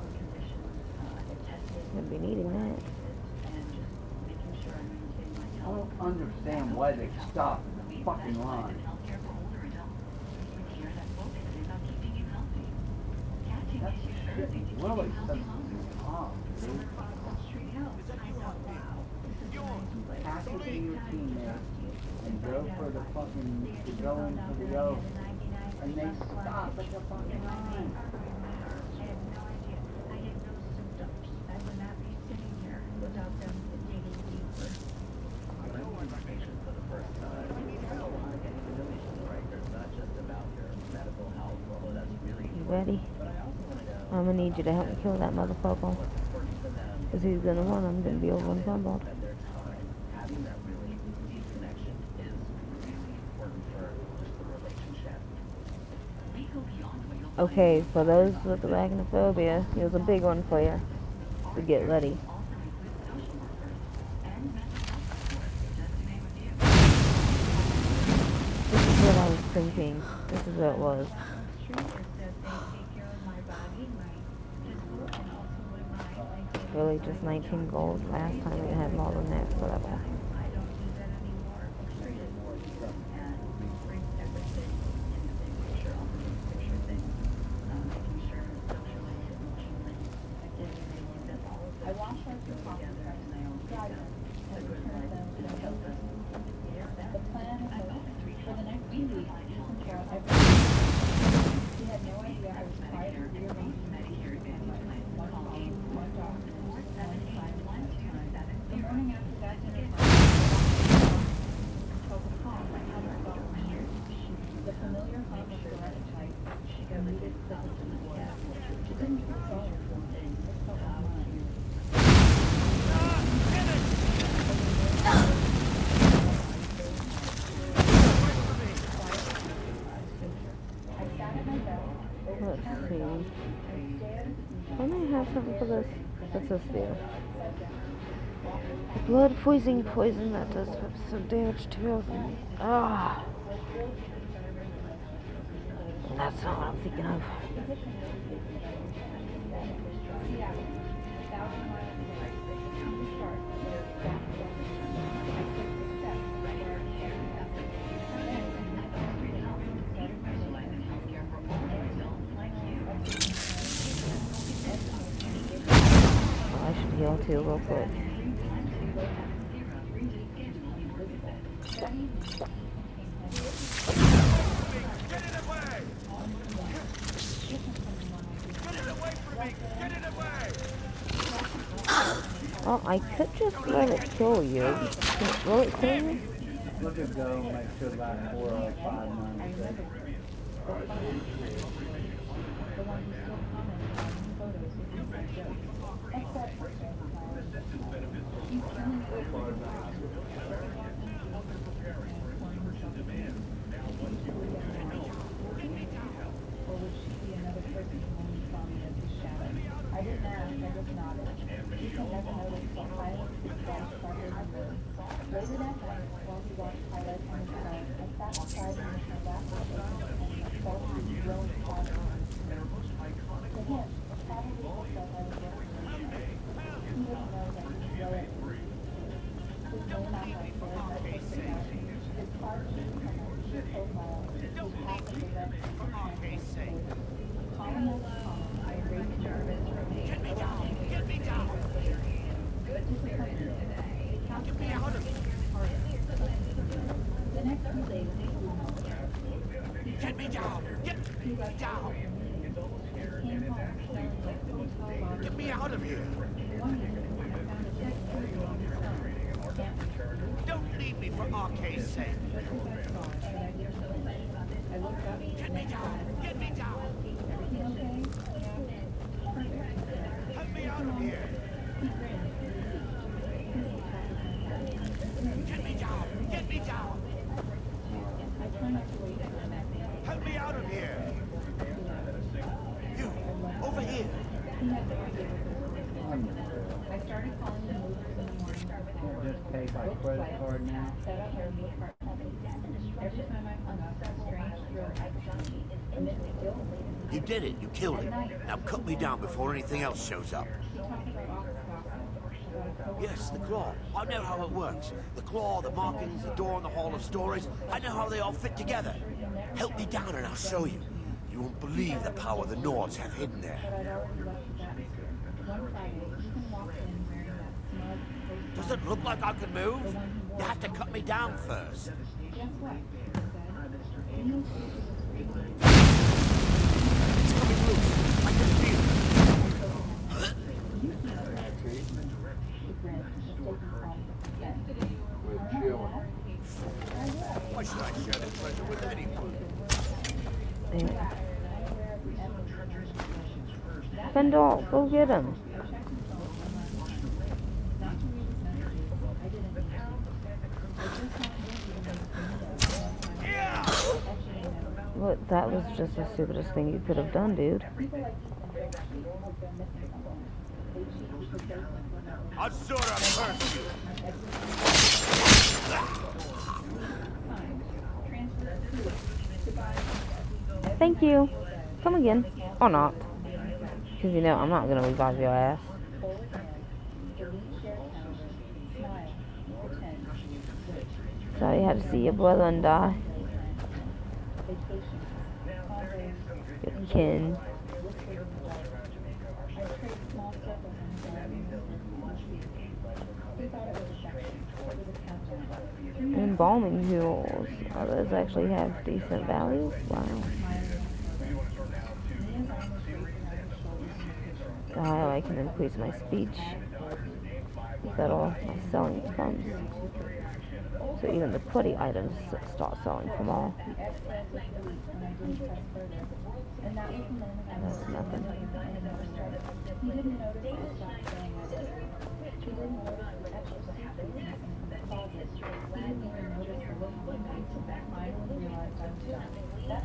Gonna be needing that. I don't understand why they stopped the fucking line. That's really something off, dude. Pass it to your teammates and go for the fucking, to go in for the O. And they stop at the fucking line. You ready? I'm gonna need you to help me kill that motherfucker. Cause he's gonna run, I'm gonna be over on Gumball. Okay, for those with arachnophobia, here's a big one for you. To get ready. This is what I was thinking. This is what it was. Really just 19 gold. Last time we had more than that, whatever. I washed our two coffee cups, dried them, and returned them to the hostess. The plan was, for the next 2 weeks, you can share everything. He had no idea I was quietly rearranging my one coffee, one dog, one time, one time. The morning after that dinner felt calm, I had her felt weird. The familiar hum of the right type, the muted click of the keyboard. It didn't resolve something, it felt like mine. Let's see. Don't I have something for this? What's this do? Blood poison, that does some damage to health. Ah. That's not what I'm thinking of. I should heal too real quick. Oh, I could just let it kill you. Will it kill you? Look at go, make sure about 4 or 5 months. I didn't ask, I just nodded. You can never notice the highlights of the flash farther than this. Later that night, while he watched highlights on his phone, I sat outside and listened back to the and the sultry, growing pattern on his screen. To him, the pattern was the stuff I was working on. He wouldn't know that he was well at ease. His name on my stairs I picked it out. His card sheet from my secret profile, his half of the rest of the translation. Calling out the comment, I raced nervous. Get me down! Get me down! Get me out of here! The next few days, Get me down! Get me down! Get me out of here! Don't leave me for RK's sake! Get me down! Get me down! Let me out of here! Get me down! Get me down! Help me out of here! You, over here! I started calling the movers in the morning. Just pay by credit card now. Set up my new apartment. Every time I hung up, that strange thrill. You did it. You killed it. Now cut me down before anything else shows up. Yes, the claw. I know how it works. The claw, the markings, the door in the Hall of Stories. I know how they all fit together. Help me down and I'll show you. You won't believe the power the Nords have hidden there. Does it look like I can move? You have to cut me down first. It's coming loose. I can feel it. We're chilling. Why should I share the treasure with anyone? Fendel, go get him. What? That was just the stupidest thing you could have done, dude. I'll sort of curse you. Thank you. Come again. Or not. Because you know I'm not going to revive your ass. Sorry you had to see your brother and die. Good kin. Embalming tools. Oh, those actually have decent value? Wow. Oh, I can increase my speech. That all my selling funds. So even the putty items start selling from all. That's nothing. That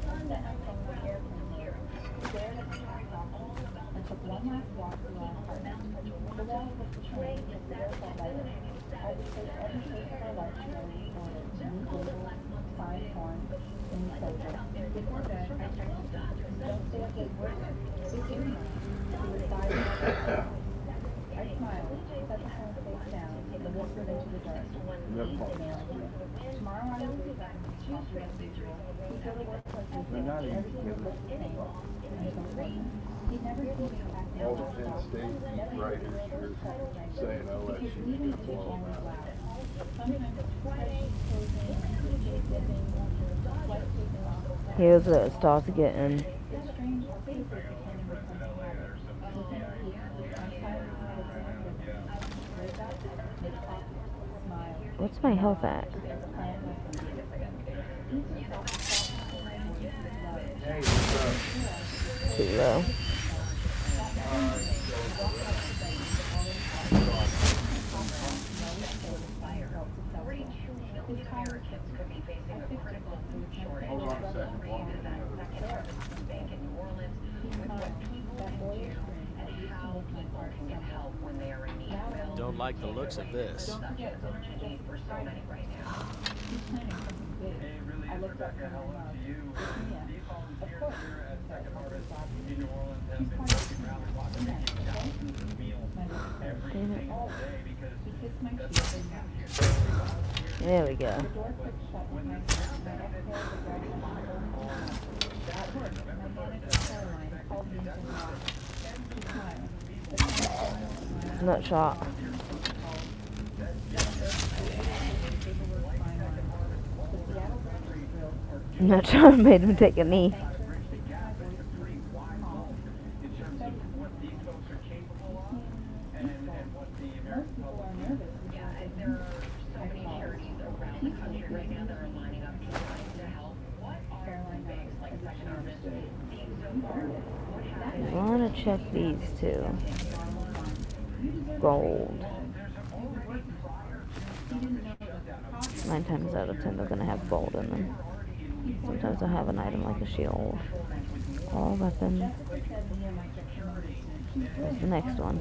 Sunday, I set my phone with air conditioner. Stared at the track office and took one last walk through our apartment. The walls of the train with the airflow lighting. I would take every taste of our life show recorded. New labels, signed form, new closure. Before bed, I texted him. Don't stay up late working. It's evening. He replied in my I smiled, set the phone face down, and whispered into the dark. Tomorrow I will be back to Tuesday as usual. He go to work like everything looks the same. He never seemed to act All the Penn State writers are saying OSU is going to blow them out. Here's where it starts getting What's my health at? Too low. Hold on a second. Don't like the looks of this. I looked up her name. Yeah, of course. She's He kissed my cheek and neck. There we go. The door clicked shut with my hand. I exhaled the breath of At work, my manager Caroline called me into the office. She smiled. The kind of smile Nut shot. Nut shot made him take a knee. I want to check these two. Gold. 9 times out of 10 they're going to have gold in them. Sometimes they'll have an item like a shield. All weapons. What's the next one?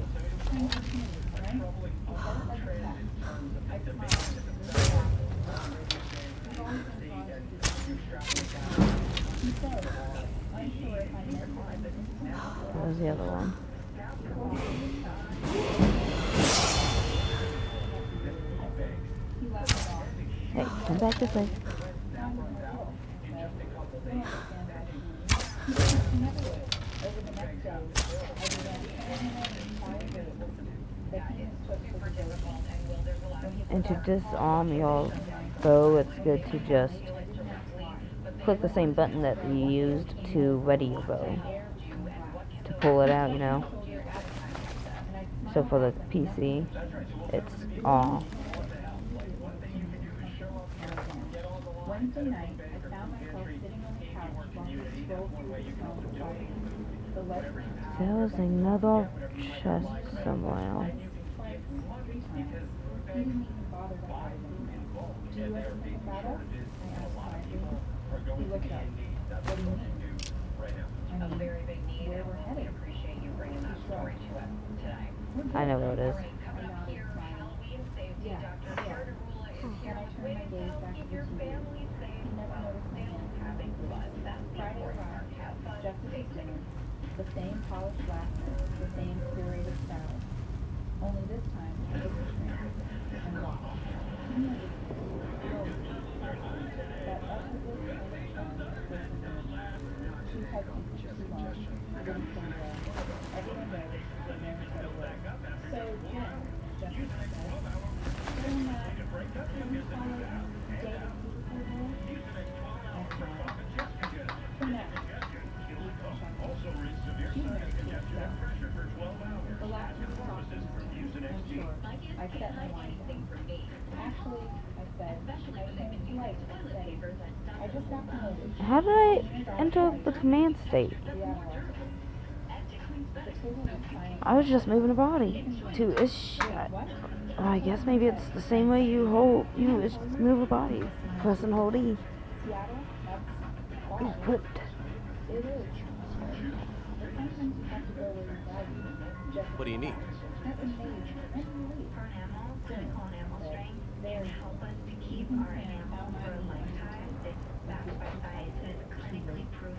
What was the other one? Hey, come back this way. And to disarm your bow, it's good to just click the same button that you used to ready your bow. To pull it out, you know. So for the PC, it's all. Wednesday night, I found myself sitting on the couch while he scrolled through his phone the website. There's another chest somewhere. He didn't even bother to ask me. Do you ever think about us? I asked quietly. He looked up. What do you mean? I mean, where we're headed. He shrugged. I know where it is. I nodded, smiling. Yeah. When I turned my gaze back to the TV, he never noticed my hand. Friday arrived, just as his dinner. The same polished laughter, the same curated style. Only this time, I took the train and walked. He noticed that effortless undertone was familiar. She had some too long, didn't say well. Everyone knows that Mary said it was. So, Jen, Jessica said, during that, can you follow David Cooper role? I smiled. For now. The last one softened. I'm sure. I set my wine down. Actually, I said, I came light and steady. I just got promoted. How did I enter the command state? I was just moving a body to I guess maybe it's the same way you just move a body. Press and hold E. Put. What do you need?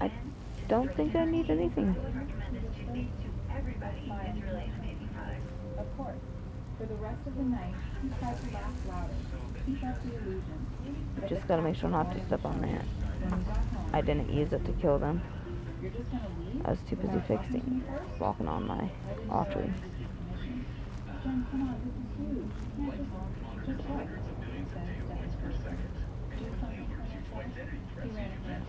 I don't think I need anything. Of course. For the rest of the night, he tried to laugh louder. Keep up the illusion. Just gotta make sure not to step on that. I didn't use it to kill them. I was too busy walking on my archery. Jen, come on, this is huge. You can't just what? Do something for yourself. He ran again.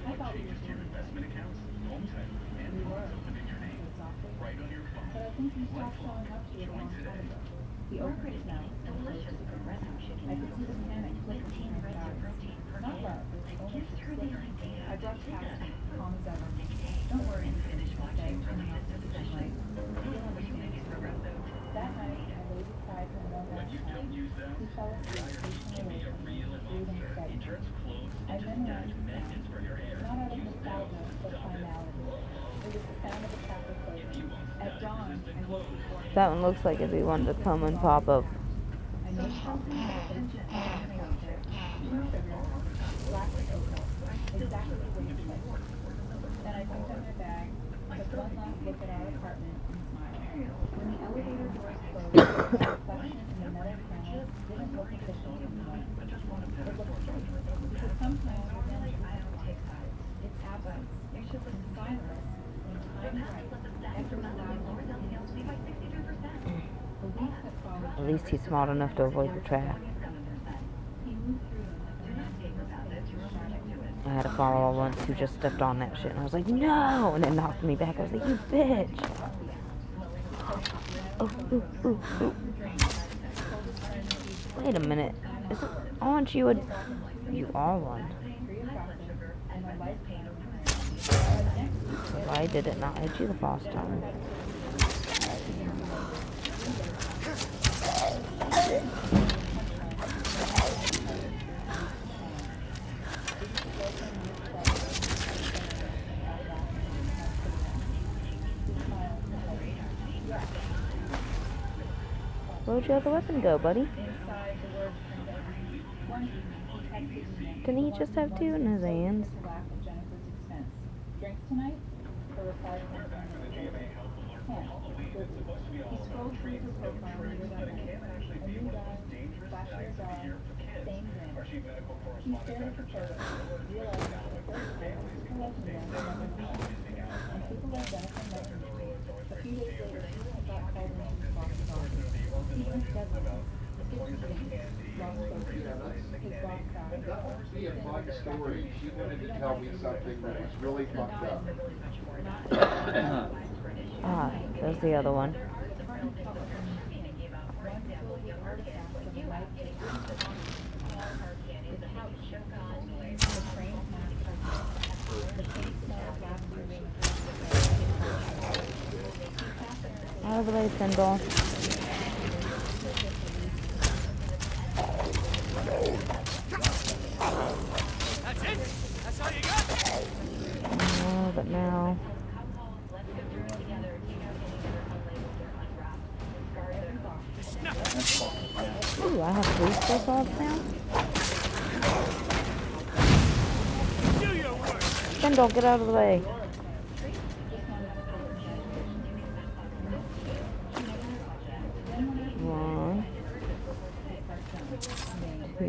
I thought we were doing investment accounts, home title, and we were. Exhausted. But I think you stopped showing up to it a long time ago. He opened his mouth and closed his eyes. I could see the panic flickering in his eyes. Not love, only suspicion. I brushed past him, calm as ever. Don't worry, he said, turning off the sunlight. You'll understand soon. That night, I lay beside him one last time. He fell asleep, facing away from me, breathing steady. I memorized the sound, not out of nostalgia, but finality. It was the sound of a chapter closing. At dawn, I woke before him. That one looks like it'd be one to come and pop up. I made coffee, put it on the counter, no sugar, black and cocoa, exactly the way he liked it. Then I picked up my bag, took one last look at our apartment, and smiled. When the elevator doors closed, the reflection in the metal panels didn't look official anymore. It looked strange, because sometimes revenge doesn't take sides. It's absence. You should listen silence. When time is right, echoes loud over the hills, be by 62%. At least he's smart enough to avoid the trap. I had a follower once who just stepped on that shit, and I was like, no! And it knocked me back. I was like, you bitch! Oh, ooh, ooh, ooh. Wait a minute. Aren't you a... You are one. Why did it not hit you the first time? Where'd your other weapon go, buddy? Didn't he just have two in his hands? Drinks tonight? The reply comes on the table. He scrolled through her profile later that night. A new guy, flashier dog, same grin. He stared at the photo, realizing for the first time her legend never met. And people like Jennifer met him. A few days later, he got called into his boss's office. He drinks deadly. Skips things. Lost focus. His boss died. Be a fun story. She wanted to tell me something that was really fucked up. Ah, there's the other one. Out of the way, Pendle. That's it? That's all you got? No, but now... Ooh, I have 3 still solves now? Do your work! Pendle, get out of the way. One, 2.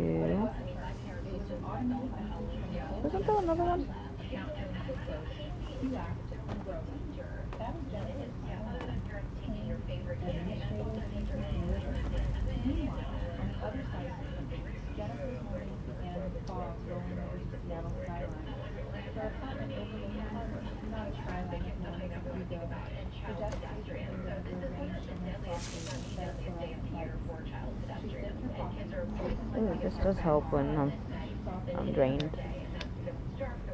Wasn't there another one? Jennifer's morning began with fog rolling over the Seattle skyline. Her apartment overlooked the harbor, not a skyline of morning of ego. The desk featured windows were arranged in their softly and set for like a flight. She sipped her coffee. Ooh, this does help when I'm drained.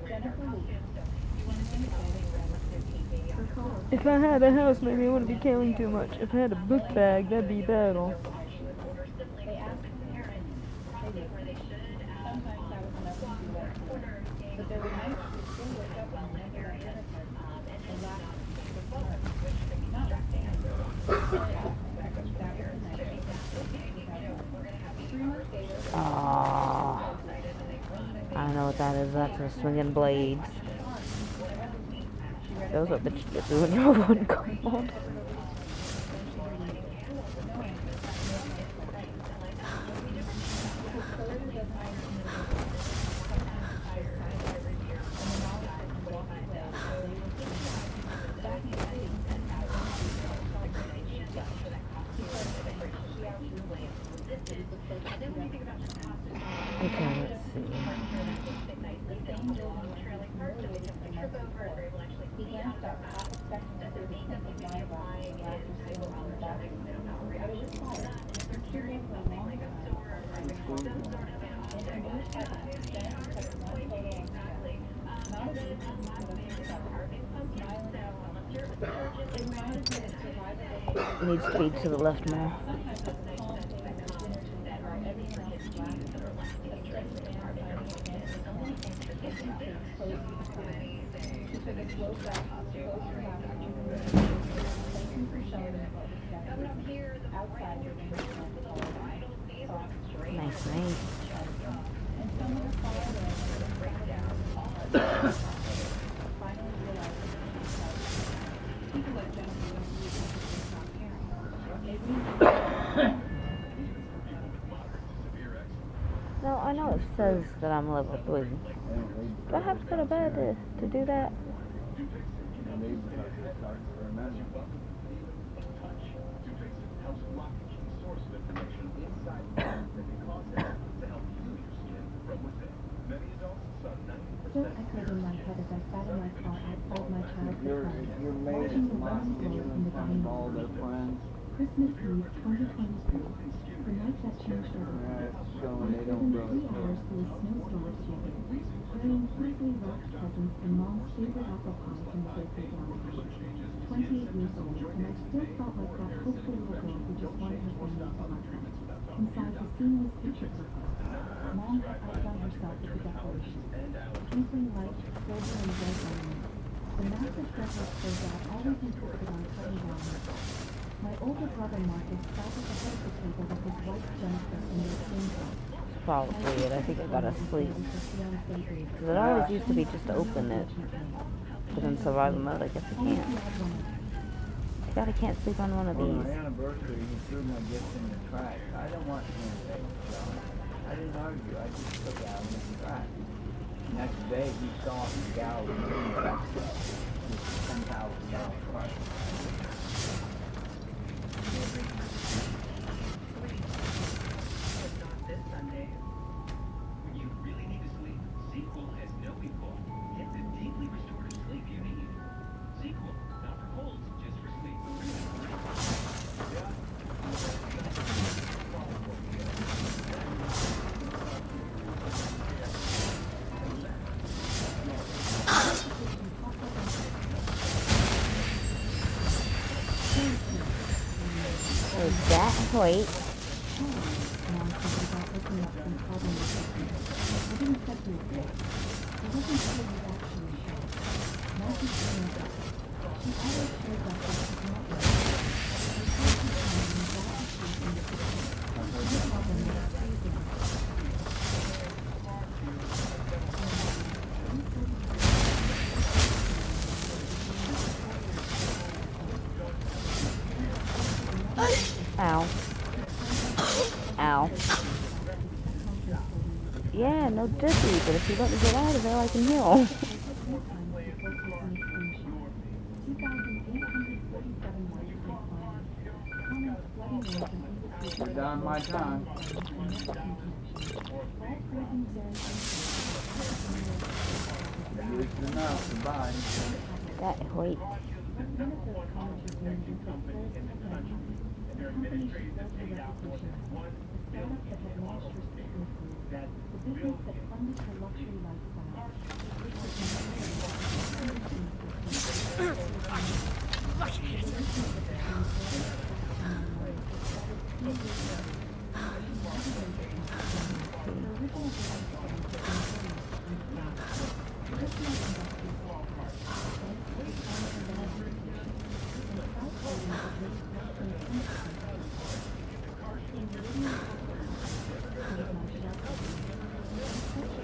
Jennifer leaves. If I had a house, maybe I wouldn't be carrying too much. If I had a book bag, that'd be battle. They asked her parents. They did. Sometimes I was enough to do that for her. But there were nights she still wake up and remember that dinner party. And laugh at the start. Not with fans. That was the night. 3 months later. Ah, I don't know what that is. That's a swinging blades. Those are bitches that do in your one cold. Okay, let's see. He glanced up, half expecting to see the tint of wine glasses and laughter still in the bathroom. But it was quiet. Needs to be to the left more. Nice, nice. No, I know it says that I'm level 3. Do I have to go to bed to do that? Still echoed in my head as I sat in my car outside my child's apartment, watching the warm glow in the dining room. Christmas Eve 2022. The night that changed everything. I've driven 3 hours through a snowstorm together, carrying perfectly wrapped presents and Mom's favorite apple pie from the bakery downtown. 28 years old, and I still felt like that hopeful little girl who just wanted her family to love her. Inside, the scene was picture perfect. Mom had outdone herself with the decorations. Twinkling lights, silver and red ornaments. The massive decorative closeout always insisted on cutting down her. My older brother Marcus sat at the head of the table with his white jumper and his skin top. Probably it. I think I got to sleep. Because it always used to be just to open it. But in survival mode, I guess I can't. I God, I can't sleep on one of these. On my anniversary, he threw my gift in the trash. I don't want anything, so I didn't argue. I just took it out in the trash. Next day, he saw the gallery doing that stuff. It was $10,000 price. This Sunday. When you really need to sleep, Sequel has no equal. Get the deeply restorative sleep you need. Sequel, not for colds, just for sleep. Is that Hoyt? Ow. Ow. Yeah, no dizzy, but if you let me get out of there, I can heal. You're done my time. Used enough. Goodbye. That Hoyt.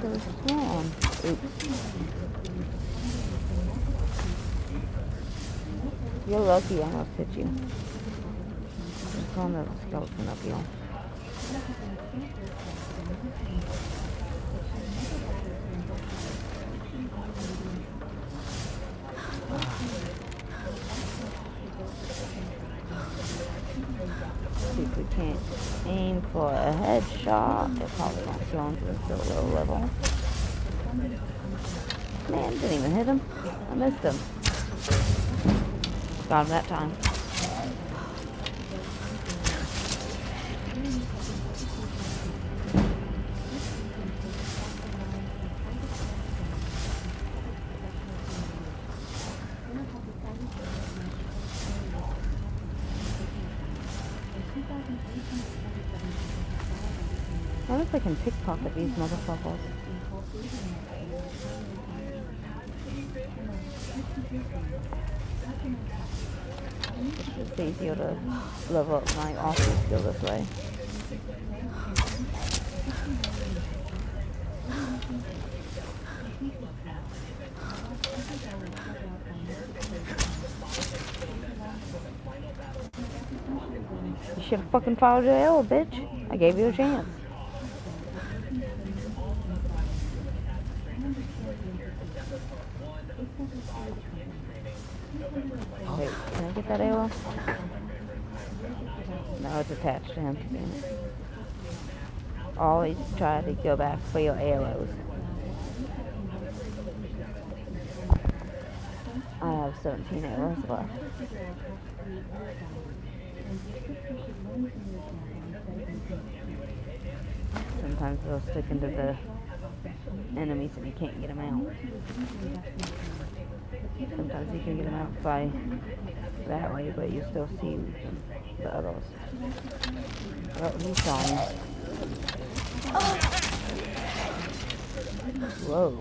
There's one. Oops. You're lucky I almost hit you. There's one skeleton up here. See if we can't aim for a headshot. It probably won't kill him because it's still low level. Man, didn't even hit him. I missed him. Got him that time. I wonder if I can pickpocket these motherfuckers. It's easier to level up my offense skill this way. You should have fucking followed your arrow, bitch. I gave you a chance. Wait, can I get that arrow? No, it's attached to him. Damn it. Always try to go back for your arrows. I have 17 arrows left. Sometimes they'll stick into the enemies and you can't get them out. Sometimes you can get them out by that way, but you still see the others. Oh, he saw me. Whoa.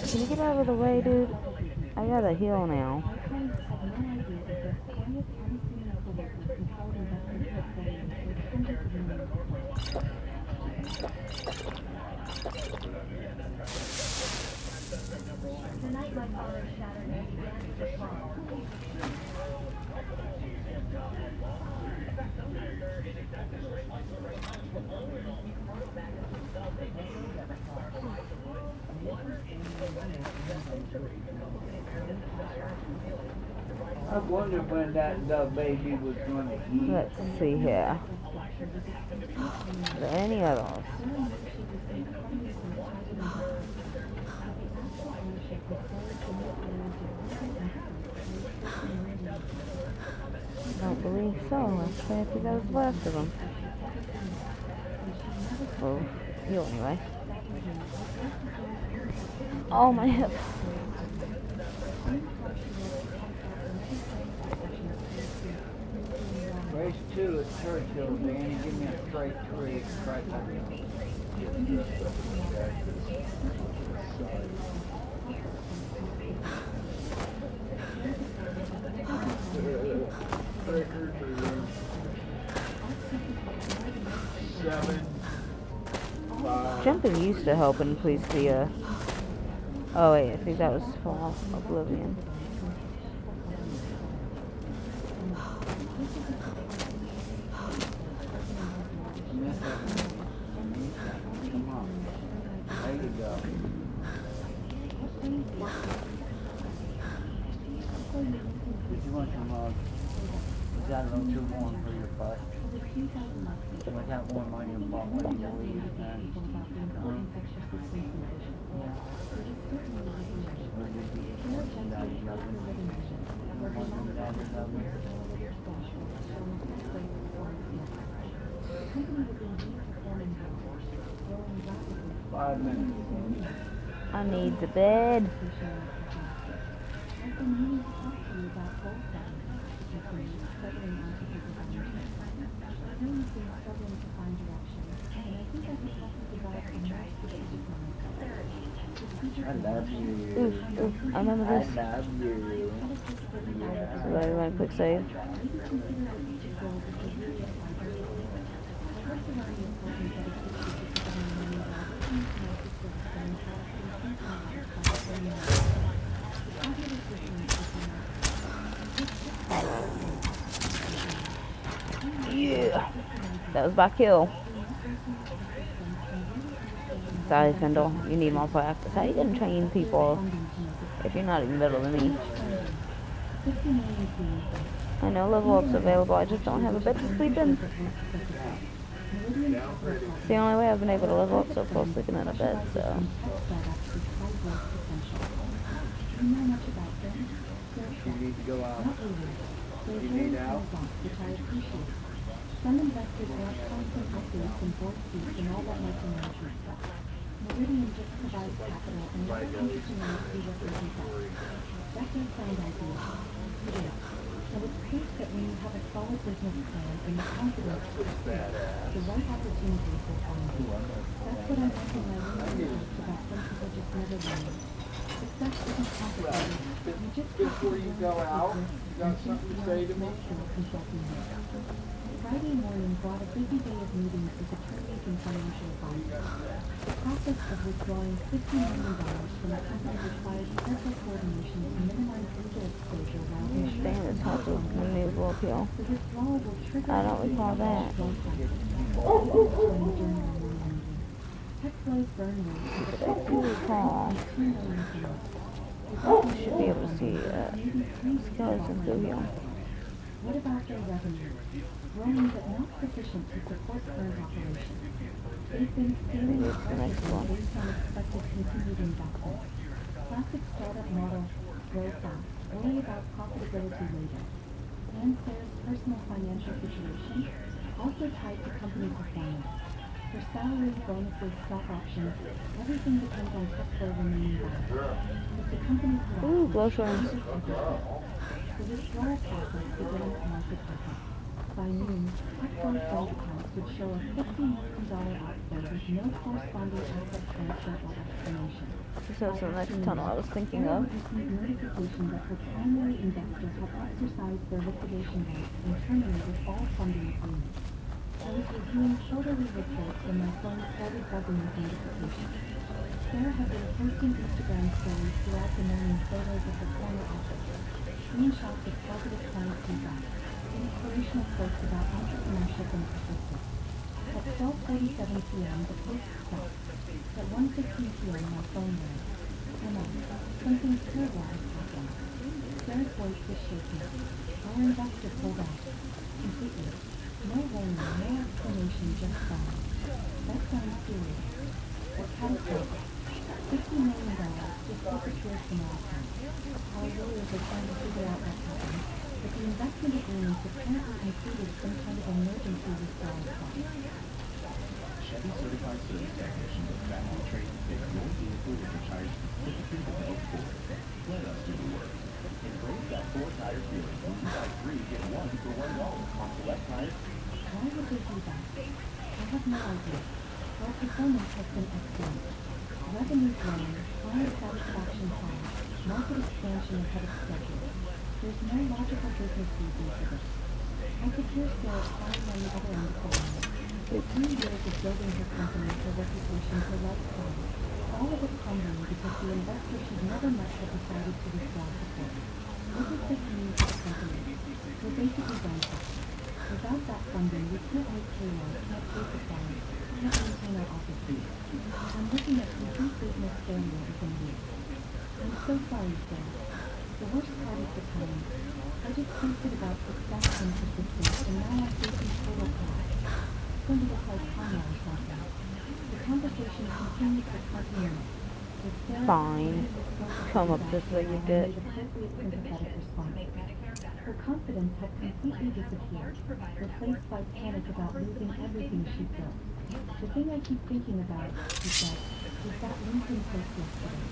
Can you get out of the way, dude? I gotta heal now. Tonight my father shattered me again to fall. I wondered when that baby was going to eat. Let's see here. Are there any others? I don't believe so. Let's say if that was the last of them. Oh, heal anyway. Oh, my hip. Race 2 at Churchill, Danny. Give me a straight tree. Straight Jumping used to help in Police the, oh wait, I think that was Fall Oblivion. Come on. There you go. Did you want some is that a little too warm for your butt? Was that warm on your butt when you leave? Five minutes. I need the bed. I love you. Oof, I remember this. I love you. Yeah. So I want to quick save. Yeah, that was by kill. Sorry, Fendel, you need more practice. How you gonna train people if you're not even better than me? I know level up's available, I just don't have a bed to sleep in. It's the only way I've been able to level up so far, sleeping in a bed, so. You need to go out. You need out. Some investors want constant updates and board seats and all that micromanagement stuff. Meridian just provides capital and let entrepreneurs do what they do best. That does sound ideal. It is. And it's proof that when you have a solid business plan and the confidence to pursue, the right opportunities will find you. That's what I like in my research about some people just never learn. Success isn't complicated. You just have to Before you go out, you got something to say to me? Friday morning brought a busy day of meetings with attorneys and financial advisors. The process of withdrawing $50 million from a company requires careful coordination to minimize legal exposure while Damn, this house was maneuverable appeal. the withdrawal will trigger I don't recall that. I do recall. You should be able to see skeleton through here. What about their revenue? Growing but not sufficient to support current operations. They've been scaling aggressively based on expected continued investment. Classic startup model, grow fast, worry about profitability later. And Sarah's personal financial situation, also tied to company performance. For salary, bonuses, stock options, everything depends on cash flow remaining balanced. If the company Ooh, collapses, the withdrawal process began at market open. By noon, Techflow's bank accounts would show a $50 million outflow with no corresponding asset transfer or explanation. This was the next tunnel I was thinking of. Received notification that her primary investor had exercised their liquidation rights and terminated all funding agreements. I was reviewing quarterly reports when my phone started buzzing with notifications. Sarah had been posting Instagram stories throughout the morning photos of her corner office, screenshots of positive client feedback, inspirational quotes about entrepreneurship and persistence. At 12:47 p.m., the post stopped. At 1:15 p.m., my phone rang. Emma, something terrible has happened. Sarah's voice was shaking. Our investor pulled out. Completely. No warning, no explanation, just gone. That sounds serious. Or catastrophic. $50 million just disappeared from our account. Our lawyers are trying to figure out what happened, but the investment agreements apparently included some kind of emergency withdrawal clause. Chevy certified service technician with family trade to fix your vehicle with the tires specifically developed for it. Let us do the work. Embrace that 4 tire feeling when you buy 3 get 1 for $1 on select tires. Why would they do that? I have no idea. Our performance has been excellent. Revenue growing, client satisfaction high, market expansion ahead of schedule. There's no logical business reason for this. I could hear Sarah crying on the other end of the line. The 3 years of building her company, her reputation, her lifestyle, all of it crumbling because the investor she'd never met had decided to withdraw support. What does this mean for the company? We're basically bankrupt. Without that funding, we can't make payroll, can't pay suppliers, can't maintain our offices. I'm looking at complete business failure within weeks. I'm so sorry, Sarah. The worst part is the time. I just posted about success and persistence, and now I'm facing total collapse. It's going to look like karma or something. The conversation continued for 20 minutes. With Sarah Fine. Come up this way, you bitch. appropriate sympathetic response. Her confidence had completely disappeared, replaced by panic about losing everything she built. The thing I keep thinking about, she said, is that LinkedIn post yesterday.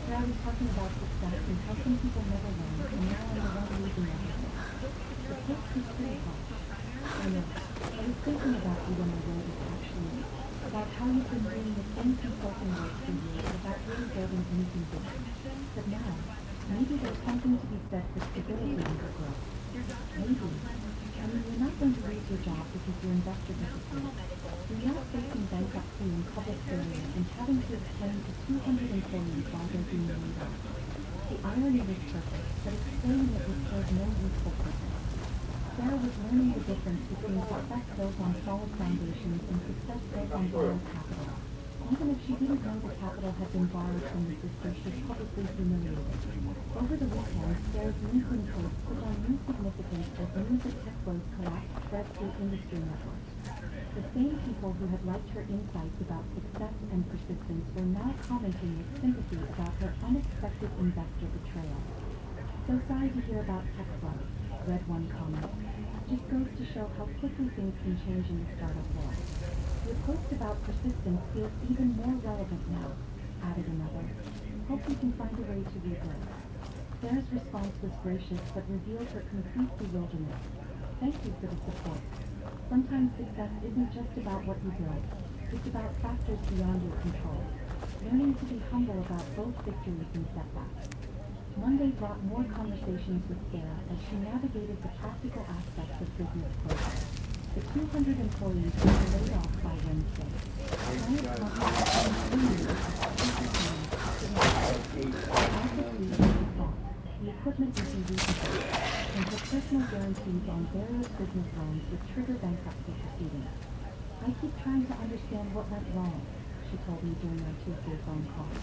Where I was talking about success and how some people never learn, and now I'm the one losing everything. The post was pretty harsh. I know. I was thinking about you when I wrote it, actually. About how you've been doing the same consulting work for years without really building anything big. But now, maybe there's something to be said for stability and for growth. Maybe. I mean, you're not going to lose your job because your investor disappeared. You're not facing bankruptcy and public failure and having to explain to 200 employees why they're being laid off. The irony was perfect, but explaining it would serve no useful purpose. Sarah was learning the difference between success built on solid foundations and success built on borrowed capital. Even if she didn't know the capital had been borrowed from the sister, she's publicly humiliated. Over the weekend, Sarah's LinkedIn post took on new significance as news of Techflow's collapse spread through industry networks. The same people who had liked her insights about success and persistence were now commenting with sympathy about her unexpected investor betrayal. So sorry to hear about Techflow, read one comment. Just goes to show how quickly things can change in the startup world. Your post about persistence feels even more relevant now, added another. Hope you can find a way to rebuild. Sarah's response was gracious but revealed her complete bewilderment. Thank you for the support. Sometimes success isn't just about what you build. It's about factors beyond your control. Learning to be humble about both victories and setbacks. Monday brought more conversations with Sarah as she navigated the practical aspects of business closure. The 200 employees were laid off by Wednesday. The equipment would be reconfigured, and her personal guarantees on various business loans would trigger bankruptcy proceedings. I keep trying to understand what went wrong, she told me during our Tuesday phone call.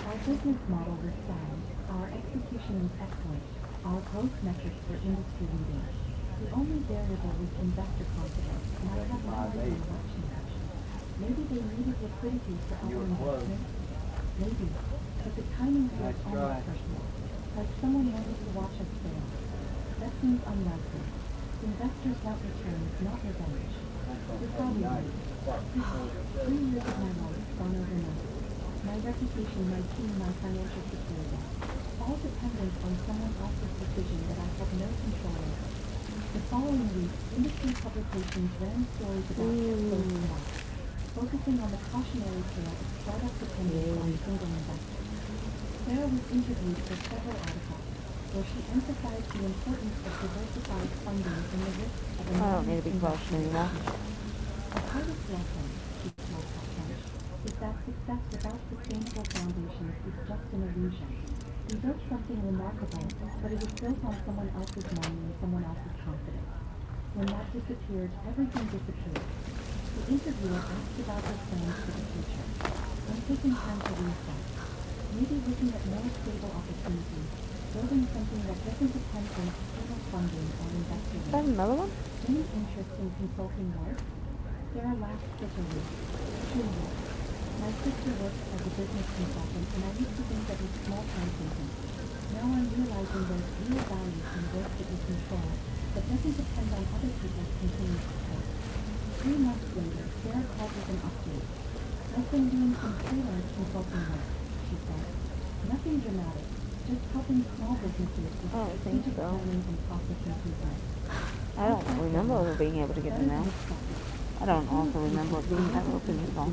Our business model was sound, our execution was excellent, our growth metrics were industry leading. The only variable was investor confidence, and I have no idea what changed. Maybe they needed liquidity for other investments? Maybe, but the timing feels almost personal, like someone wanted to watch us fail. That seems unlikely. Investors want returns, not revenge. You're probably right. 3 years of my life gone overnight. My reputation, my team, my financial security. All dependent on someone else's decision that I have no control over. The following week, industry publications ran stories about closed stocks, focusing on the cautionary tale of startup dependence on single investors. Sarah was interviewed for several articles, where she emphasized the importance of diversified funding and the risks of a I don't need to be questioned anymore. The hardest lesson, she told Captain, is that success without sustainable foundations is just an illusion. We built something remarkable, but it was built on someone else's money and someone else's confidence. When that disappeared, everything disappeared. The interviewer asked about her plans for the future. I'm taking time to reset. Maybe looking at more stable opportunities, building something that doesn't depend on external funding or investor risk. Is that another one? Any interest in consulting work? Sarah laughed bitterly. True. My sister works as a business consultant, and I used to think that was small-time thinking. Now I'm realizing there's real value in work that you control, that doesn't depend on other people's continued support. 3 months later, Sarah called with an update. I've been doing some freelance consulting work, she said. Nothing dramatic, just helping small businesses with strategic planning and process improvement. I don't remember ever being able to get in now. I don't also remember it being that open as well.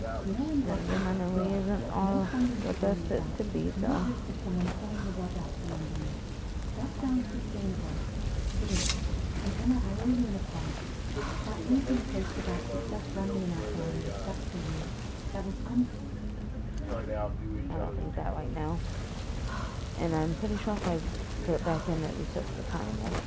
But the memory isn't all the best it could be, so. That sounds sustainable. It is. And Emma, I owe you an apology. That LinkedIn post about success running in our family is stuck for me. That was I don't need that right now. And I'm pretty sure if I put it back in, it resets the timer.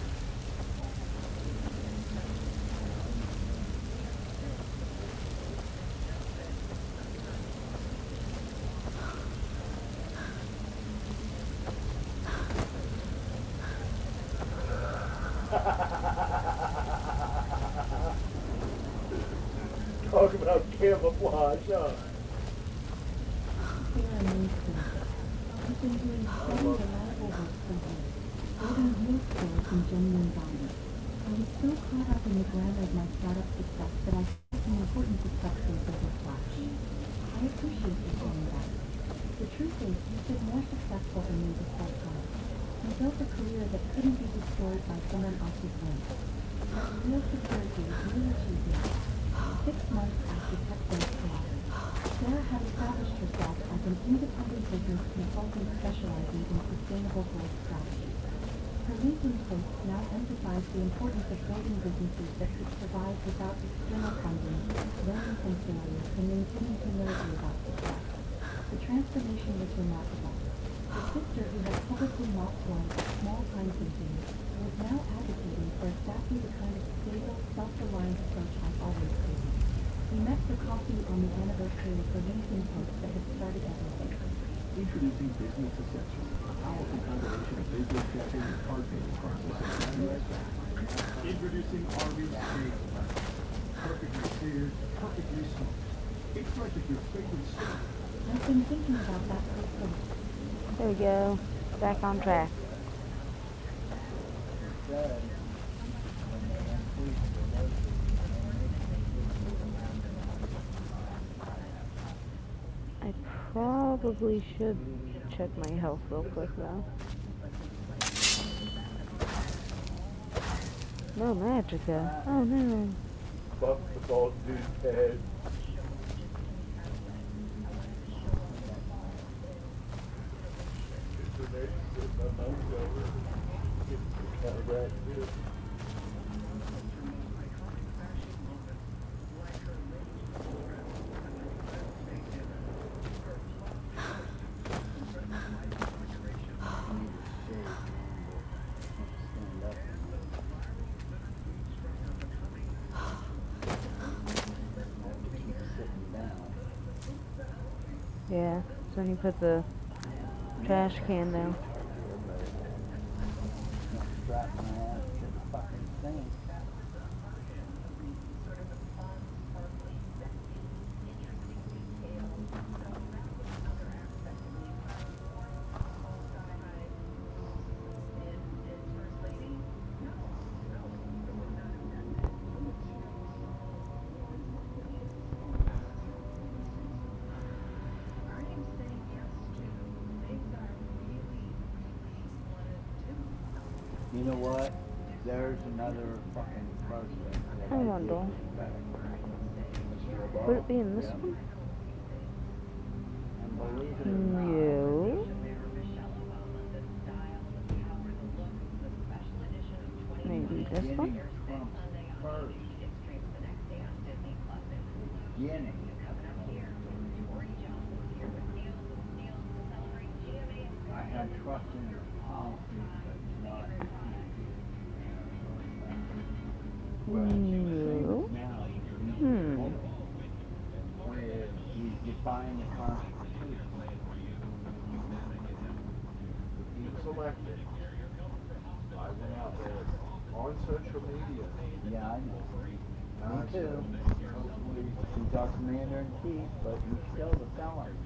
Talk about camouflage, huh? PhsyferMoon skills. I've been doing steady, reliable work for years, building real skills and genuine value. I was so caught up in the glamour of my startup success that I forgot the importance of substance over flash. I appreciate you saying that. The truth is, you've been more successful than me this whole time. You built a career that couldn't be destroyed by someone else's whim. But real security is really achieving. 6 months after tech-based collapse, Sarah had established herself as an independent business consultant specializing in sustainable growth strategies. Her LinkedIn posts now emphasize the importance of building businesses that could survive without external funding, learning from failure, and maintaining humility about success. The transformation was remarkable. Her sister, who had publicly mocked life, small-time thinking, was now advocating for exactly the kind of stable, self-reliant approach I've always taken. We met for coffee on the anniversary of the LinkedIn post that had started everything. Introducing Business Essentials, a powerful combination of business checking and card payment processing. Introducing Arby's Steak Fries. Perfectly seared, perfectly smoked. It's like your favorite steak. I've been thinking about that post a lot. There we go. Back on track. probably should check my health real quick though. No magica. Oh no. Buff the bald dude's head. Yeah, so he put the trash can down. Strap my ass to the fucking thing. You know what? There's another fucking person. I wonder. Would it be in this one? No. Maybe this one? Beginning. I had trust in your policy, but not. No. He's defying the Constitution. He's elected. I went out there on social media. Yeah, I know. Me too. He's our commander-in-chief, but he's still the felon.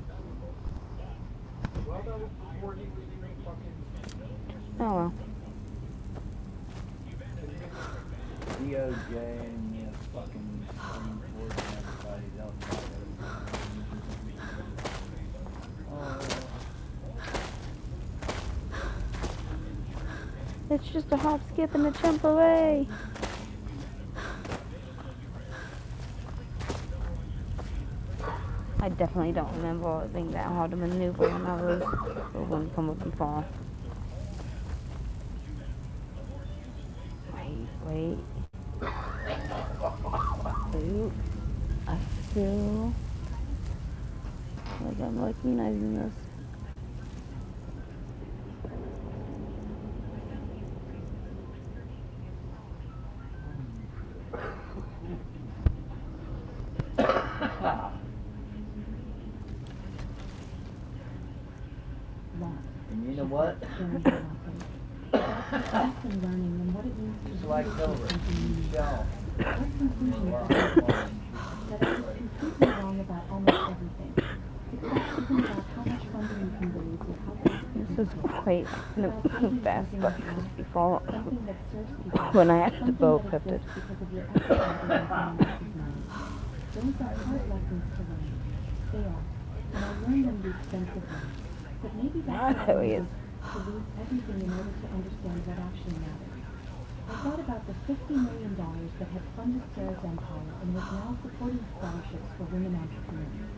Well, that was before he was even fucking... Oh well. DOJ and the fucking Supreme Court and everybody's outside It's just a hop, skip, and a jump away. I definitely don't remember it being that hard to maneuver when I was when come up and fall. Wait. Ooh, I feel like I'm recognizing this. And you know what? Just like silver, shell. That I was completely wrong about almost everything. Except even about how much funding you can raise with how This is quite fast, but just before when I had the bow equipped. Those are hard lessons to learn. They are. And I learned them the expensive way. But maybe that's what it is to lose everything in order to understand what actually matters. I thought about the $50 million that had funded Sarah's empire and was now supporting scholarships for women entrepreneurs.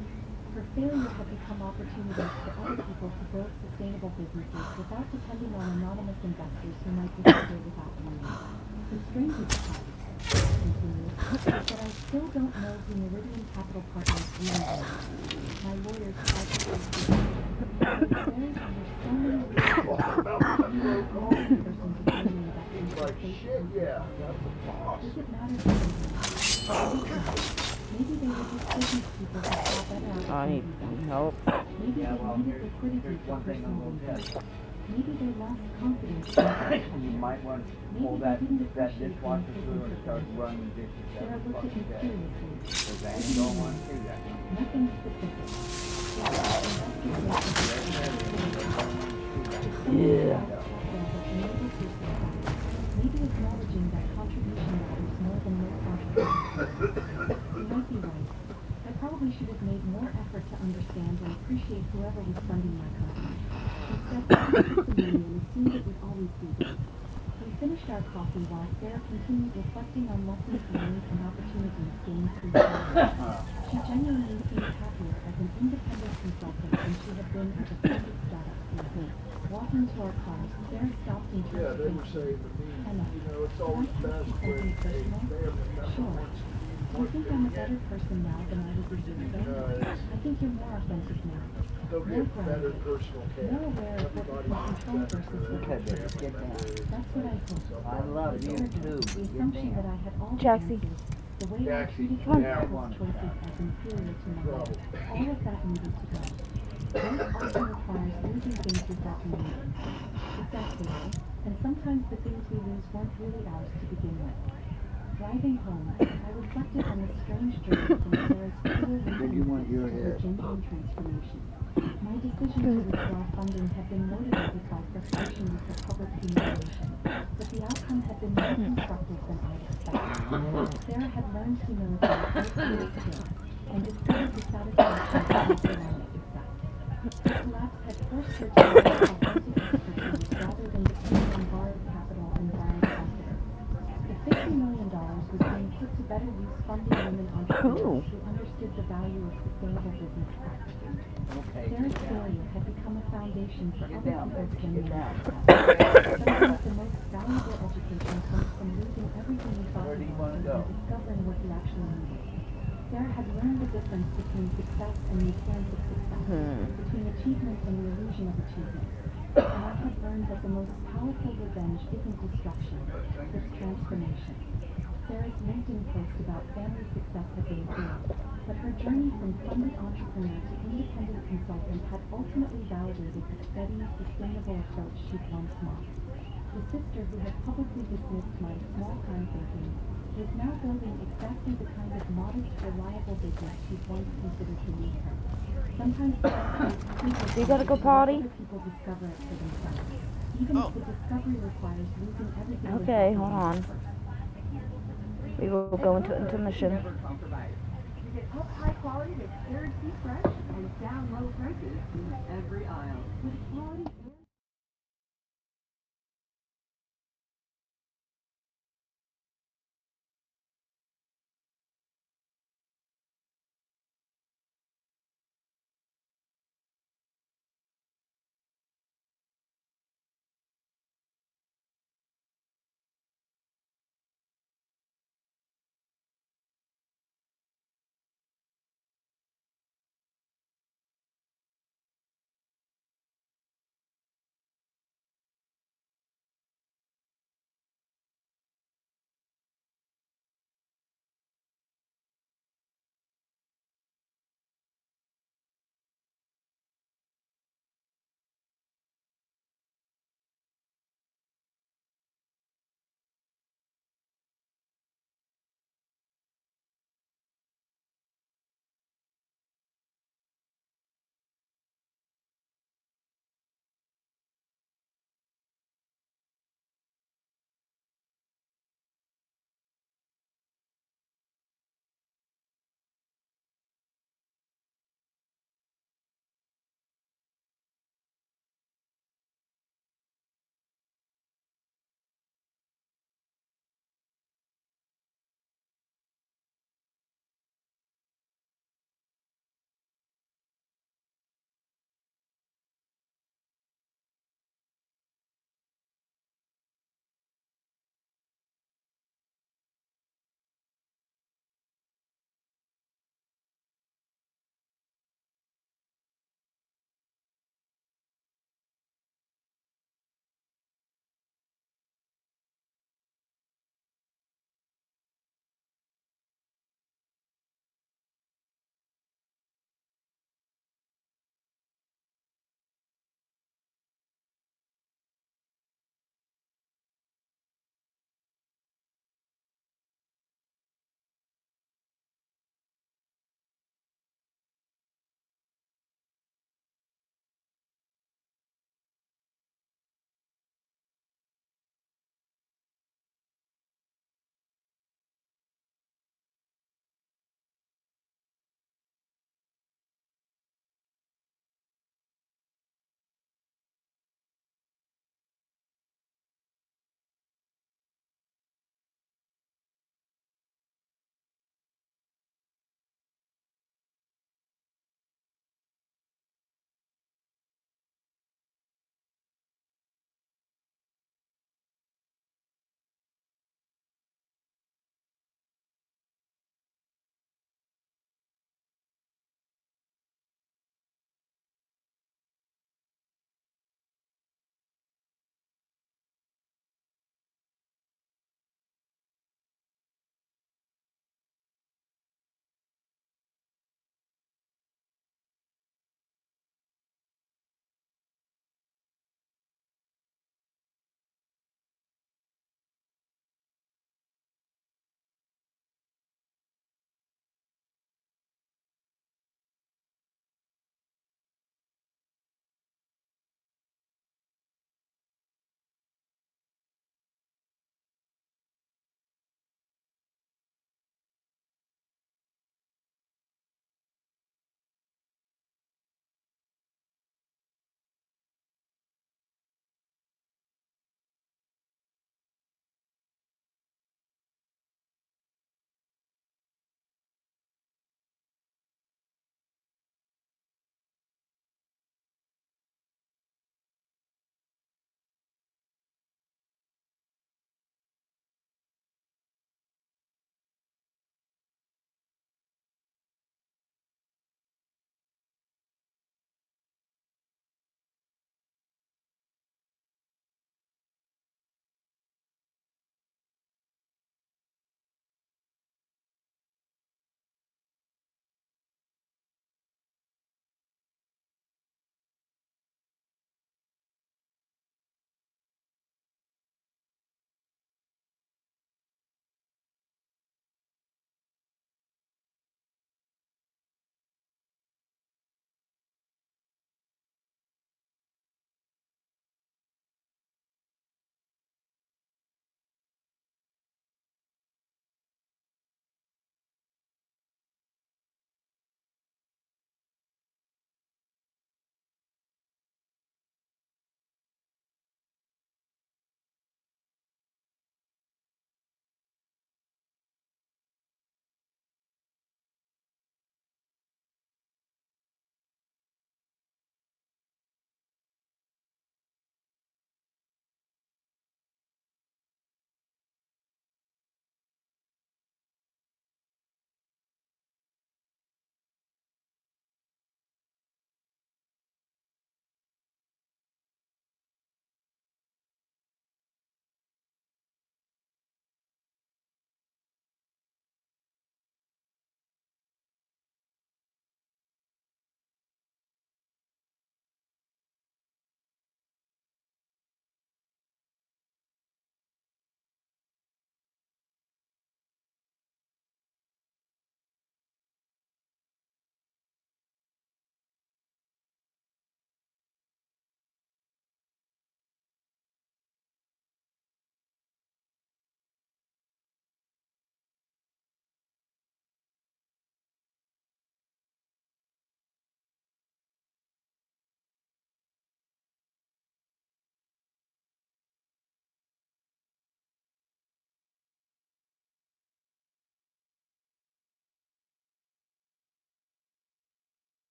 Her failure had become opportunities for other people to build sustainable businesses without depending on anonymous investors who might disappear without warning. The strangest part, continued, is that I still don't know who Meridian Capital Partners really are. My lawyers tried to fix it. There's so many Like, shit, yeah, that's the boss. Does it matter to them? Maybe they were just business people who saw better opportunities. Nope. Maybe they needed liquidity for personal reasons. Maybe they lost confidence in their You might want to pull that dishwasher through and start running dishes Sarah every looked at me fucking day. curiously. Because I ain't don't want to do that. Nothing specific. Yeah. Maybe acknowledging that contribution matters more than no contribution. You might be right. I probably should have made more effort to understand and appreciate was funding my company. She stepped into the money and assumed it would always be there. We finished our coffee while Sarah continued reflecting on lessons learned and opportunities gained through college. She genuinely seemed happier as an independent consultant than she had been as a funded startup CEO. Walking to our cars, Sarah stopped and turned to they were saying to me, Emma, it's can I always ask best you when something a personal? family member Sure. wants to be Do you think I'm a better person now than I was a year ago? I think you're more authentic now. They'll More get better grounded. personal care. More aware of what you can control versus what you Okay, baby, can't. get down. That's what I hope. I love you Thirdly, too. the Get assumption that down. I had all the Jaxie. answers, the way I treated Come on. people's choices as inferior to mine, all of that needed to go. Growth often requires losing things we thought we needed. Exactly. And sometimes the things we lose weren't really ours to begin with. Driving home, I reflected on the strange journey from Sarah's pure Then you want your to her head. genuine transformation. My decision to withdraw funding had been motivated by frustration with the public humiliation, but the outcome had been more constructive than I'd expected. Sarah had learned humility with great skills and discovered the satisfaction of economic success. The collapse had forced her to learn how to expertise rather than depend on borrowed capital and blind confidence. The $50 million was being put to better use funding women entrepreneurs who understood the value of sustainable business practices. Sarah's failure had become a foundation for other people's genuine success. Sometimes the most valuable education comes from losing everything we thought we wanted and discovering what you actually needed. Sarah had learned the difference between success and the appearance of success, between achievement and the illusion of achievement. And I had learned that the most powerful revenge isn't destruction, it's transformation. Sarah's LinkedIn post about family success had been clear, but her journey from funded entrepreneur to independent consultant had ultimately validated the steady, sustainable approach she'd once modeled. The sister who had publicly dismissed my small-time thinking was now building exactly the kind of modest, reliable business she'd once considered beneath her. Sometimes the best way to You gotta go potty? other people discover it for themselves, even if the discovery requires losing everything. Okay, hold on. We will go into intermission. You get up high quality that's guaranteed fresh and down low prices in every aisle. With quality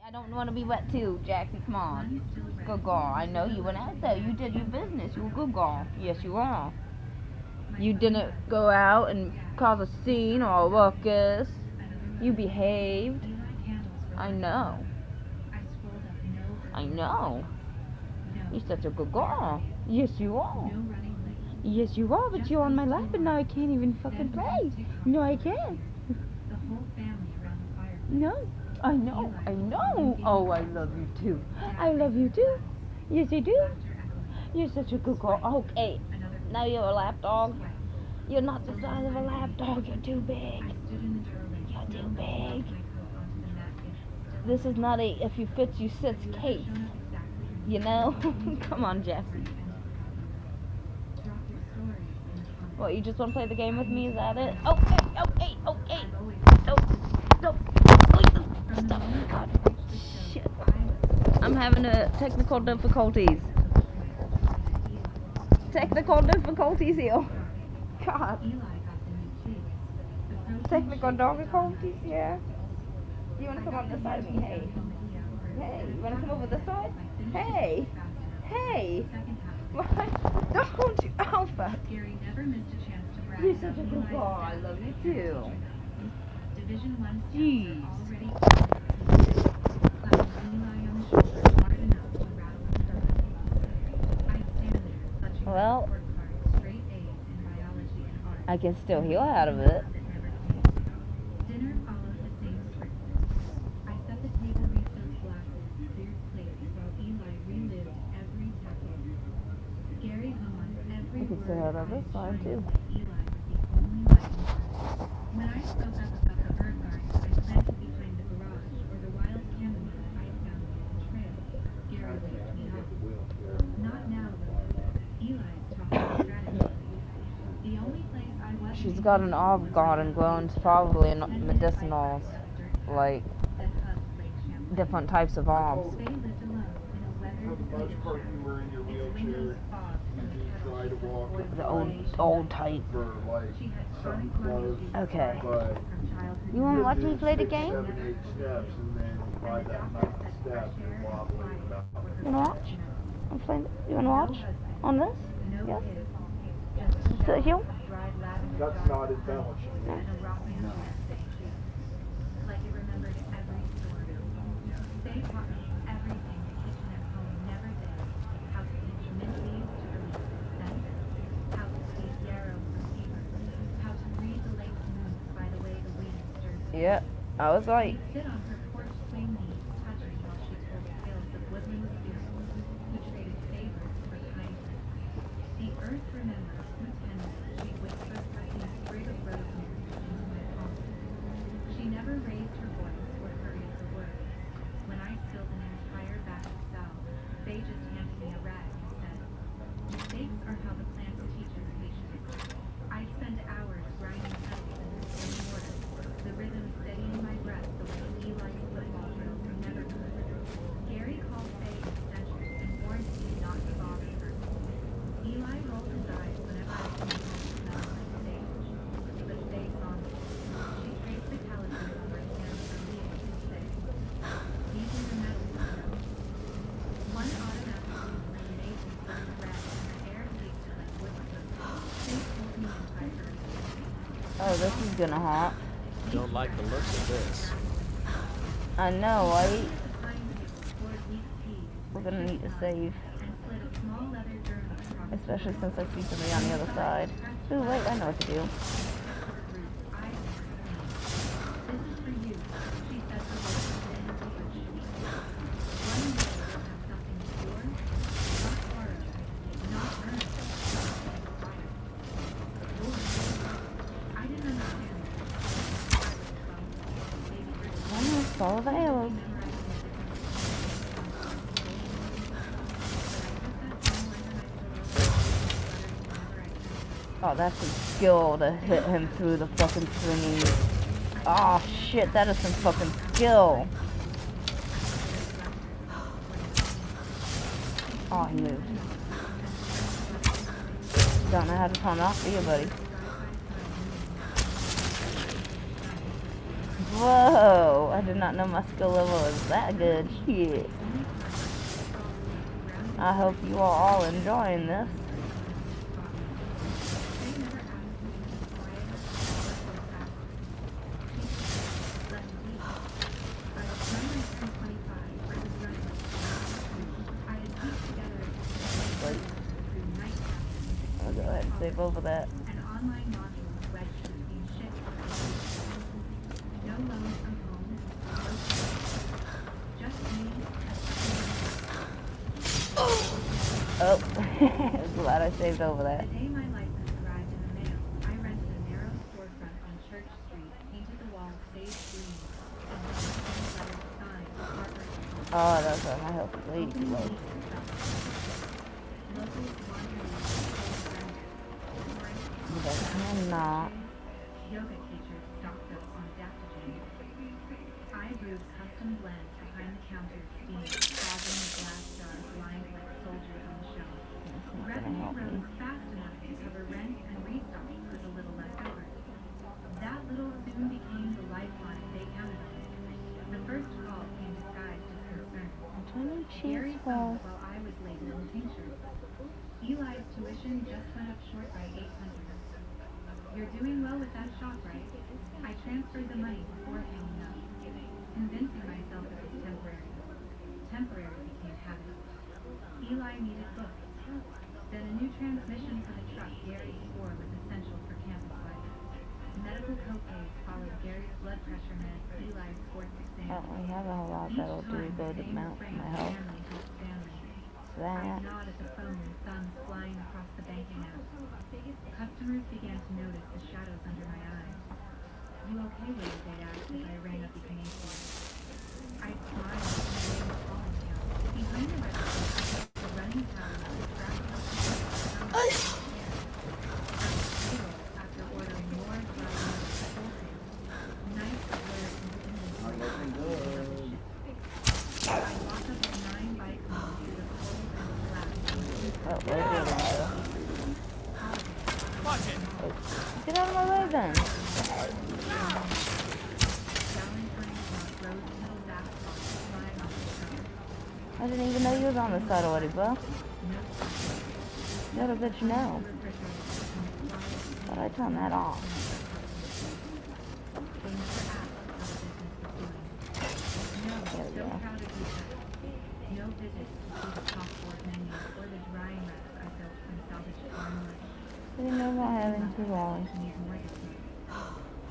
I don't want to be wet too, Jaxie. Come on. Good girl. I know you went out there. You did your business. You were a good girl. Yes, you are. You didn't go out and cause a scene or a ruckus. You behaved. I know. I know. You're such a good girl. Yes, you are. Yes, you are, but you're on my lap and now I can't even fucking play. No, I can't. No. I know. I know. Oh, I love you too. I love you too. Yes, I do. You're such a good girl. Okay. Now you're a lap dog. You're not the size of a lap dog. You're too big. You're too big. This is not a if you fits you sits case. You know? Come on, Jaxie. What, you just want to play the game with me? Is that it? Okay, okay, okay. No, no. Stop. God. Shit. I'm having technical difficulties. Technical difficulties here. God. Technical difficulties, yeah. You want to come on this side of me? Hey. Hey, you want to come over this side? Hey. Hey. What? Don't you? Oh, fuck. You're such a good girl. I love you too. Jeez. Well, I can still heal out of it. You can still heal out of this side too. When I spoke up about the bird guard I planted behind the garage or the wild chamomile I found on the trail, Gary waved me off. Not now, though. Eli's talking strategy. The only place I was. She's got an Olive Garden growing probably in medicinals, like different types of herbs. For the most part, you were in your wheelchair. You try to walk The old type. for like some clothes. Okay. But You want to watch me play the game? 7, 8 steps, and then by that 9th step, you're wobbling about. You wanna watch? I'm playing. You wanna watch on this? Yes. Sit here. That's not embellishing. Like it remembered every story. They taught me everything the kitchen at home never did. How to eat mint leaves to release scent. How to squeeze yarrow for fever. How to read the lake's moons by the way the wind stirs. Yep. I was right. Sit on her porch swing knees, touching while she told tales of woodland spirits who traded favors for kindness. The earth remembers who tended. She whispered pressing a sprig of rosemary into my palm. She never raised her voice or hurried her words. When I spilled an entire batch of salve, they just handed me a rag and said, "Mistakes are how the plants teach us patience." I'd spend hours grinding petals in the same mortar, the rhythm steadying my breath the way Eli's football drills never could. Gary called Faye eccentric and warned me not to bother her. Eli rolled his eyes whenever I came home to smell like sage. But Faye saw me. She traced the calluses on my hands for me and said, "These are the metals, you know." One automatically eliminated burning red and her hair tasted like wood smoke. Faye told me in Pfeiffer. Oh, this is gonna hurt. Don't like the looks of this. I know, right? We're gonna need to save. Especially since I see somebody on the other side. Ooh, wait, I know what to do. Follow the arrows. Oh, that's some skill to hit him through the fucking thingy. Oh shit, that is some fucking skill. Oh, he moved. Don't know how to turn off, do you, buddy? Whoa, I did not know my skill level was that good. Shit. I hope you are all enjoying this. I'll go ahead and save over that. An online module wedged between ships. No loans from home. No just me. Oh, glad I saved over that. The day my license arrived in the mail, I rented a narrow storefront on Church Street, painted the walls sage green, and letters signed Harper. Oh, that's why my health is way too low. Locals wandered But I'm not. yoga teachers stocked up on adaptogens. I brewed custom blends behind the counter, steaming, frothing the glass jars lined like soldiers on the shelf. Revenue rose fast enough to cover rent and restock with a little left over. That little soon became the lifeline they counted on. The first call came disguised as concern. Gary phoned while I was labeling tinctures. Eli's tuition just went up short by $800. You're doing well with that shop, right? I transferred the money before hanging up, convincing myself it was temporary. Temporary became habit. Eli needed books. Then a new transmission for the truck Gary swore was essential for campus life. Medical co-pays followed Gary's blood pressure meds, Eli's sports exam. I don't really have a whole lot that'll do go to mount my health. That. I gnawed at the phone, thumbs flying across the banking app. Customers began to notice the shadows under my eyes. You okay with it? They asked as I rang up the Canadian. I smiled and the rain was falling down. Behind the register, the running tower was wrapped up after ordering more dry wholesale. Nice blurred into looking good. I walked up the 9 bike home through the cold and black. Oh, where's the other one? Watch it! Get out of my way then. I didn't even know you was on the side already, bro. Little bitch, no. But I turned that off. There we go. No visits to see the chalkboard menu or the drying racks I built from salvaged farmwood. I didn't know about having 2 lollies.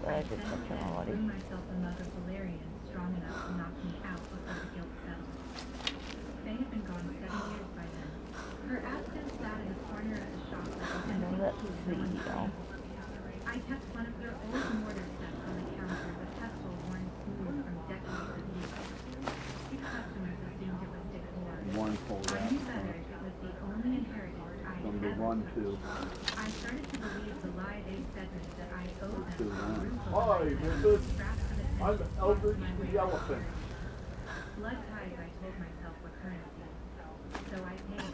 But I did touch them already. I threw myself a mug of valerian strong enough to knock me out before the guilt settled. They had been gone 7 years by then. Her absence sat in the corner of the shop like a And then let's see, y'all. I kept one of their old mortar sets on the counter, the pestle worn smooth from decades of use. Customers assumed it was decor. One pulled I out. knew better. It was the only inheritance I Gonna had be ever. 1-2. I started to believe the lie they said me that I owed them. 2-1. Hi, Mrs. I'm Eldridge the Elephant. Blood ties, I told myself, were currency. So I paid.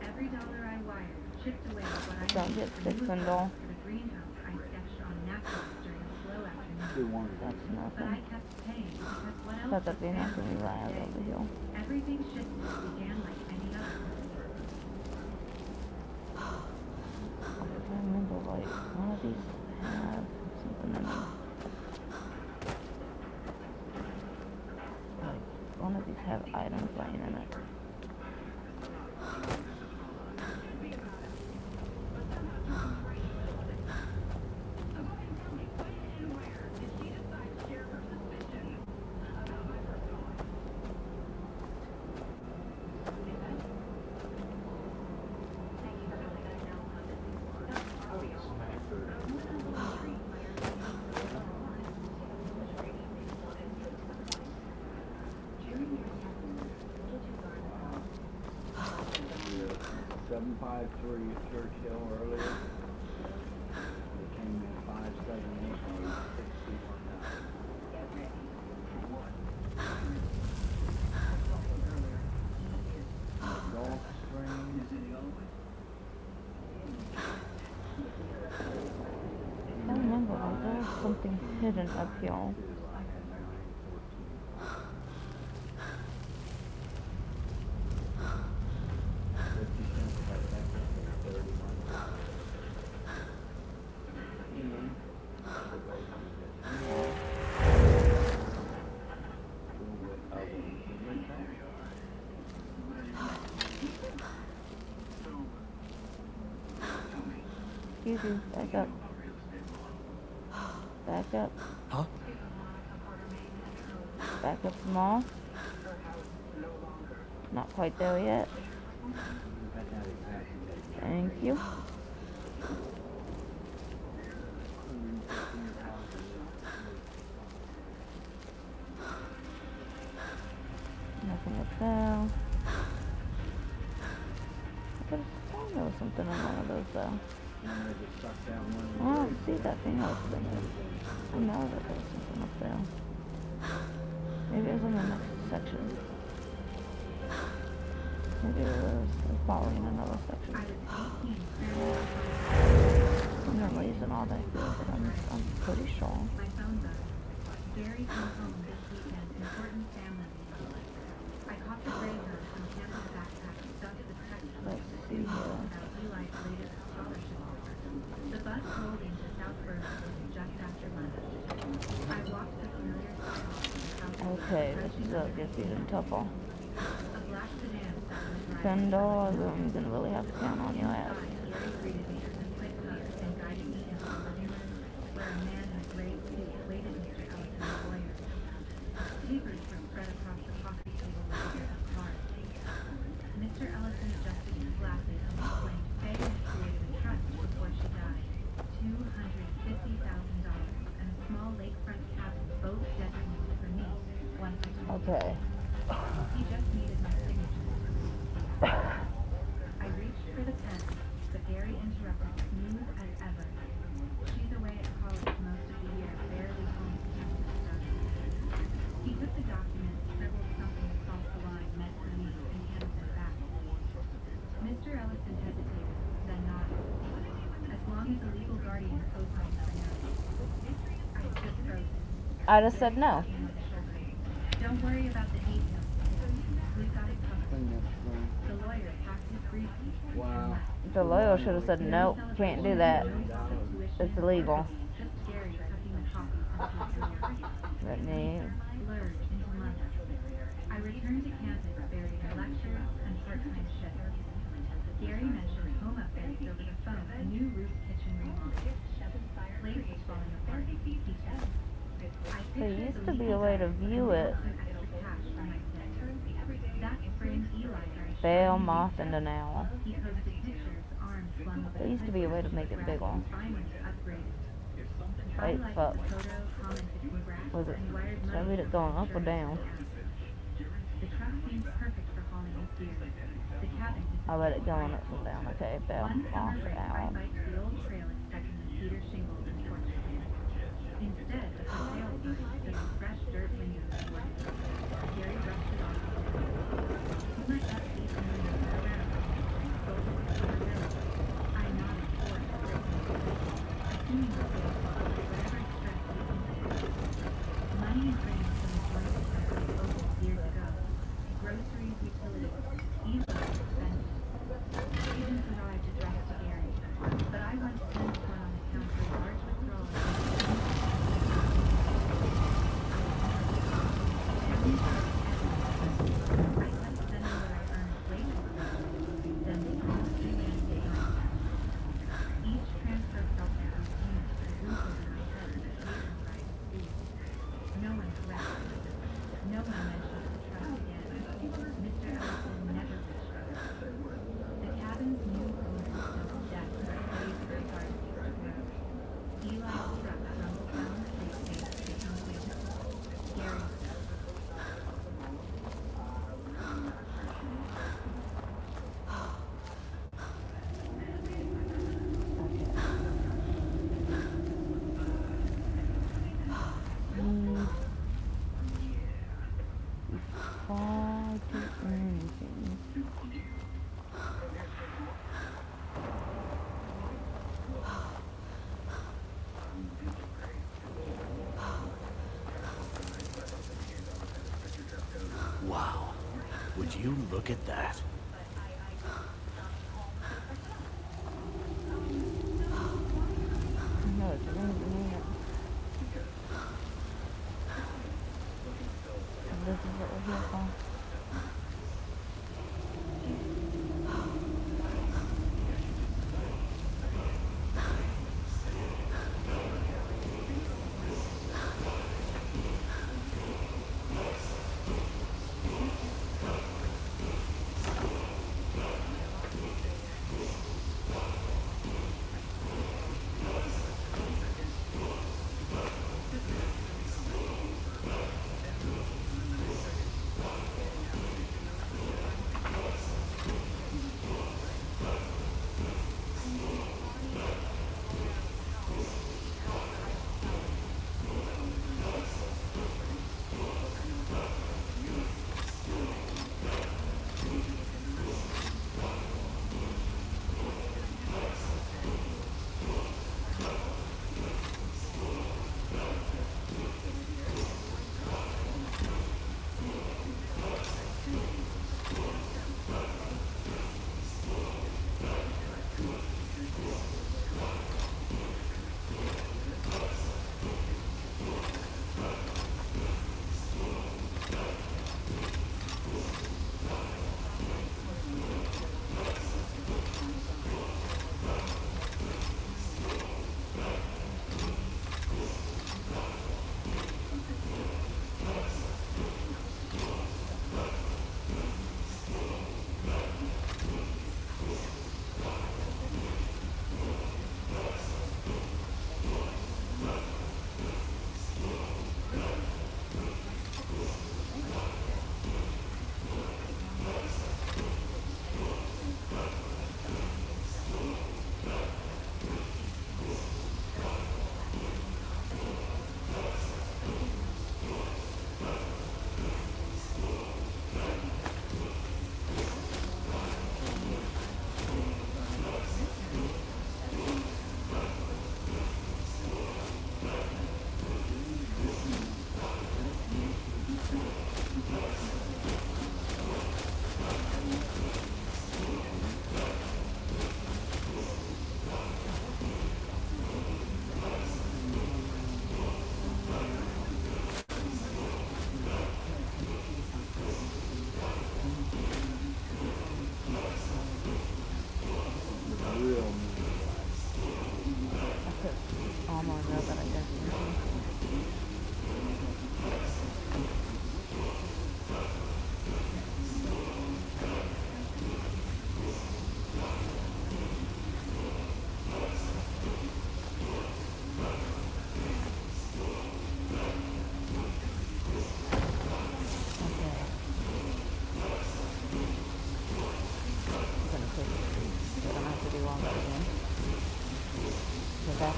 Every dollar I wired chipped away at what I Don't needed get for sick, new Sindel. for the greenhouse I sketched on napkins during a slow afternoon. 2-1. That's But I nothing. kept paying because what else Thought that'd was be enough family for me that right day? over here. Everything shifted began like any other. I remember, like, one of these have something in them. Like, one of these have items laying in it. Churchill earlier. It came in 578, 61. Gulf Stream. I remember, like, there was something hidden up here. Excuse you. Back up. Back up. Huh? Back up some more. Not quite there yet. Thank you. Nothing up there. I could have sworn there was something in one of those though. I don't see that thing I was thinking. I know that there was something up there. Maybe it was in the next section. Maybe it was probably in another section. I'm normally using all that good, but I'm pretty sure. My phone rang. Gary came home this weekend. Important family meeting. I caught the gray hair from campus backpack stuck at the textbook. Let's see here. About Eli's latest scholarship offer. The bus rolled into South Burlington just after lunch. I walked the familiar sidewalk. Okay, this is gets even tougher. A black sedan sat on the $10, I'm gonna really have to count on your ass. Gary greeted me with a quick hug and guided me into the living room, where a man in a gray suit awaited Mr. Ellison, the lawyer. Papers were spread across the coffee table with a pair of cards. Mr. Ellison adjusted his glasses and explained Faye had created a trust before she died. $250,000 and a small lakefront cabin, both designated for me. Once I told Okay. he just needed my signature. I reached for the pen, but Gary interrupted, smooth as ever. She's away at college most of the year, barely home to campus stuff. He took the document, scribbled something across the line meant for me, and handed it back. Mr. Ellison hesitated, then nodded. As long as a legal guardian co-signs for now. I stood frozen. I just said no. Don't worry about the details. We've got it covered. The lawyer packed his briefcase. Wow. The lawyer should have said nope, can't do that. It's illegal. Just Gary tucking the copies into his drawer. Let me. Blurred into months. I returned to campus buried in lectures and part-time shifts. Gary mentioned home upgrades over the phone, a new roof kitchen remodel. Place was falling apart, he said. There used to be a way to view it. Fail, moth, and an owl. There used to be a way to make it bigger. Wait, fuck. Was it? Should I read it going up or down? I'll let it go on up and down. Okay, fail, moth, owl. Instead, the for sale sign stood in fresh dirt windows toward it. Gary brushed it off. You might not see some windows around. Sold it to Summer Village. I nodded toward it gratefully. Assuming the sale would go to whatever express we completed. Money and grain from the joint center opened years ago. Groceries, utilities, even expenses. Agents arrived addressed to Gary. But I once sent one on account of a large withdrawal. Wow. Would you look at that? No, it's really neat. This is what we're here for.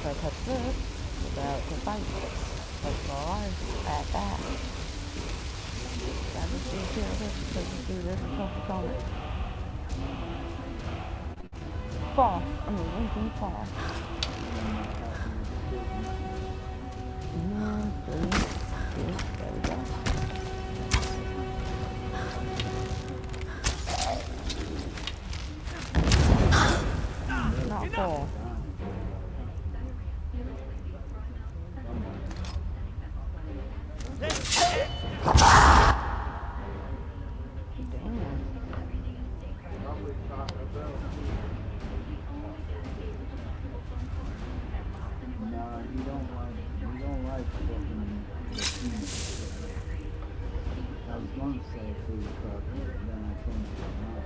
I touch this, without the fight. That's all I at that. I just do this, just do this, and focus on it. False. I'm linking false. There we go. Not full. No, you don't like cooking with cheese. I was going to say food truck, but then I changed my mind.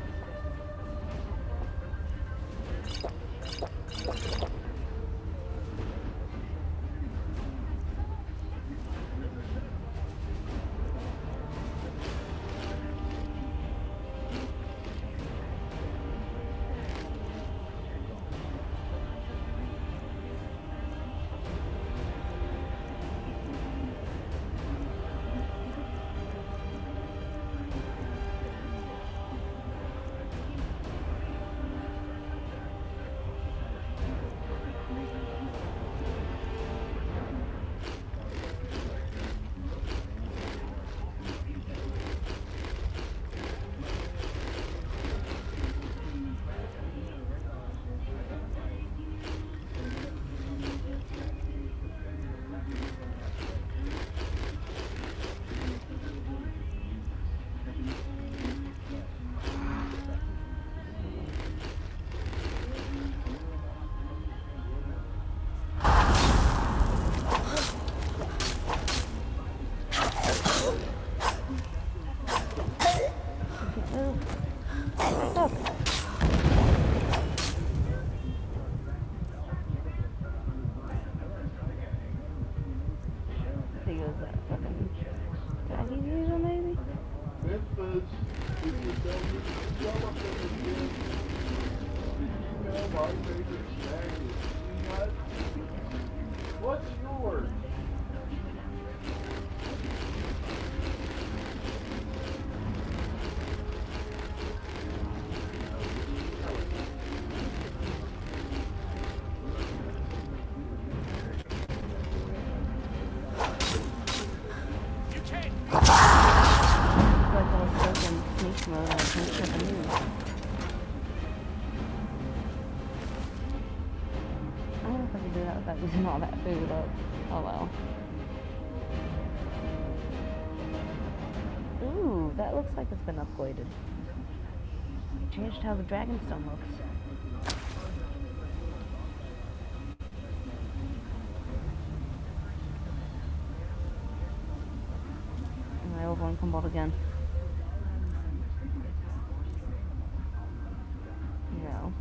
What's yours? Using all that food up. Oh well. Ooh, that looks like it's been upgraded. Changed how the dragonstone looks. And my old one crumbled again. No.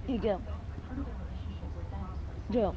Here you go. Joe.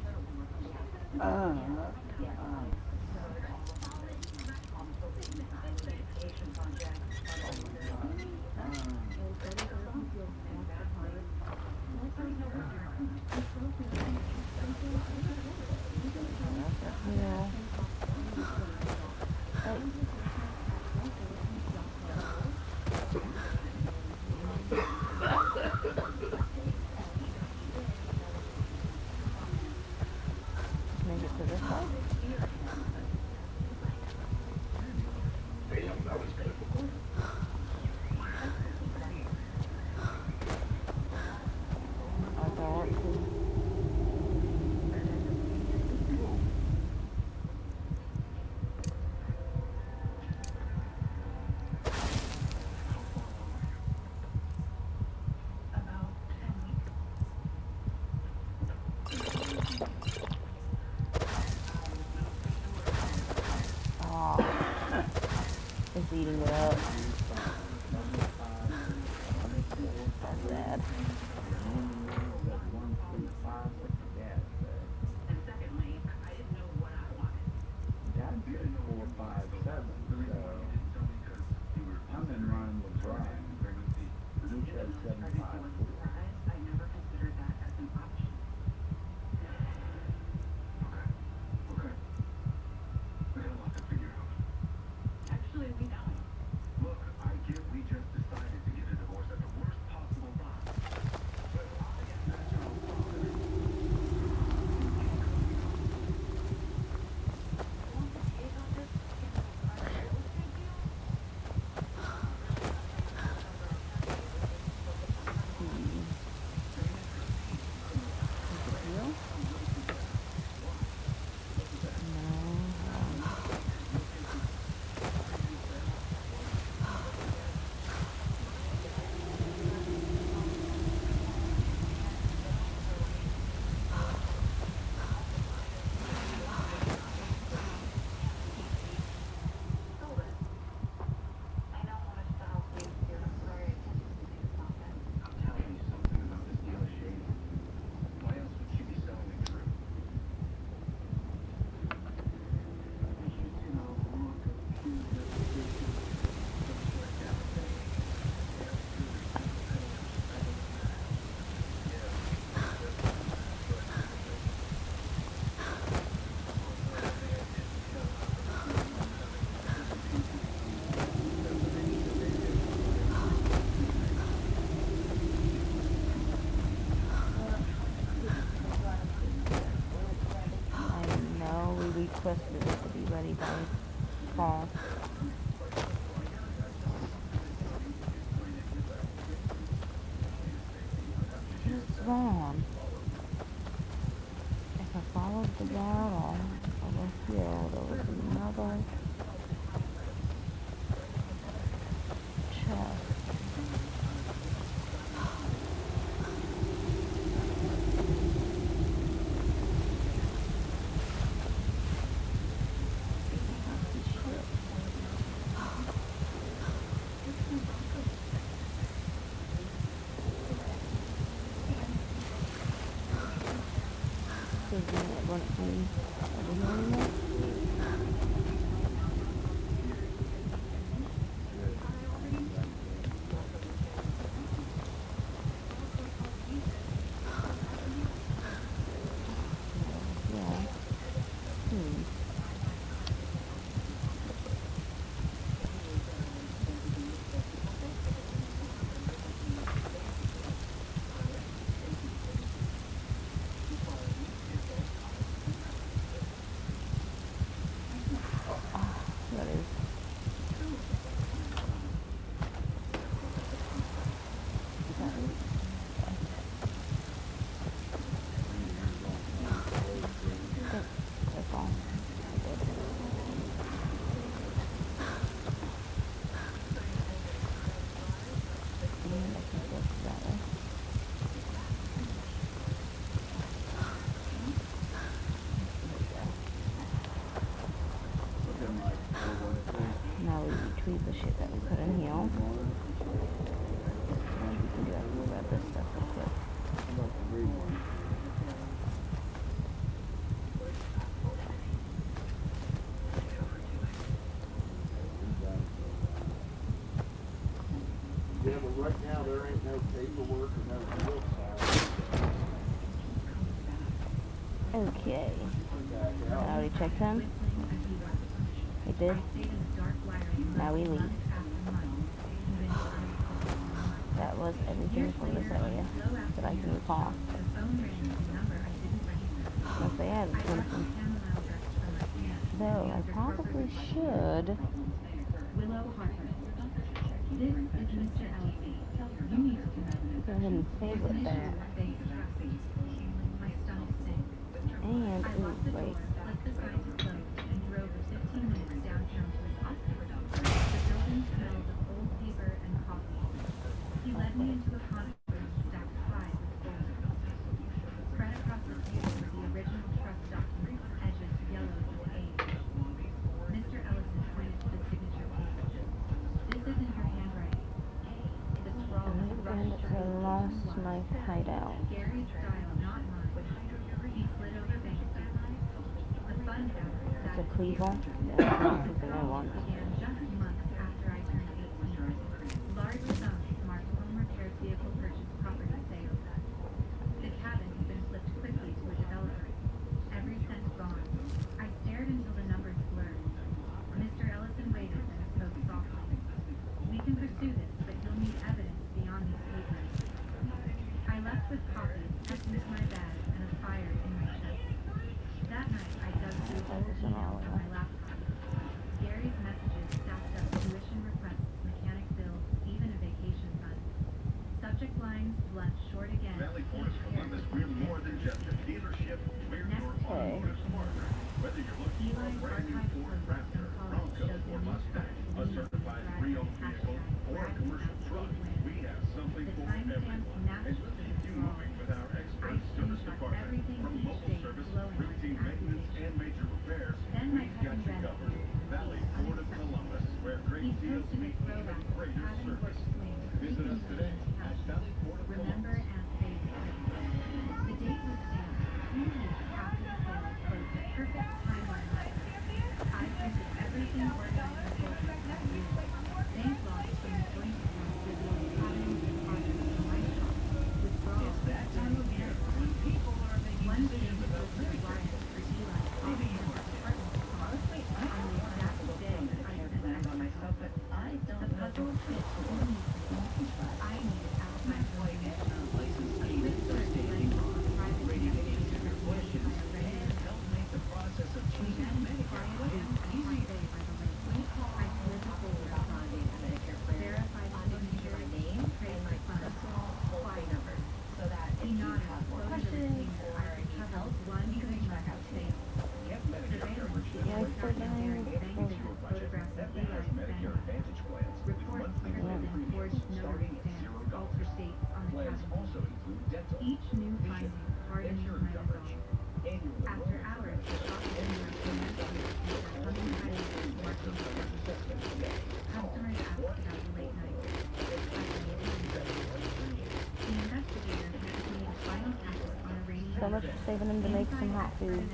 eating it up. That's sad. And secondly, I didn't know what I wanted. Dad said 457, so I'm in line with Brian. He said 754. I never considered that as an option. Okay. We got a lot to figure out. Actually, we don't. Look, I get we just decided to get a divorce at the worst possible time. But I am not your own father. Want to take on this in a real estate deal? requested it to be ready by fall. What's wrong? If I followed the bottle over here, there was another chest. Now we retrieve the shit that we put in here. And we can grab this stuff real quick. Yeah, but right now there ain't no paperwork or no deal signed. Okay. I already checked him. It did. Now we leave. That was everything from this area that I can recall. Unless they added something. Though I probably should. Go ahead and favorite that. And, ooh, wait. He led me into a conference room stacked high with folders. Spread across the table were the original trust documents, edges yellowed with age. Mr. Ellison pointed to the signature page. hideout. Gary's style, not mine. He slid over banks. The fun hour It's a Cleveland. That's not something I want. began just months after I turned 18. Large sums marked home repairs vehicle purchase property sales. The cabin had been flipped quickly to a developer. Every cent gone. I stared until the numbers blurred. Mr. Ellison waited and spoke softly. We can pursue this, but you'll need evidence beyond these papers. I left with copies, tucked into my bag, and a fire in my chest. That night, I dug through old emails on my laptop. Gary's messages stacked up tuition requests, mechanic bills, even a vacation fund. Subject lines, lunch short again. Valley Force Columbus, we're more than just a dealership. We're your automotive partner. Whether you're looking for a brand new Ford Raptor, Bronco, or Mustang, a certified pre-owned vehicle, or a commercial truck, we have something for everyone. And we'll keep you moving with our expert service department. From local service, routine maintenance, and major repairs, we've got you covered. Valley Ford of Columbus, where great deals meet even greater service. Visit us today at Valley Ford of Remember Columbus. and save time. The date was stamped 3 weeks after the sale closed. The perfect timeline. I printed everything organized and sold it that week. Bank logs from the joint account revealed patterns and projects in my shop. Withdrawals. That time of year when people are making One thing decisions was about the wire for Eli's maybe you office apartment honestly, I on the exact day I sent on myself, but I don't the puzzle fit only I needed outside motivation. A quick search led me to a private investigation reported by a regular. help make the process of We choosing then Medicare quiet plans and easy. Monday by the lake. I slid the folder aside. Verified signature, traced the funds. Quiet. He nodded, closed the retainer. I could cover one good month of sales. Surveillance began tracking Gary's bank statements, photographs of Eli's bank. Reports triggered and forged notary stamps, altered dates on the Plans cabinet. also include dental, Each new finding hardened my resolve. After hours, the officers were humming highways, marking customers asked about the late night. The investigator had made a final tackle on a rainy So much for saving him to make some hot food.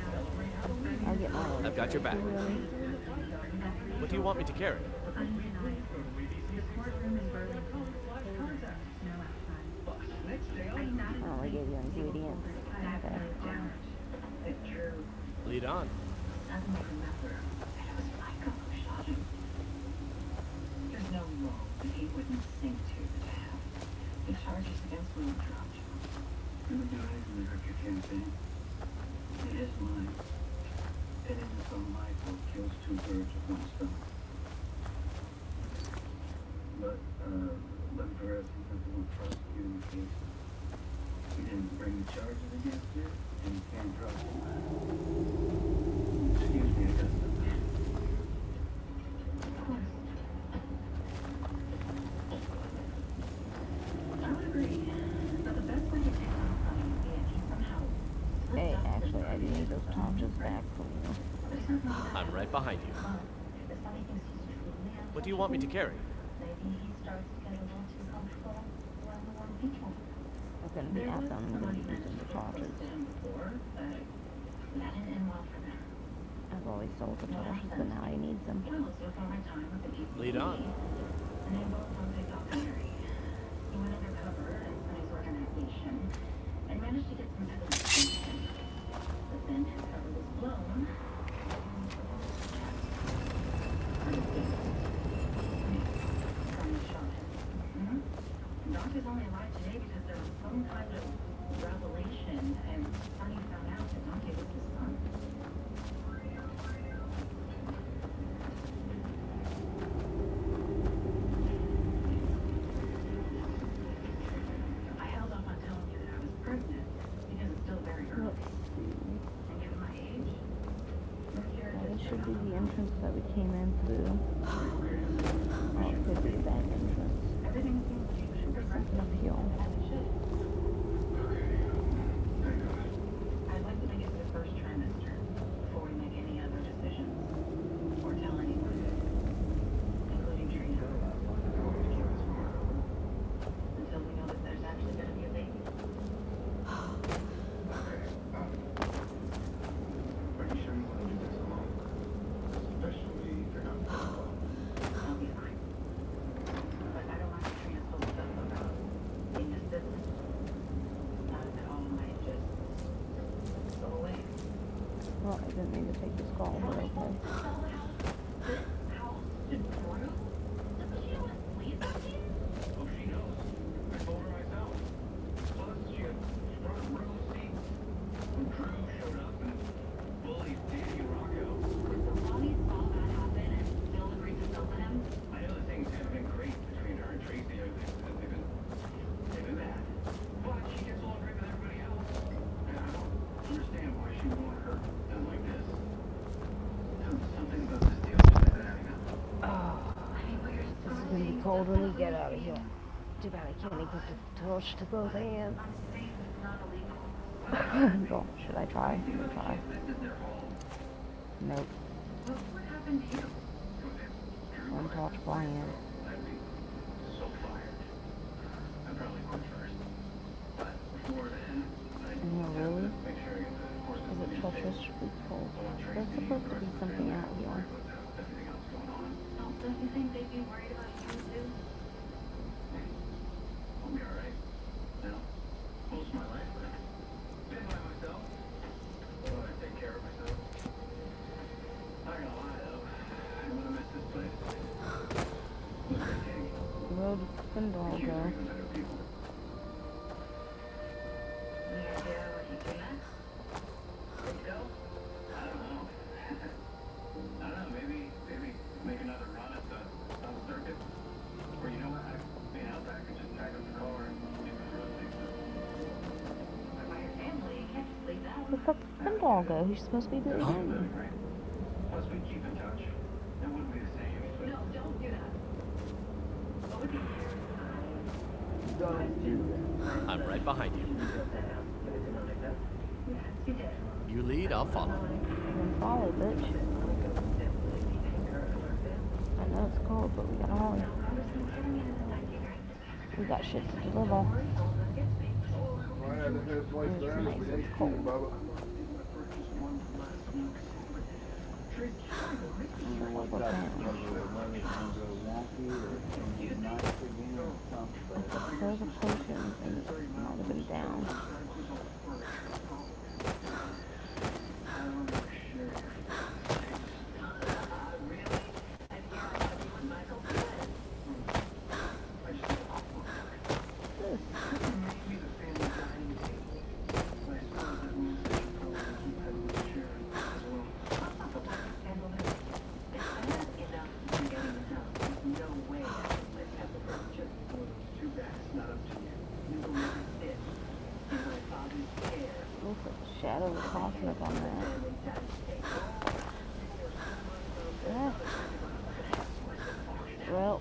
I'll get mine. I've got your back. What do you want me to carry? Undeniable. The courtroom in Burlington was colder than snow outside. I sat I only gave you ingredients. Okay. Lead on. There's no law that he wouldn't sink to have. The charges against me were dropped. You would do anything to hurt your campaign. It is mine. It isn't so my fault kills 2 birds with 1 stone. But, Perez, he's not the one prosecuting the case. He didn't bring the charges against her, and you can't drop it. Excuse me, I got something. Of course. I would agree. But the best way to take on something is he somehow Hey, actually, I do need those torches back for you. I'm right behind you. What do you want me to carry? maybe he starts getting a little too comfortable around the wrong people. I'm gonna be at them. I'm gonna be using the torches. That didn't end well for them. I've always sold the torches, but now he needs them. I was working my time with the people. Lead on. And they both don't pick up Gary. He went undercover and put his organization and managed to get some evidence against him. But then his cover was blown. Doc is only alive today because there was some kind of revelation, and Sonny found out that Dante was his son. I held off on telling you that I was pregnant because it's still very early. And given my age, This should be the entrance that we came in through. Oh, it could be the back entrance. everything seems to be progressing Up here. as it should. I'd like to make it to the first trimester before we make any other decisions or tell anyone, including Trina. Until we know that there's actually going to be a baby. Oh, I didn't mean to take this call, but okay. Cold when we get out of here. Too bad I can't even put the torch to both hands. Oh, should I try? Try. Nope. One torch per hand. No, really? Is it treacherously cold? There's supposed to be something out here. Don't you think they'd be worried about you, too? I'll be alright. Now, most of my life, I've been by myself. I take care of myself. Not gonna lie, though. I'm gonna miss this place. Where did Spindle go? Where the fuck did Spindle go? He's supposed to be doing Plus, we keep in touch. It wouldn't be the same. No, don't do that. I'm right behind you. You lead, I'll follow. Then follow, bitch. I know it's cold, but we gotta hurry. We got shit to deliver. It's nice, it's cold. There's a potion and it might have been down. Shadow was cosmic on that. Yeah. Well,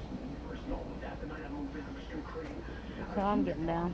so I'm getting down.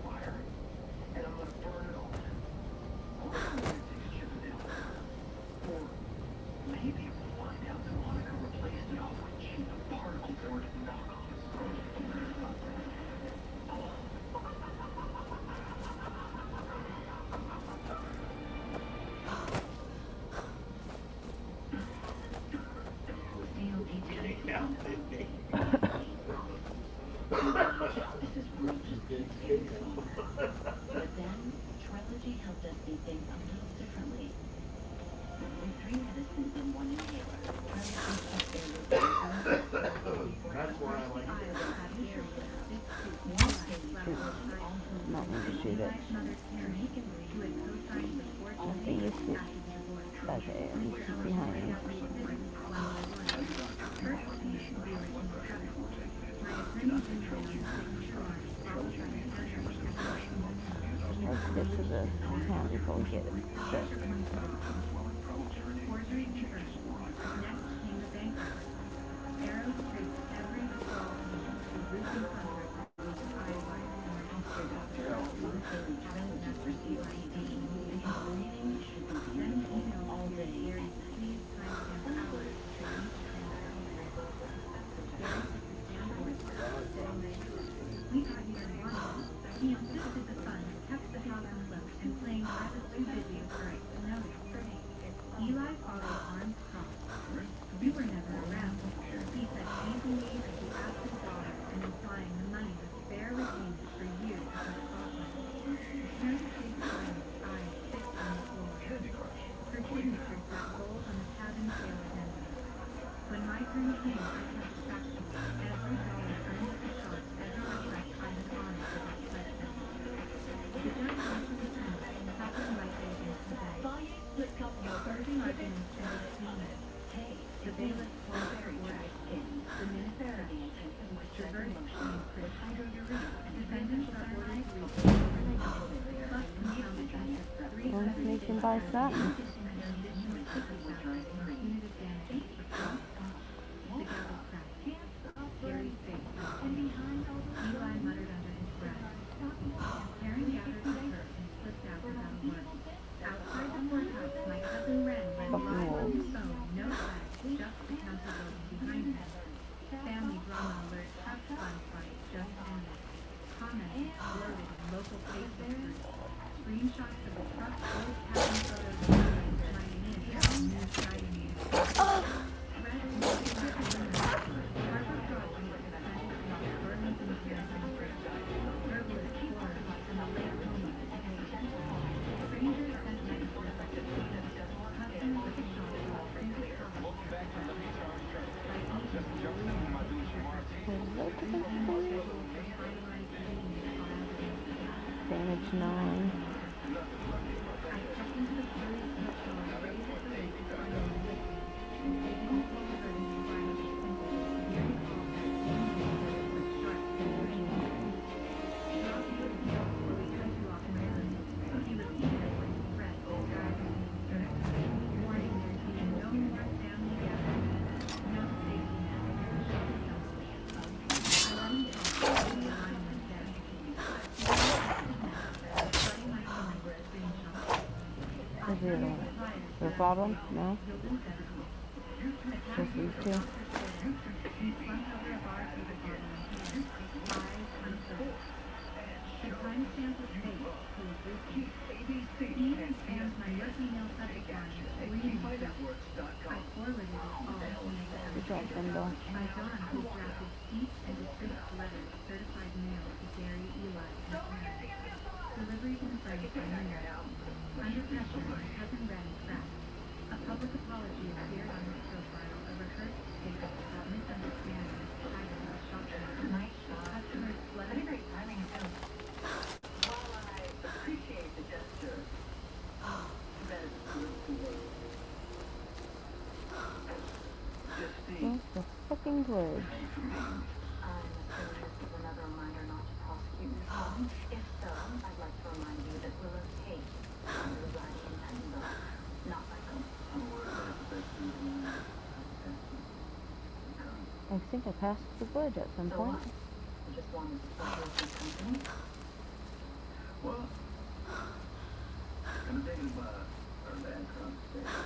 Not going to shoot it. I think it's it. Okay, he's behind me. Let's get to the town before we get it. My turn came, I kept practicing. Every dollar earned at the shop, every request I had honored with that pledge. The judge eventually sentenced, tapping lightly against the bag. Closing arguments ended cleanly. The bailiff called for order. The minister the verdict came critical. Defendants are ordered to repay plus compounded interest 3 Don't sneak and buy something. punitive damages. The gavel cracked. Gary's face fell. Eli muttered under his breath. Karen gathered her purse and slipped out without a word. Outside the courthouse, my cousin Ren ran live on his phone, no flags, just the council building behind him. Family drama alert, house fun fight just ended. Comments exploded in local Facebook groups. Screenshots of the truck old cabin photos of families chiming in on news Friday news. Red and Harper Dodge was suspended from the Burlington Garrison Bridge. Herbalist Flora and the late Homer paid. Strangers sent messages like the customers at the shop were simply Damage 9. The bottom? No? Just these two? The timestamp was fake, so it was recent. Even spammed my email subject line, reading research. I forwarded it all to make it Good job, Bindle. by Dawn, who drafted steep and distinct letters, certified mail to Gary, Eli, and Karen. Delivery confirmed by Monday. Under pressure, my cousin Ren cracked. A public apology appeared on his profile, a rehearsed tape about misunderstandings tied to the shop. Customers flooded. Great timing, too. While I appreciate the gesture, that is good. Just Where's the fucking bridge? I'm assuming this is another reminder not to prosecute Miss Long. If so, I'd like to remind you that Willow's case under the guardian tango, not Michael. I think I passed the bridge at some point. I just wanted to tell you some company. Well, I'm thinking about our last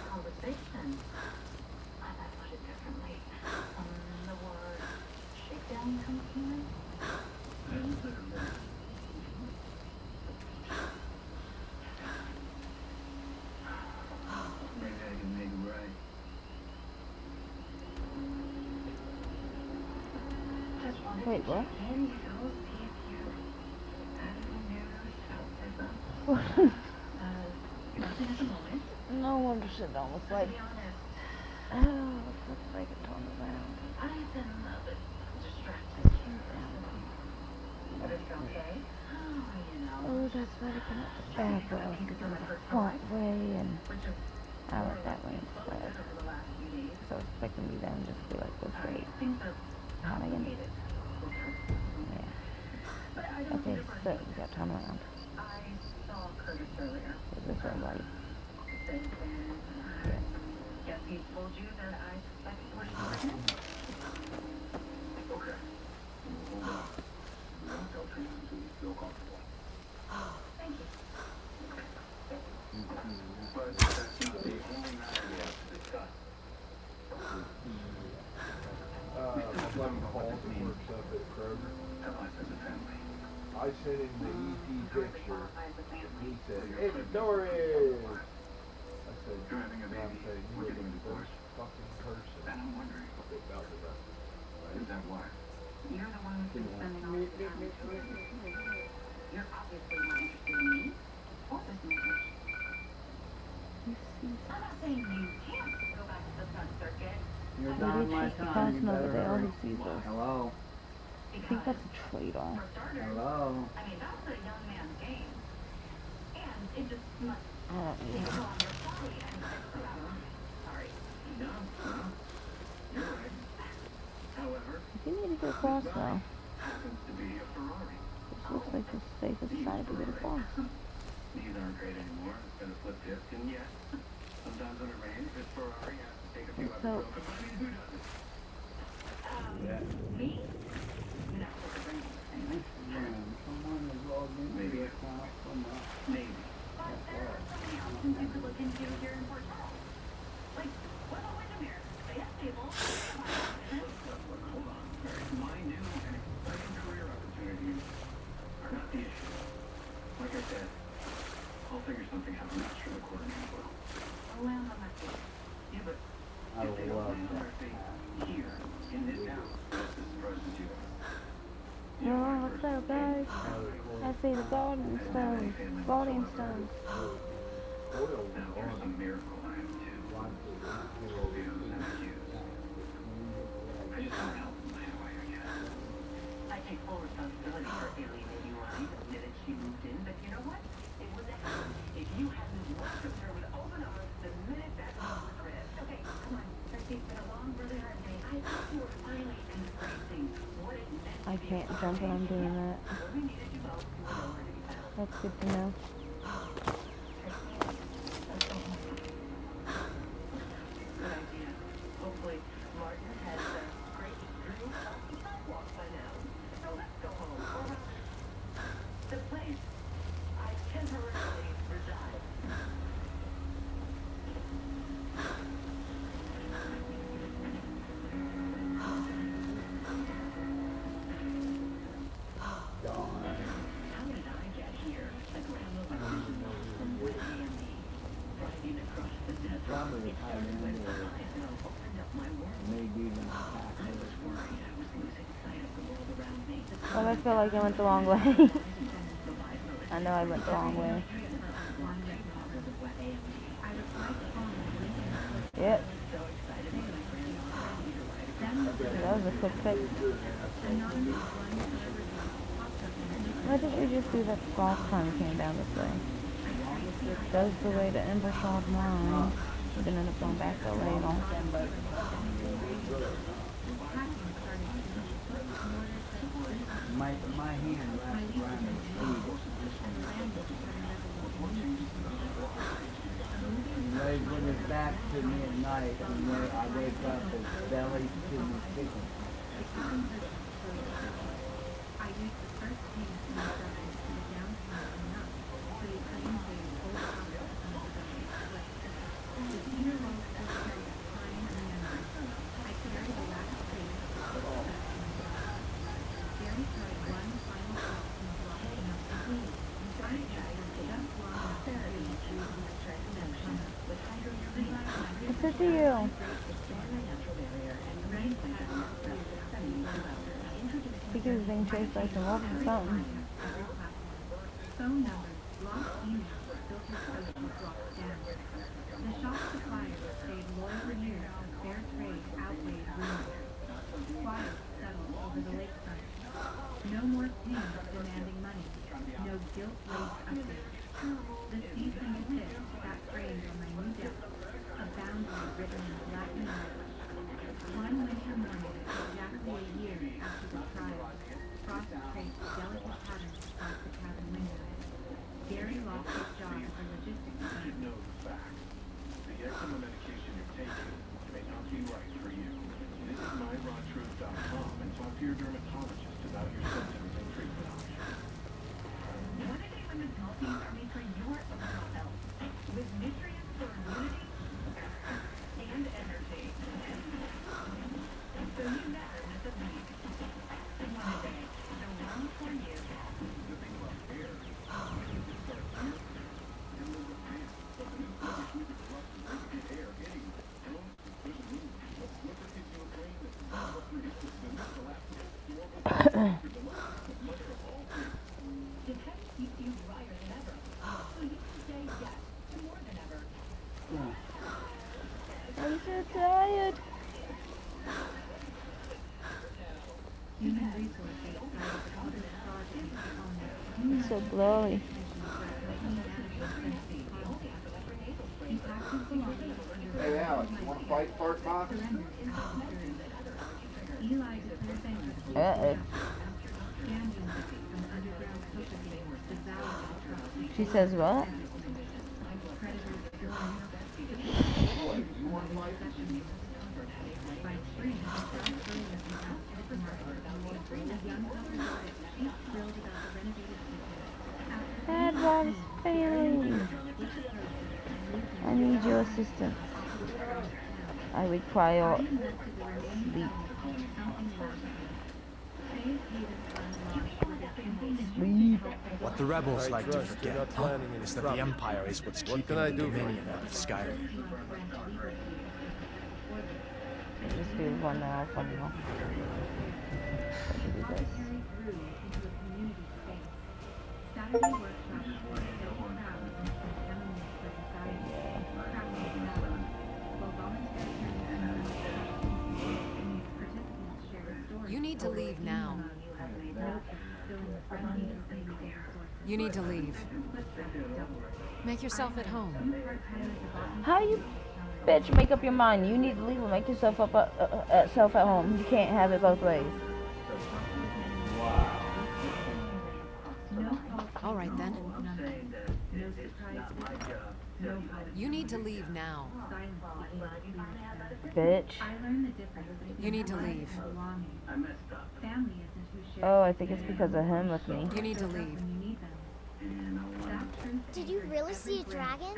Conversation. I put it differently. The word shakedown comes to mind. Maybe I can make it right. Wait, what? No wonder shit don't look like. Oh, it looks like it's on the ground. Oh, that's why they come up the back row to go the front way, and I went that way instead. So I was expecting me then just to be like this way. How am I gonna? Yeah. Okay, so we got time around. I saw Curtis earlier. Is this right, buddy? Yes. Guess he told you that I suspect you were pregnant? Okay. Hold on. We won't tell Teresa until we feel comfortable. Thank you. But that's not the only matter we have to discuss. My buddy Paul works up at Kroger. Tell us as a family. I sent him the ET picture, and he said, "Hey, Doris!" I said, You're having a I'm baby. saying, you We're are getting the divorced. first fucking person And I'm wondering, about the rest. is that why? You're the one who's been spending all this time with Teresa. You're obviously more interested in me or this marriage. I'm not saying you can't go back to the front circuit, You're Maybe on it's my just the time. You person over better there hurry. who sees us. Hello? I think that's a trade-off. Hello? I mean, that was a young man's game. And it just must I don't need take him. longer. Sorry, sorry. No, you're right. However, You need to get across though. happens to be a Ferrari. This looks like the safest side to get across. These aren't great anymore. It's got a slip disc, and yes, sometimes when it rains, this Ferrari has to take a few So, extra strokes. I mean, who doesn't? Yeah. Me? Someone is logged into Maybe. the account from Maybe. But there are so many options you could look into here in Port Charles. Like, what about Windermere? They have stable. Look, hold on. My new and exciting career opportunities are not the issue. Like I said, I'll figure something out. I'm not sure the quarterman will. I'll land on my feet. Yeah, but I if they don't love land on that. their feet here, in this town, that's as surprised as you are. oh, what's up, guys? I see the golden stones. Golden stones. Now, there's a miracle I have too. Scorpios and Qs. I just don't help them land away again. I take full responsibility for alienating Ronnie the minute she moved in, but you know what? It was a hell. If you hadn't welcomed her with open arms the minute that home was read. Okay, come on. It's been a long, really hard day. I thought you were finally embracing what it meant I can't jump when I'm doing that. when we needed you both. You were nowhere to be found. That's good to know. Good idea. Hopefully, Martin has a great drew off the sidewalk by now. So let's go home. Or the place I temporarily reside. How did I get here? A ground from Wood Andy. Riding across the desert. Probably It hide started in when there. Leviathan opened up my world. Maybe even attack I was worried I was losing sight of the world around me. Well, I feel like I went the wrong way. I know I went the wrong way. Yep. That was a quick fix. Why didn't we just do that last time we came down this way? That's the way to Embershaw's mine. We didn't end up going back that way at all. My hand wraps around his sleeve. He lays with his back to me at night, and when I wake up, his belly to me kicking. I used the first payment to my brother to the downtown enough so he couldn't pay his whole house under the split. The senior role still carried time and memory. I carried the last trace of the Gary tried one final shot and blocked enough to bleed. I tried just long enough to breathe through the stress connection with hydrogen. It's good to you. I think he was being chased by some wolves or something. Phone numbers, lost emails, filter socials locked down. The shop suppliers stayed loyal years of fair trade outweighed rumors. Quiet settled over the lakefront. No more pings demanding money. No guilt-laced updates. The cease and desist sat framed on my new desk, a boundary written in black and white. One winter morning, exactly a year after the trial, Frost traced delicate patterns across the cabin window. Gary lost his job as a logistics You clerk. should know the facts. The eczema medication you're taking may not be right for you. Visit myrawtruth.com and talk to your dermatologist about your symptoms and treatment options. What a day when the Dolphins are made for your overall health. With nutrients for immunity and energy. So you never miss a beat. One a day, the one for you. The thing about hair is it starts here and moves up pants. But the new Slipper Super Deluxe is going to get hair anywhere. And there's a move. A Slipper gives you a cream that can move up your hips with the elastic. Super Deluxe is much for all things. The tech keeps you drier than ever. So you can say yes to more than ever. I'm so tired. It's so blurry. Hey, Alex, you want to fight Fart Box? Uh-oh. She says what? Advanced family. I need your assistance. I require sleep. Sleep. What the rebels I like to trust you're forget not planning any is that trouble. the Empire is what's What keeping can I the do for you? Dominion out of Skyrim. Just do one now for now. Do this. You need to leave now. You need to leave. Make yourself at home. How you, bitch, make up your mind? You need to leave and make yourself self at home. You can't have it both ways. All right then. You need to leave now. Bitch. You need to leave. Oh, I think it's because of him with me. You need to leave. Did you really see a dragon?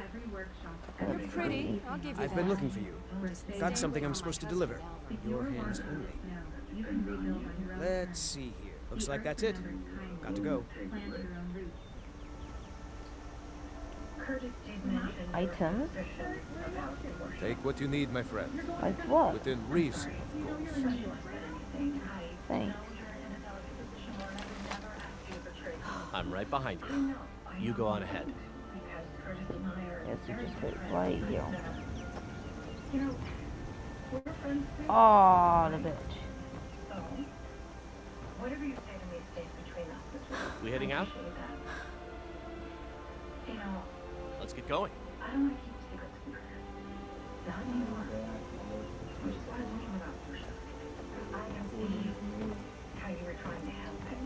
You're pretty. I'll give you I've that. been looking for you. Got something I'm supposed to deliver. Your hands only. Let's see here. Looks like that's it. Got to go. Items? Take what you need, my friend. Like what? Within reason, of course. Thanks. I'm right behind you. You go on ahead. Yes, you just put it right here. Oh, the bitch. Whatever you say to me stays between us. We heading out? You know, Let's get going. I don't want to keep secrets from her. Not anymore. Which is why I was thinking about Portia. I can see how you were trying to help him.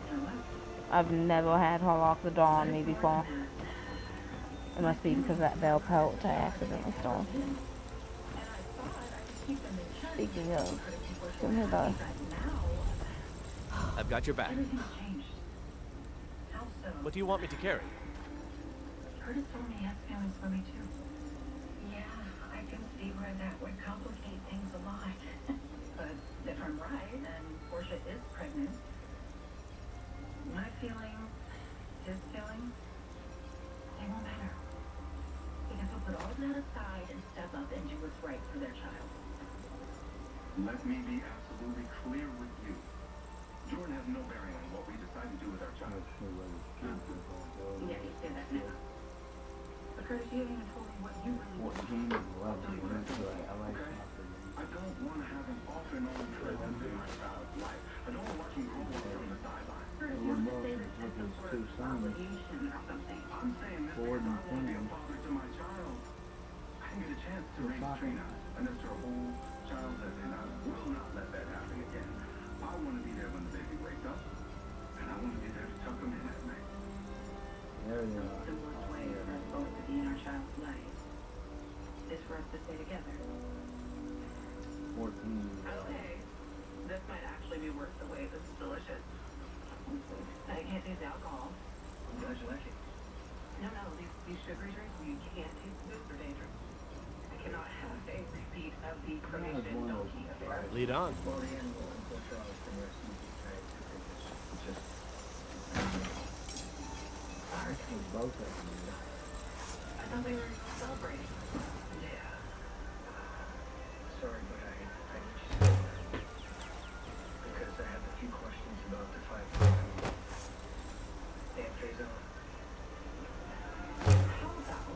You know what? I've never had her lock the door on me before. It must be because that bell pouch I accidentally stole. Speaking of, come here, though. I've got your back. What do you want me to carry? Curtis told me he has feelings for me too. Yeah, I can see where that would complicate things a lot. But if I'm right and Portia is pregnant, my feelings, his feelings, they won't matter. Because we'll put all of that aside and step up and do what's right for their child. Let me be absolutely clear with you. Jordan has no bearing on what we decide to do with our child. Yeah, you say that now. But Curtis, you haven't even told me what you really want. I don't want to have an off and on presence in my child's life. I don't want to watch him grow up from the sideline. Curtis, you have to say this as some sort of obligation or something. I'm saying this because I want to be a father to my child. I didn't get a chance to raise Trina, and that's her whole childhood, and I will not let that happen again. I want to be there when the baby wakes up, and I want to be there to tuck him in at night. The simplest way for us both to be in our child's life is for us to stay together. 14. Okay. This might actually be worth the wait. This is delicious. I can't taste the alcohol. I'm glad you like it. No, these sugary drinks, you can't taste this. They're dangerous. I cannot have a repeat of the cremation donkey affair. Lead on. Well, the animal until Charles can rest in peace, right? It's just... Both of them. I thought they were celebrating. Yeah. Sorry, but I need to stay there. Because I have a few questions about the 5 and phase on. How about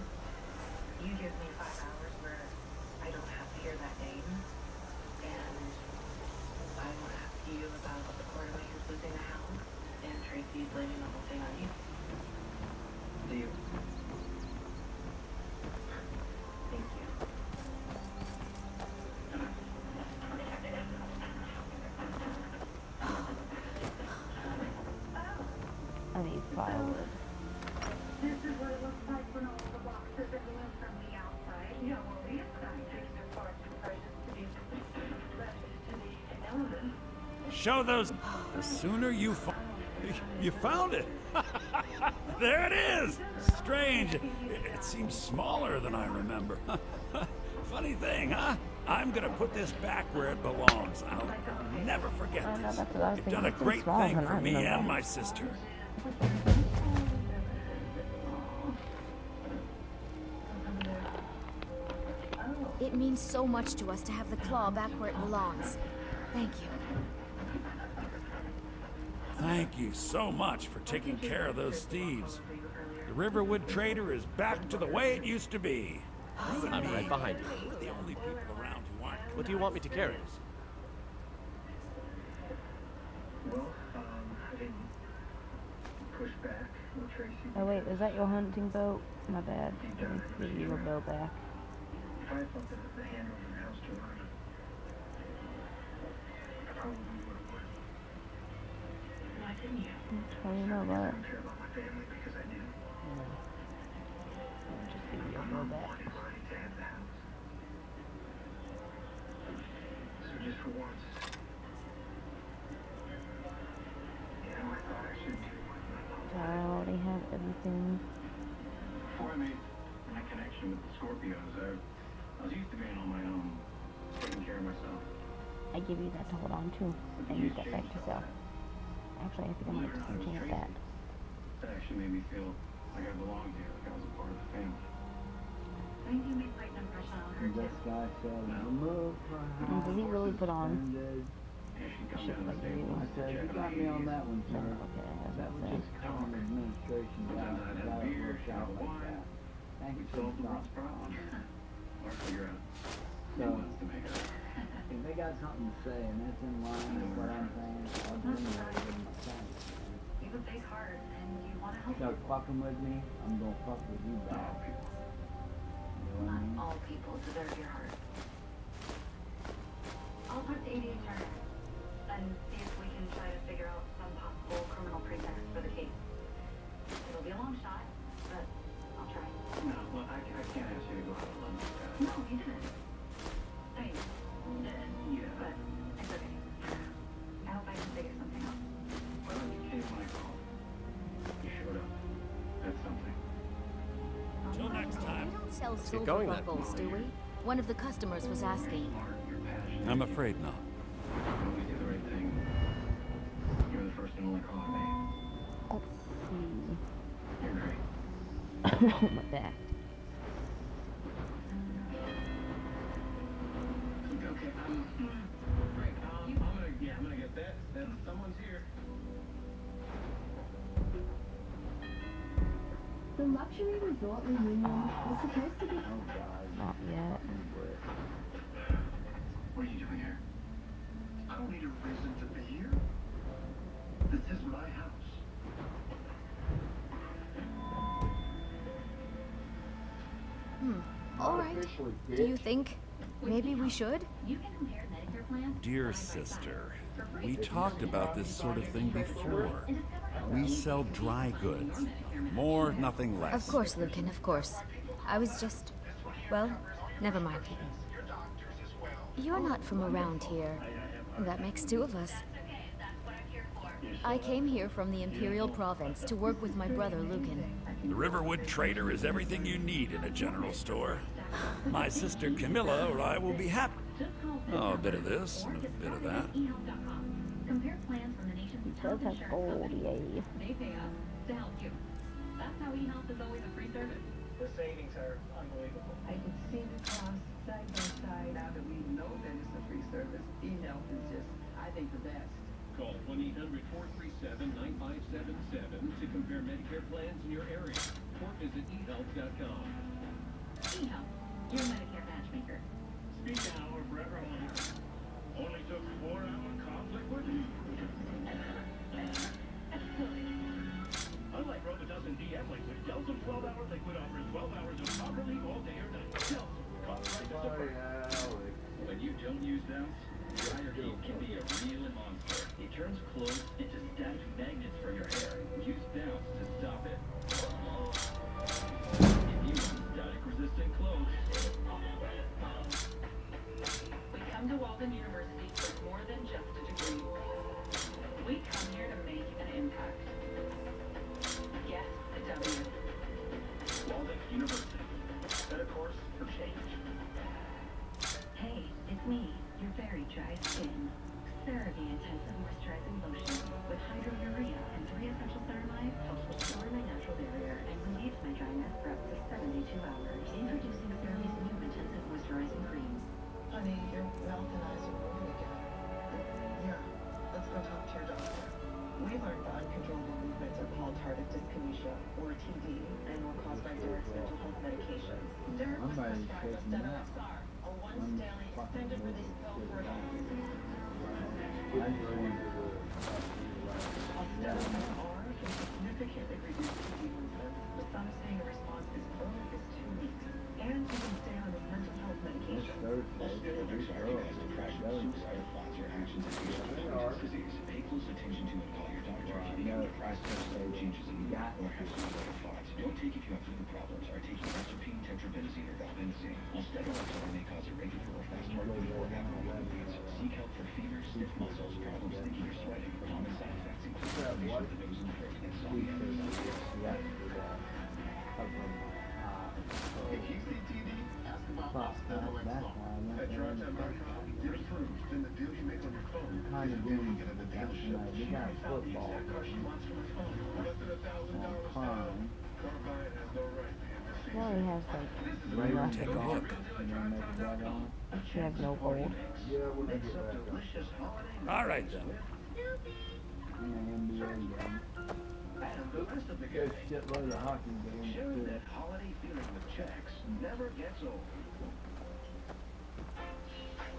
you give me 5 hours where I don't have to hear that name, and I will ask to you about the coordinators losing the house and Tracy blaming the whole thing on you. Deal. Thank you. I need firewood. This is what it looks like when all the boxes are glued from the outside. Yeah, well, the inside things are far too precious to be left to the elements. Show those. The sooner you found it. There it is. Strange. It seems smaller than I remember. Funny thing, huh? I'm gonna put this back where it belongs. I'll never forget this. You've done a great thing for me and my sister. It means so much to us to have the claw back where it belongs. Thank you. Thank you so much for taking care of those thieves. The Riverwood Trader is back to the way it used to be. I'm right behind you. We're the only people around who aren't. What do you want me to carry? Well, I didn't push back when Tracy. Oh wait, is that your hunting boat? My bad. I need to give you your bow back. If I had something at the handle of the house to run, I probably would have won. Why didn't you? Well, you know what? I don't care about my family because I knew. I'll just give you your My bow mom back. wanted Ronnie to have the house. So just for once, you know, I thought I should do what my mom I already have everything. Before I made my connection with the Scorpios, I was used to being on my own, taking care of myself. I give you that to hold on to, and you get back to sell. Actually, I think I'm going to continue with that. That actually made me feel like I belonged here, like I was a part of the family. I think you made quite an impression on her, too. This guy said, remove her And did he really put on Shit shit like you? I said, you got me on that one, sir. Okay, that's That was what just common administration down. It got it worked out like that. Thank you for stopping. Or figure out So, who wants to make it. if they got something to say and it's in line with what I'm saying, I'll do it with my thanks. You have a big heart, and you want to help Start fucking with me, I'm gonna fuck with you back. You know what I mean? all people deserve your heart. I'll talk to AD Turner and see if we can try to figure out some possible criminal pretext for the case. It'll be a long shot, but I'll try. No, well, I can't ask you to go out alone like that. No, you didn't. I mean, Yeah. but it's okay. I hope I can figure something out. Well, you came when I called. You showed up. That's something. Till next time. We don't sell get silver going then. buckles, do we? One of the customers was asking. You're passionate. I'm afraid not. You always do the right thing. You're the first and only call I made. Let's see. You're great. My back. Okay, Frank, I'm gonna get that. Then someone's here. The luxury resort reunion was supposed to be. Not yet. What are you doing here? I don't need a reason to be here. This is my house. All right. Do you think maybe we should? You can compare Medicare plans. Dear sister, we talked about this sort of thing before. We sell dry goods. Nothing more, nothing less. Of course, Lucan, of course. I was just... well, never mind. You're not from around here. That makes two of us. I came here from the Imperial Province to work with my brother, Lucan. The Riverwood Trader is everything you need in a general store. My sister Camilla or I will be happy. Oh, a bit of this and a bit of that. Compare plans from the nation's He does have gold, yay. They pay us to help you. That's how eHealth is always a free service. The savings are unbelievable. I can see the cost side by side. Now that we know that it's a free service, eHealth is just, I think, the best. Call 1-800-437-9577 to compare Medicare plans in your area or visit eHealth.com. eHealth, your Medicare matchmaker. Speak now or forever hold you. Only took 4 hour conflict with you. Don't use bounce. Dryer heat can be a real monster. It turns clothes into static magnets for your hair. Use bounce to stop it. If you want static-resistant clothes. We come to Walden University for more than just a degree. We come here to make an impact. Get the W. Walden University. Set a course for change. Hey, it's me, your very dry skin. CeraVe Intensive Moisturizing Lotion with hydrourea and 3 essential ceramides helps restore my natural barrier and relieves my dryness for up to 72 hours. Introducing CeraVe's new Intensive Moisturizing Cream. Honey, your mouth and eyes are moving again. Yeah, let's go talk to your doctor. We learned that uncontrollable movements are called tardive dyskinesia, or TD, and were caused by Derek's mental health medications. Derek was prescribed Ostenomexar, a once-daily extended-release pill for adults. Ostenomexar can significantly reduce TD symptoms, with some saying a response as early as 2 weeks. And you can stay on his mental health medication. Ostenomexar has depression, suicidal thoughts, or actions that feel like Parkinson's disease. Pay close attention to it and call your doctor if you need depressed, sudden changes in mood, or have suicidal thoughts. Don't take if you have liver problems, are taking atropine, tetrabenazine, or valbenazine. Ostenomexar may cause irregular or fast heartbeat or abnormal beats. Seek help for fever, stiff muscles, problems thinking or sweating. Common side effects include inflammation of the nose and throat, insomnia, and If you see TD, ask about Ostenomexar. At TriTime.com, you're approved. Then the deal you make on your phone is a deal you get at the dealership. She already found the exact car she wants from her phone. Less than $1,000 down. Carvine has no right to intercede. Well, he has like Take a look. She has no gold. All right, then. And the rest of the There's game shitload of hockey games sharing too. that holiday feeling with checks never gets old.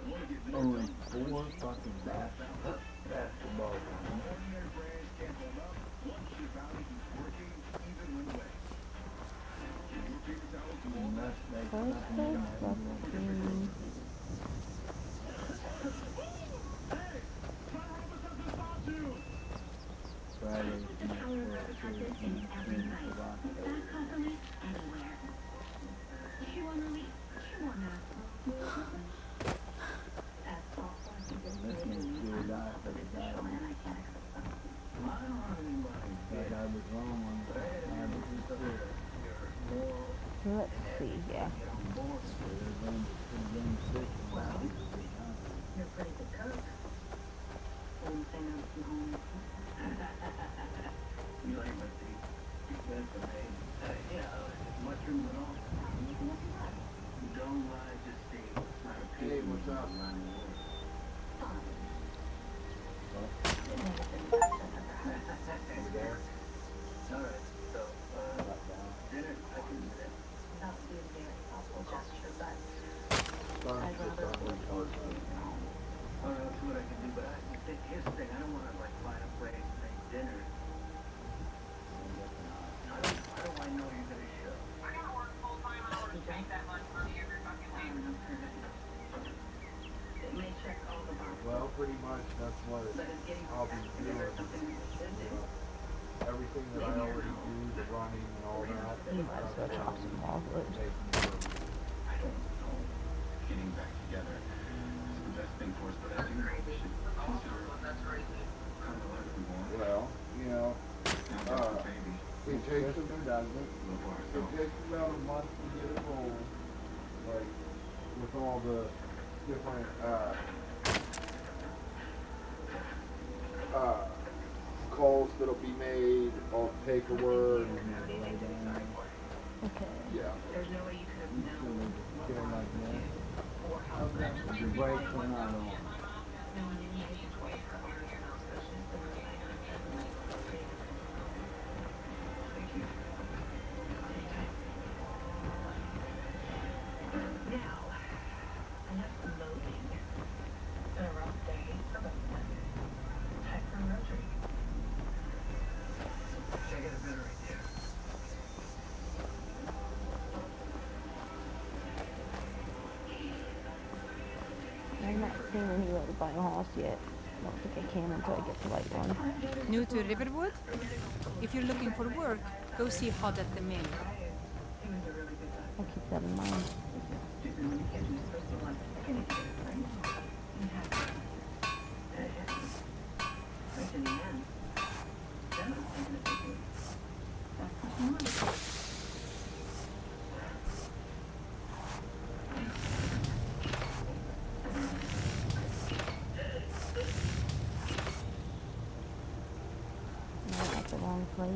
Want to get more Only done? 4 fucking basketball games. Ordinary brands can't hold up. One should value who's working even when wet. Your paper towels do all that. Friday, Let's see, yeah. You're a pretty good cook. Wouldn't say no from home. You like my tea? That's for me. Mushrooms and all. Don't lie, just see. Hey, what's up? Alright, so, dinner, I can do that. That would be a very thoughtful gesture, but Alright, I'll see what I can do, but here's the thing, I don't wanna like find a place and make dinner. How do I know you're gonna show? I gotta work full-time hours to make that much money every fucking week. It may check all the boxes. Well, pretty much that's what I'll be doing. Everything that I already do, the running and all that. You might as well chop some walnuts. I don't know. Getting back together is the best thing for us, but I think we should consider kind of like we want. Well, you know, it takes about a month to get it rolling, like with all the different calls that'll be made, all the paperwork. Okay. Yeah. There's no way you could have known. Get it like that. Your brakes are not on. Now, I have some loading. It's been a rough day for both of us. Time for a road trip. I got a bed right there. I'm not seeing anywhere to buy a house yet. I don't think I can until I get the right one. New to Riverwood? If you're looking for work, go see Hod at the mill. I'll keep that in mind. I'm at the wrong place.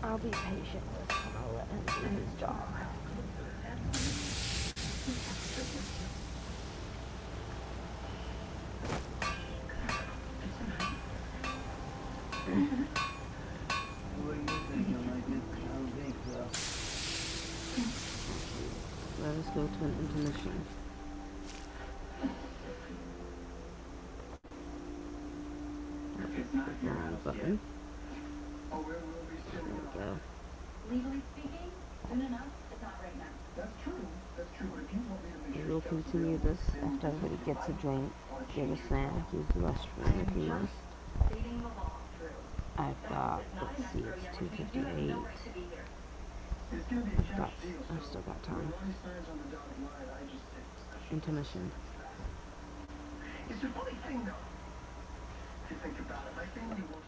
I'll be patient with him. I'll let him do his job. Let us go to an intermission. Wrong button. There we go. Legally speaking, soon enough, it's not right now. That's true. That's true. But if you want me to make We will continue this after everybody gets a drink, get a snack, use the restroom if you must. I've got, let's see, it's 2:58. I've still got time. Intermission. It's a funny thing, though. If you think about it, my family once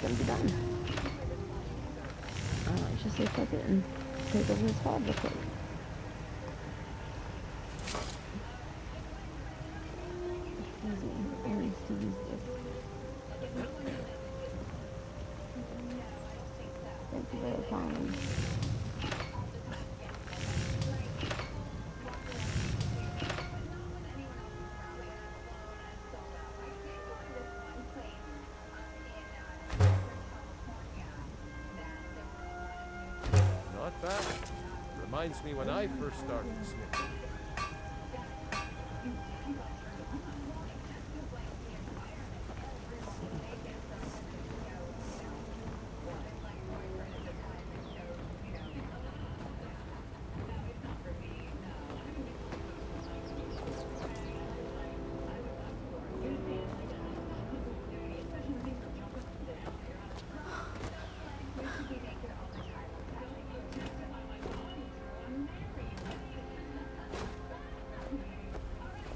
gonna be done. I might just say fuck it and take over his pod real quick. I need to use this. Thank you very kindly. Not bad. Reminds me when I first started smithing.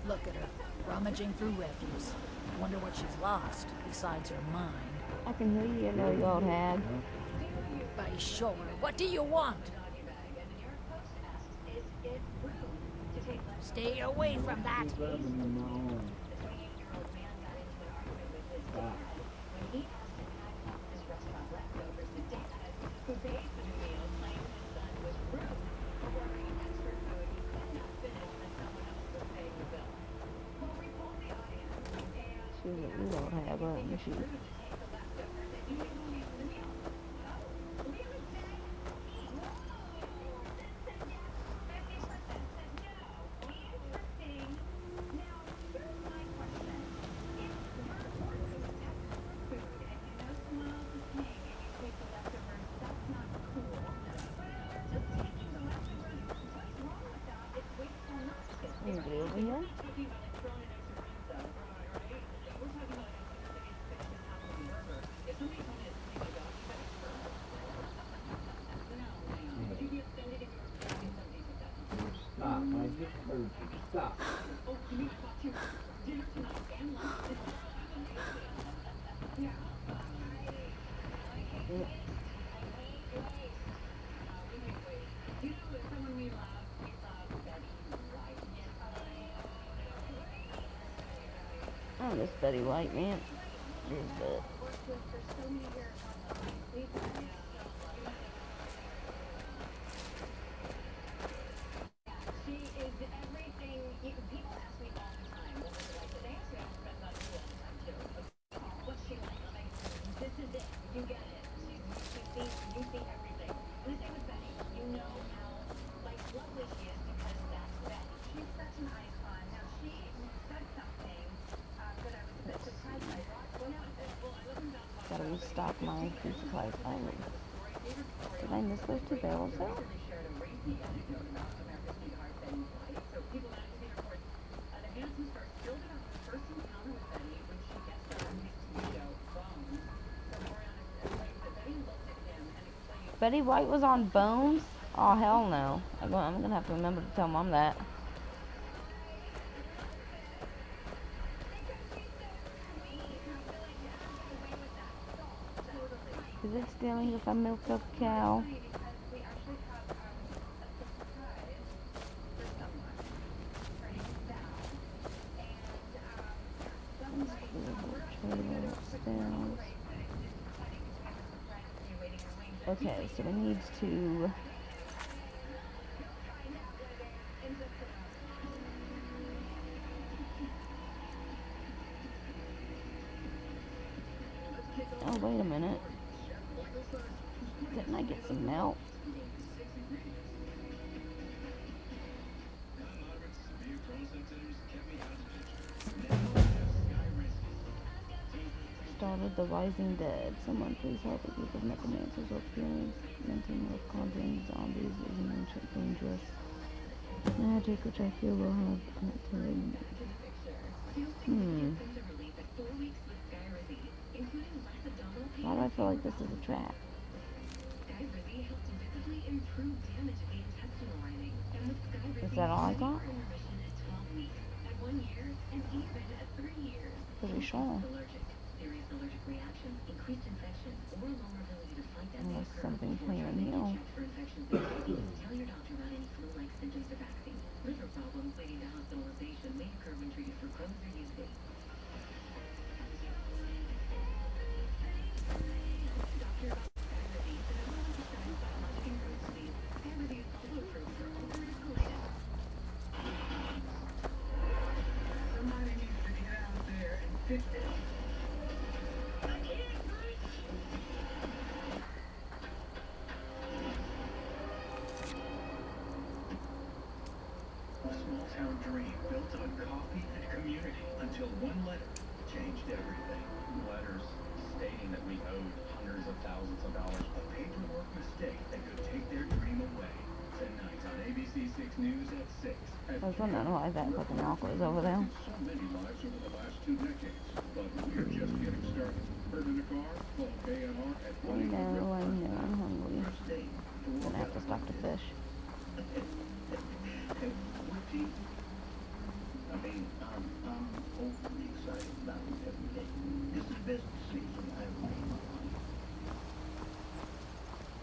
Look at her, rummaging through refuse. Wonder what she's lost, besides her mind. I can hear you, you old hag. By sure, what do you want? Stay away from that. You don't have her, and she. Anybody over here? Stop, I just heard you. Stop. Oh, this Betty White, man. She's good. Gotta restock my food supplies finally. Did I miss those 2 barrels though? Betty White was on Bones? Oh hell no. I'm gonna have to remember to tell Mom that. Is it stealing if I milk a cow? Okay, so we need to oh wait a minute. Didn't I get some milk? Started the Rising Dead. Someone please help a group of necromancers or experimenting with conjuring zombies is an ancient dangerous magic which I feel will have activity. Why do I feel like this is a trap? Is that all I got? Pretty sure. allergic reactions, increased infections, or vulnerability to fight that may Unless occur something before clean trying and to get heal. checked for infections and disease. Tell your doctor about any flu-like symptoms or vaccine. Liver problems leading to hospitalization may occur when treated for Crohn's or UC. Somebody needs to get out there and fix it. A small town dream built on coffee and community until one letter changed everything. Letters stating that we owed hundreds of thousands of dollars. A paperwork mistake that could take their dream away. Tonight on ABC 6 News at 6. I was wondering why that fucking rock was over there. So many lives over the last 2 decades, but we're just getting started. Heard in the car? Call KNR at I know, I'm hungry. Gonna have to stop to fish. I mean, I'm overly excited about it every day. This is business season. I have made my money.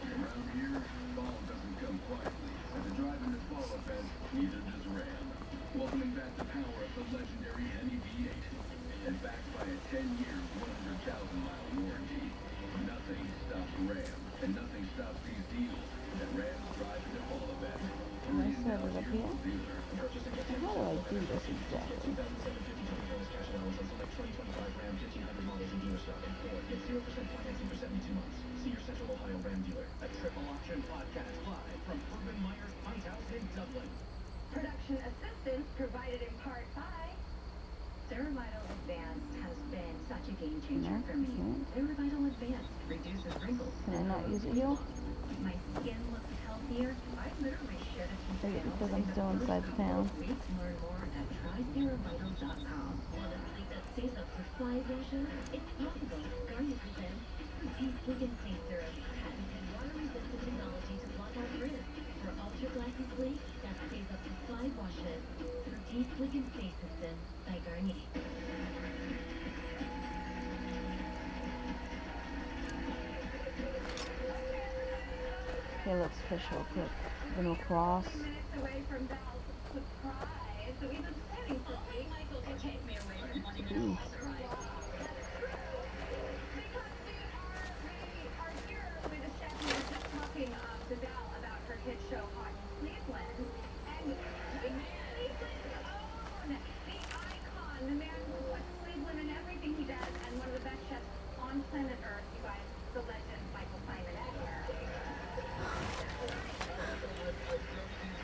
Around here, fall doesn't come quietly. And to drive in the fall event, neither does Ram. Welcoming back the power of the legendary Hemi V8. And backed by a 10-year, 100,000-mile warranty. Nothing stops Ram, and nothing stops these deals that Ram's drive in the fall event. Can I set it up here? How do I do this exactly? See your Central Ohio Ram dealer. A triple option podcast live from Urban Meyer's Pint House in Dublin. Production assistance provided in part by Cerevital Advanced has been such a game changer for me. Cerevital Advanced reduces wrinkles. Can I not use it here? My skin looks healthier. I literally shed a few Maybe pounds because I'm in the still first inside the couple town. of weeks. Learn more at trycerevital.com. Want a sleep that stays up for 5 washes? It's possible. Garnier presents Deep Weekend Sleep Serum, patented water-resistant technology to block out frizz. For ultra-glassy sleep that stays up to 5 washes. Through Deep Weekend Sleep System by Garnier. Okay, let's fish real quick. Then we'll cross. Minutes away from Belle's surprise. So we've been planning for weeks. Michael can take me away from wanting to Ooh. surprise. Are here with a chef who was just talking to Belle about her hit show Hot in Cleveland. And the Cleveland's own, the icon, the man who puts Cleveland in everything he does, and one of the best chefs on planet Earth, you guys, the legend Michael Simon here.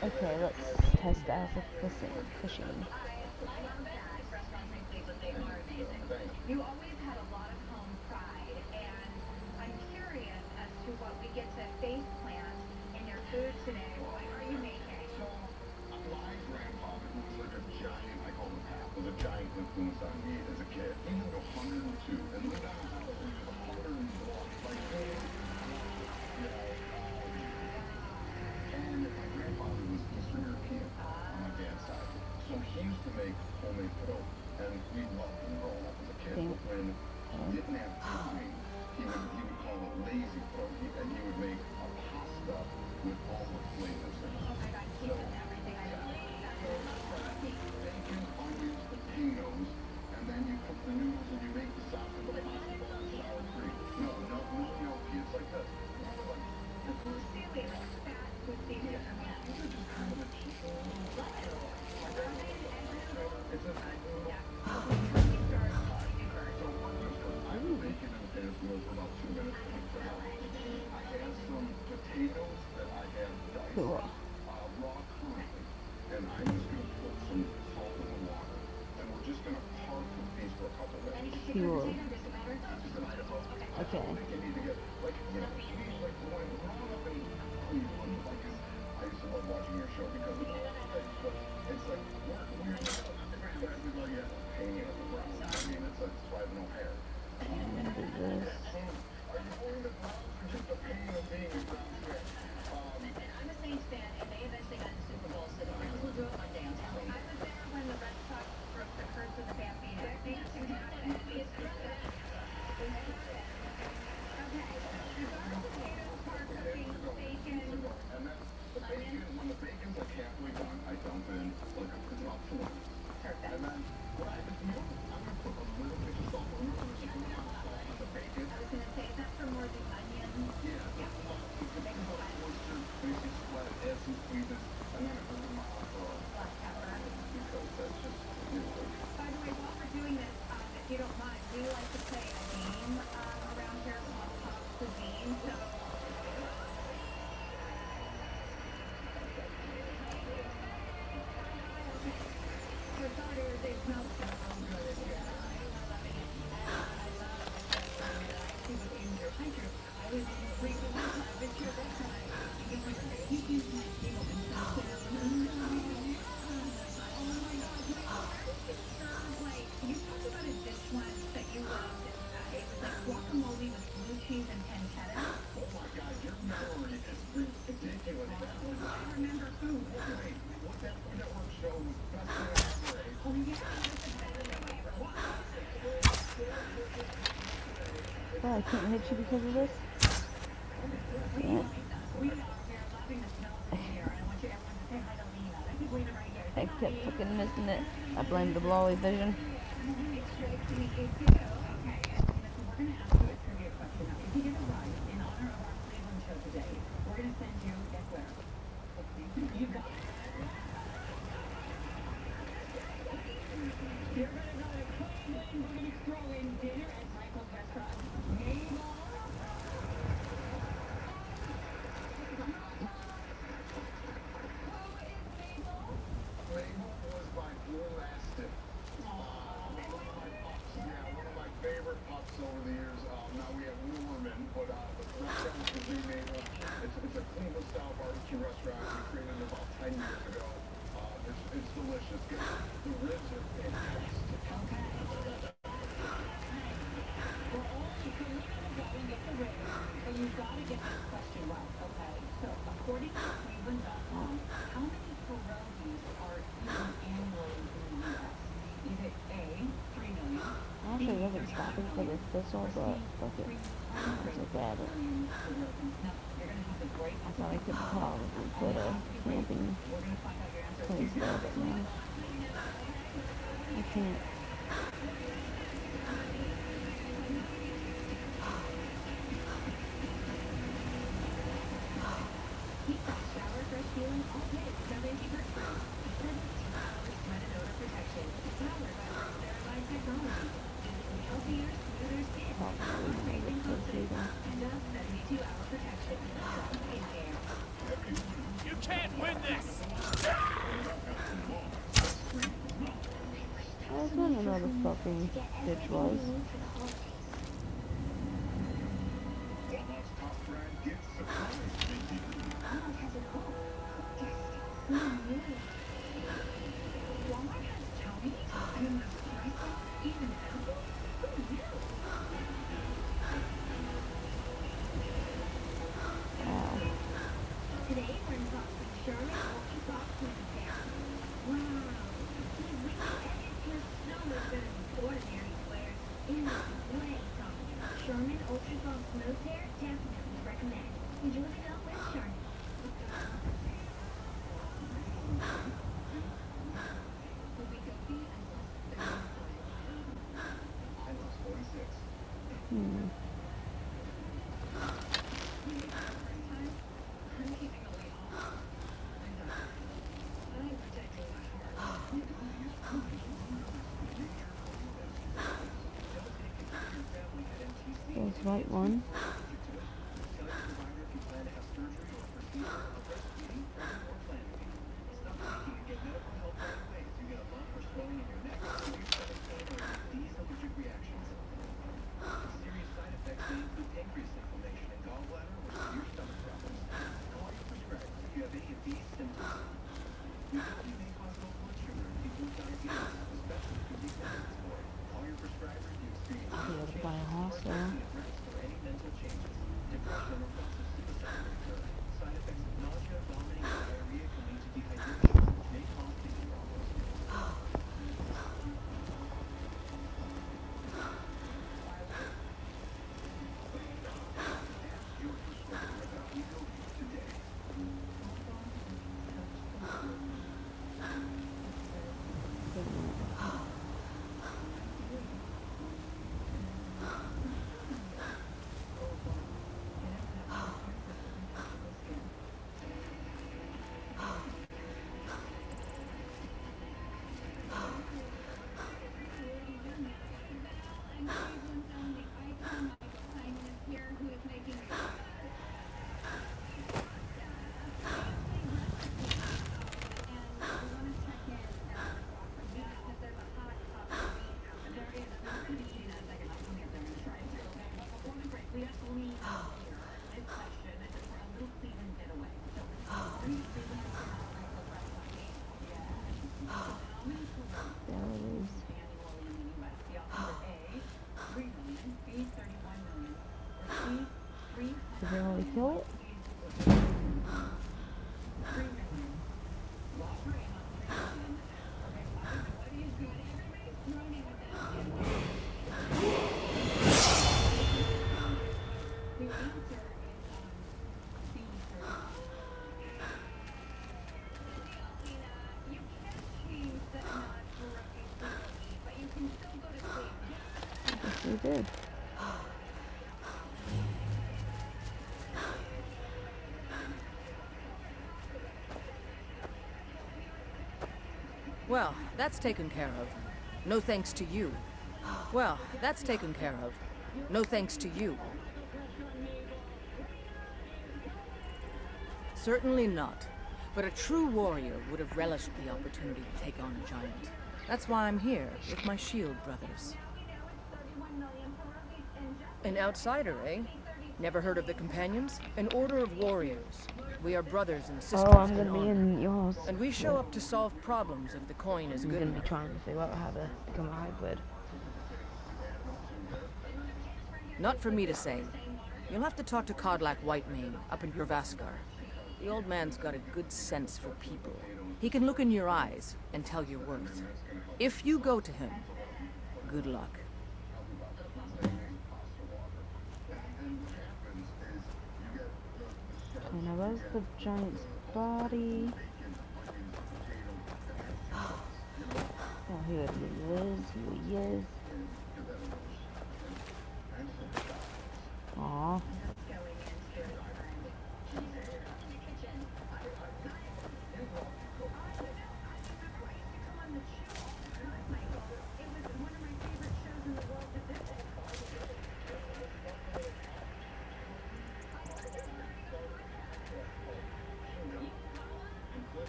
Okay, let's test out the fishing. You always had a lot of home pride, and I'm curious as to what we get to face plant in your food today. What are you making? So, my grandfather, who was like a giant, I call him Pat, was a giant influence on me as a kid. He lived 102, and lived on his house when he was 101. Like, you know, and my grandfather was Eastern European on my dad's side. So he used to make homemade dough, and we loved him growing up as a kid. But when he didn't have protein, he would call it lazy protein, and he would make a pasta with all the flavors in it. So, bacon, onions, potatoes, and then you cook the noodles and you make the sauce with the pasta ball and sour cream. No gnocchi, it's like that. The fusilli, like fat fusilli. These are just kind of a cheap it's a I've been baking in the pan for about 2 minutes. I have some potatoes that I have diced, Cool. raw currently, and I'm just going to put some salt in the water, and we're just going to park with these for a couple minutes. Cool. Okay. You need to get, like, you know, like growing up in Cleveland, like, I used to love watching your show because of all the things, but it's like, we're like, yeah, hanging at the ground. I mean, it's driving no hair. I'm gonna do this. Are you going to Browns or just a pain of being a Browns fan? I'm a Saints fan, Oh, I can't hit you because of this? Yeah. I kept fucking missing it. I blame the blowy vision. Over the years, now we have relearn, but the restaurant is renamed. It's a Cleveland style barbecue restaurant we created about 10 years ago. It's delicious. The ribs are fantastic. Okay. Well, if you're looking to go and get the ribs, then you've got to get this question right, okay? So, according to Cleveland.com, how many pierogies are eaten annually in the U.S.? Is it A, 3 million? Actually, wasn't stopping for this thistle, but fuck it. Let's look at it. I thought I could probably put a camping place there, but no. I can't. You can't win this! I was wondering where the fucking bitch was. Today we're in talks with Sherman Ultra Soft Snow Care. Wow. These weekly edits here so much better than ordinary squares. And it's way softer. Sherman Ultra Soft Snow Care definitely recommend. Would you look it up with Sherman? There's right one. I'll be able to buy a house there. kill it? Yes, we did. Well, that's taken care of. No thanks to you. Well, that's taken care of. No thanks to you. Certainly not. But a true warrior would have relished the opportunity to take on a giant. That's why I'm here with my shield brothers. An outsider, eh? Never heard of the Companions? An order of warriors. We are brothers and sisters. Oh, I'm gonna be in yours. And we show up to solve problems if the coin is I'm good gonna be enough. trying to figure out how to become a hybrid. Not for me to say. You'll have to talk to Kodlak Whitemane up in Jorvaskar. The old man's got a good sense for people. He can look in your eyes and tell your worth. If you go to him, good luck. Okay, now where's the giant's body? Oh, here he is. Here he is. Aww.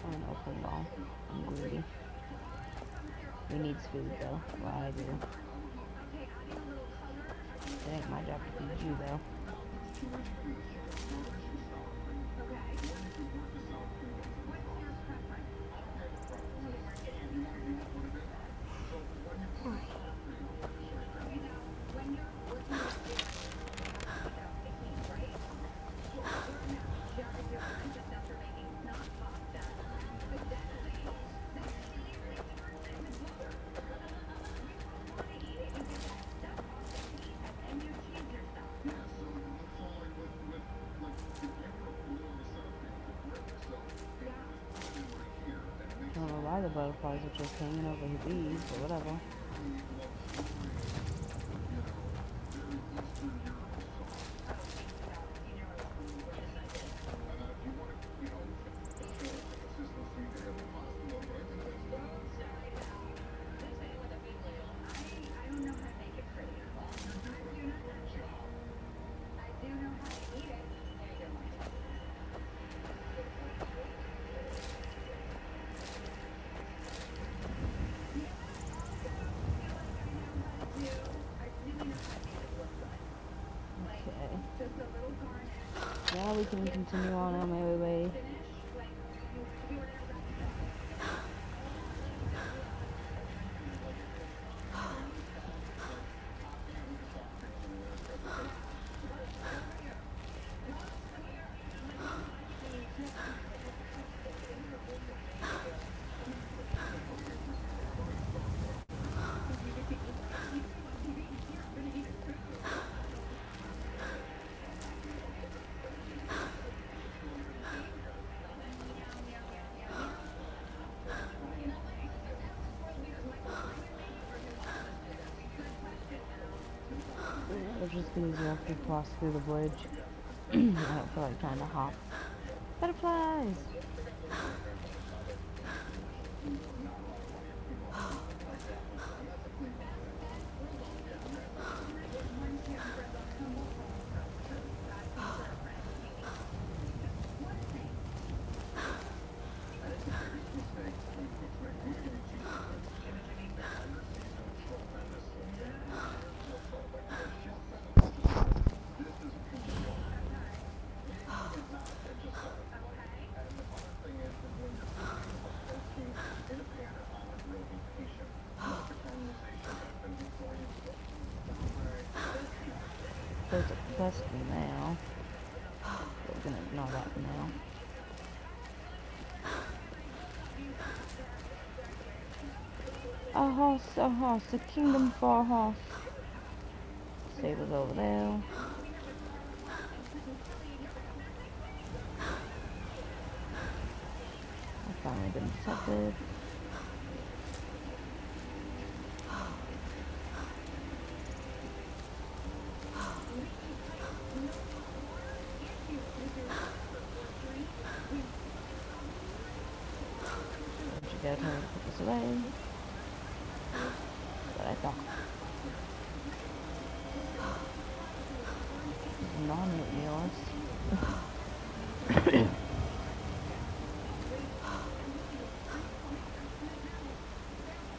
Oh no, hold on. I'm greedy. He needs food though. Well, I do. It ain't my job to feed you though. I don't know why the butterflies are just hanging over his bees, but whatever. Now we can continue on our merry way. We're just gonna have to cross through the bridge. I don't feel like trying to hop. Butterflies! There's a quest now. now. A horse, a kingdom for a horse. Sable's over there. I've finally been detected. Don't you dare try to put this away. But I thought. Non-yours.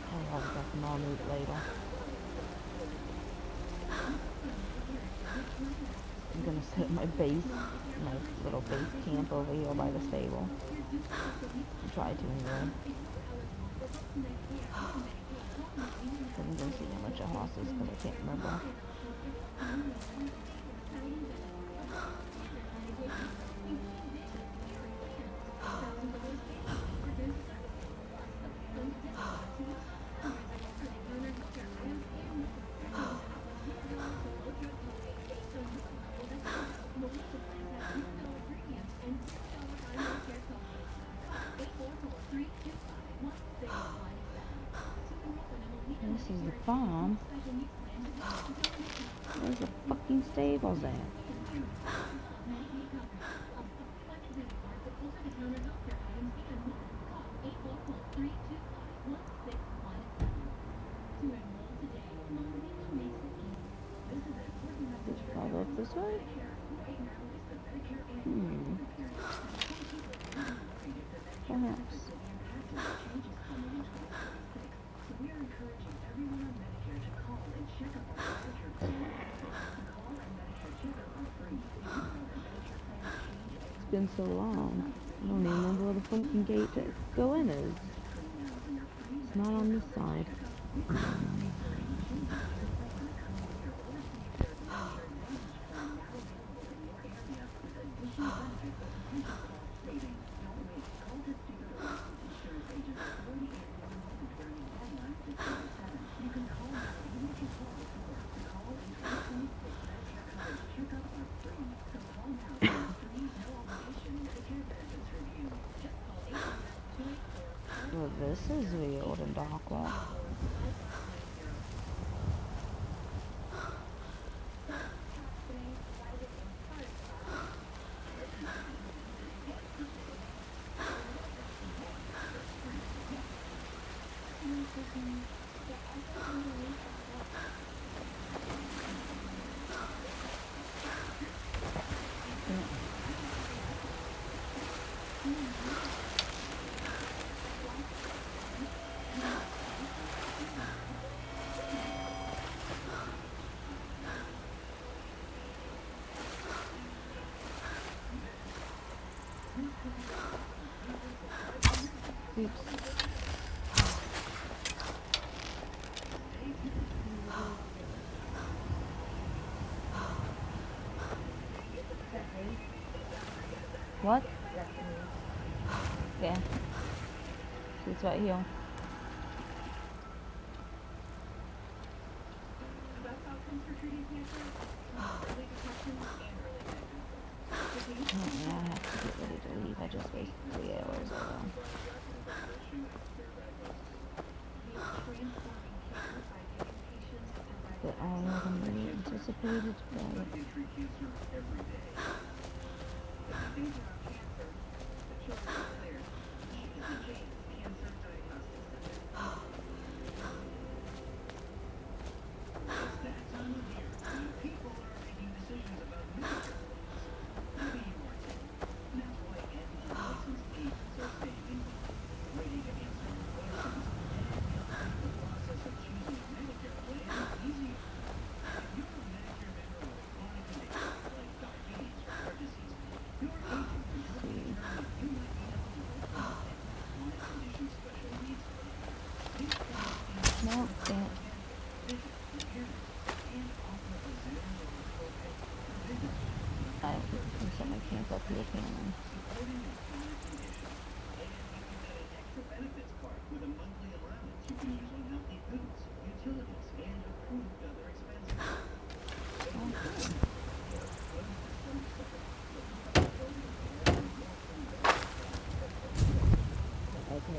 I'll have that non-loot later. I'm gonna set my base, my little base camp over here by the stable. I'll try to anyway. I'm gonna see how much a horse is because I can't remember. This is the farm. Where's the fucking stables at? Follow up this way? Perhaps. It's been so long. I don't even remember where the fucking gate to go in is. It's not on this side. Well, this is weird and awkward. Oops. What? Yeah. It's right here. Oh, yeah, I have to get ready to leave. I just wasted 3 hours alone. But I wasn't anticipated, but...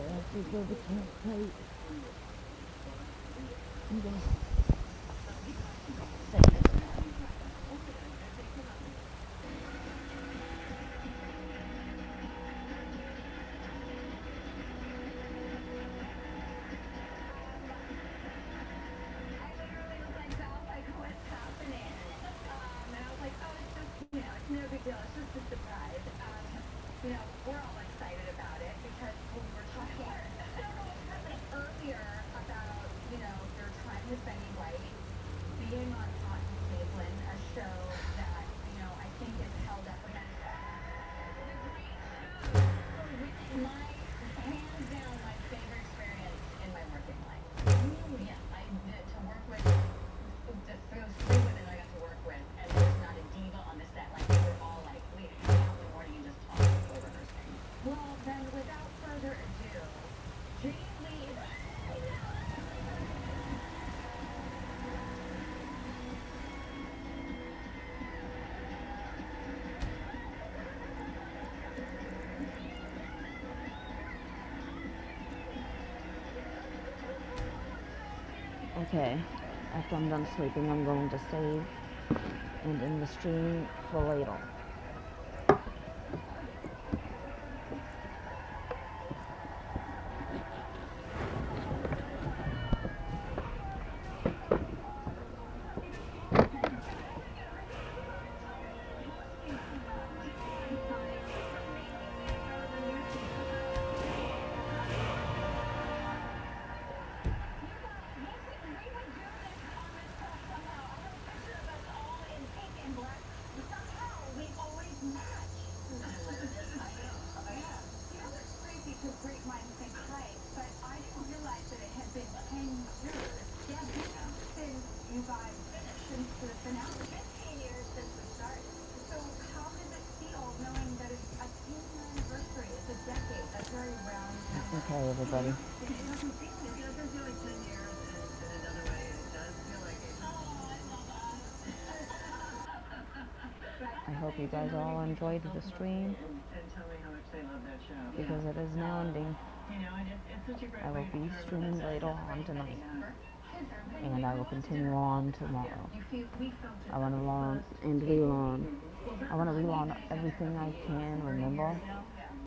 No big deal. It's just a surprise. We're all excited about it because we were talking earlier about, your time with Benny White, being on Hot in Cleveland, a show that, I think is held up against hands down my favorite experience in my working life. Yeah, to work with those three women I got to work with, and there's not a diva on the set. Like, we were all like, we'd hang out in the morning and just talk before rehearsing. Well, then, without further ado, Jane Lee is... Okay, after I'm done sleeping, I'm going to save and end the stream for later. Okay, everybody. I hope you guys all enjoyed the stream, because it is now ending. I will be streaming later on tonight, and I will continue on tomorrow. I want to learn and relearn. I want to relearn everything I can remember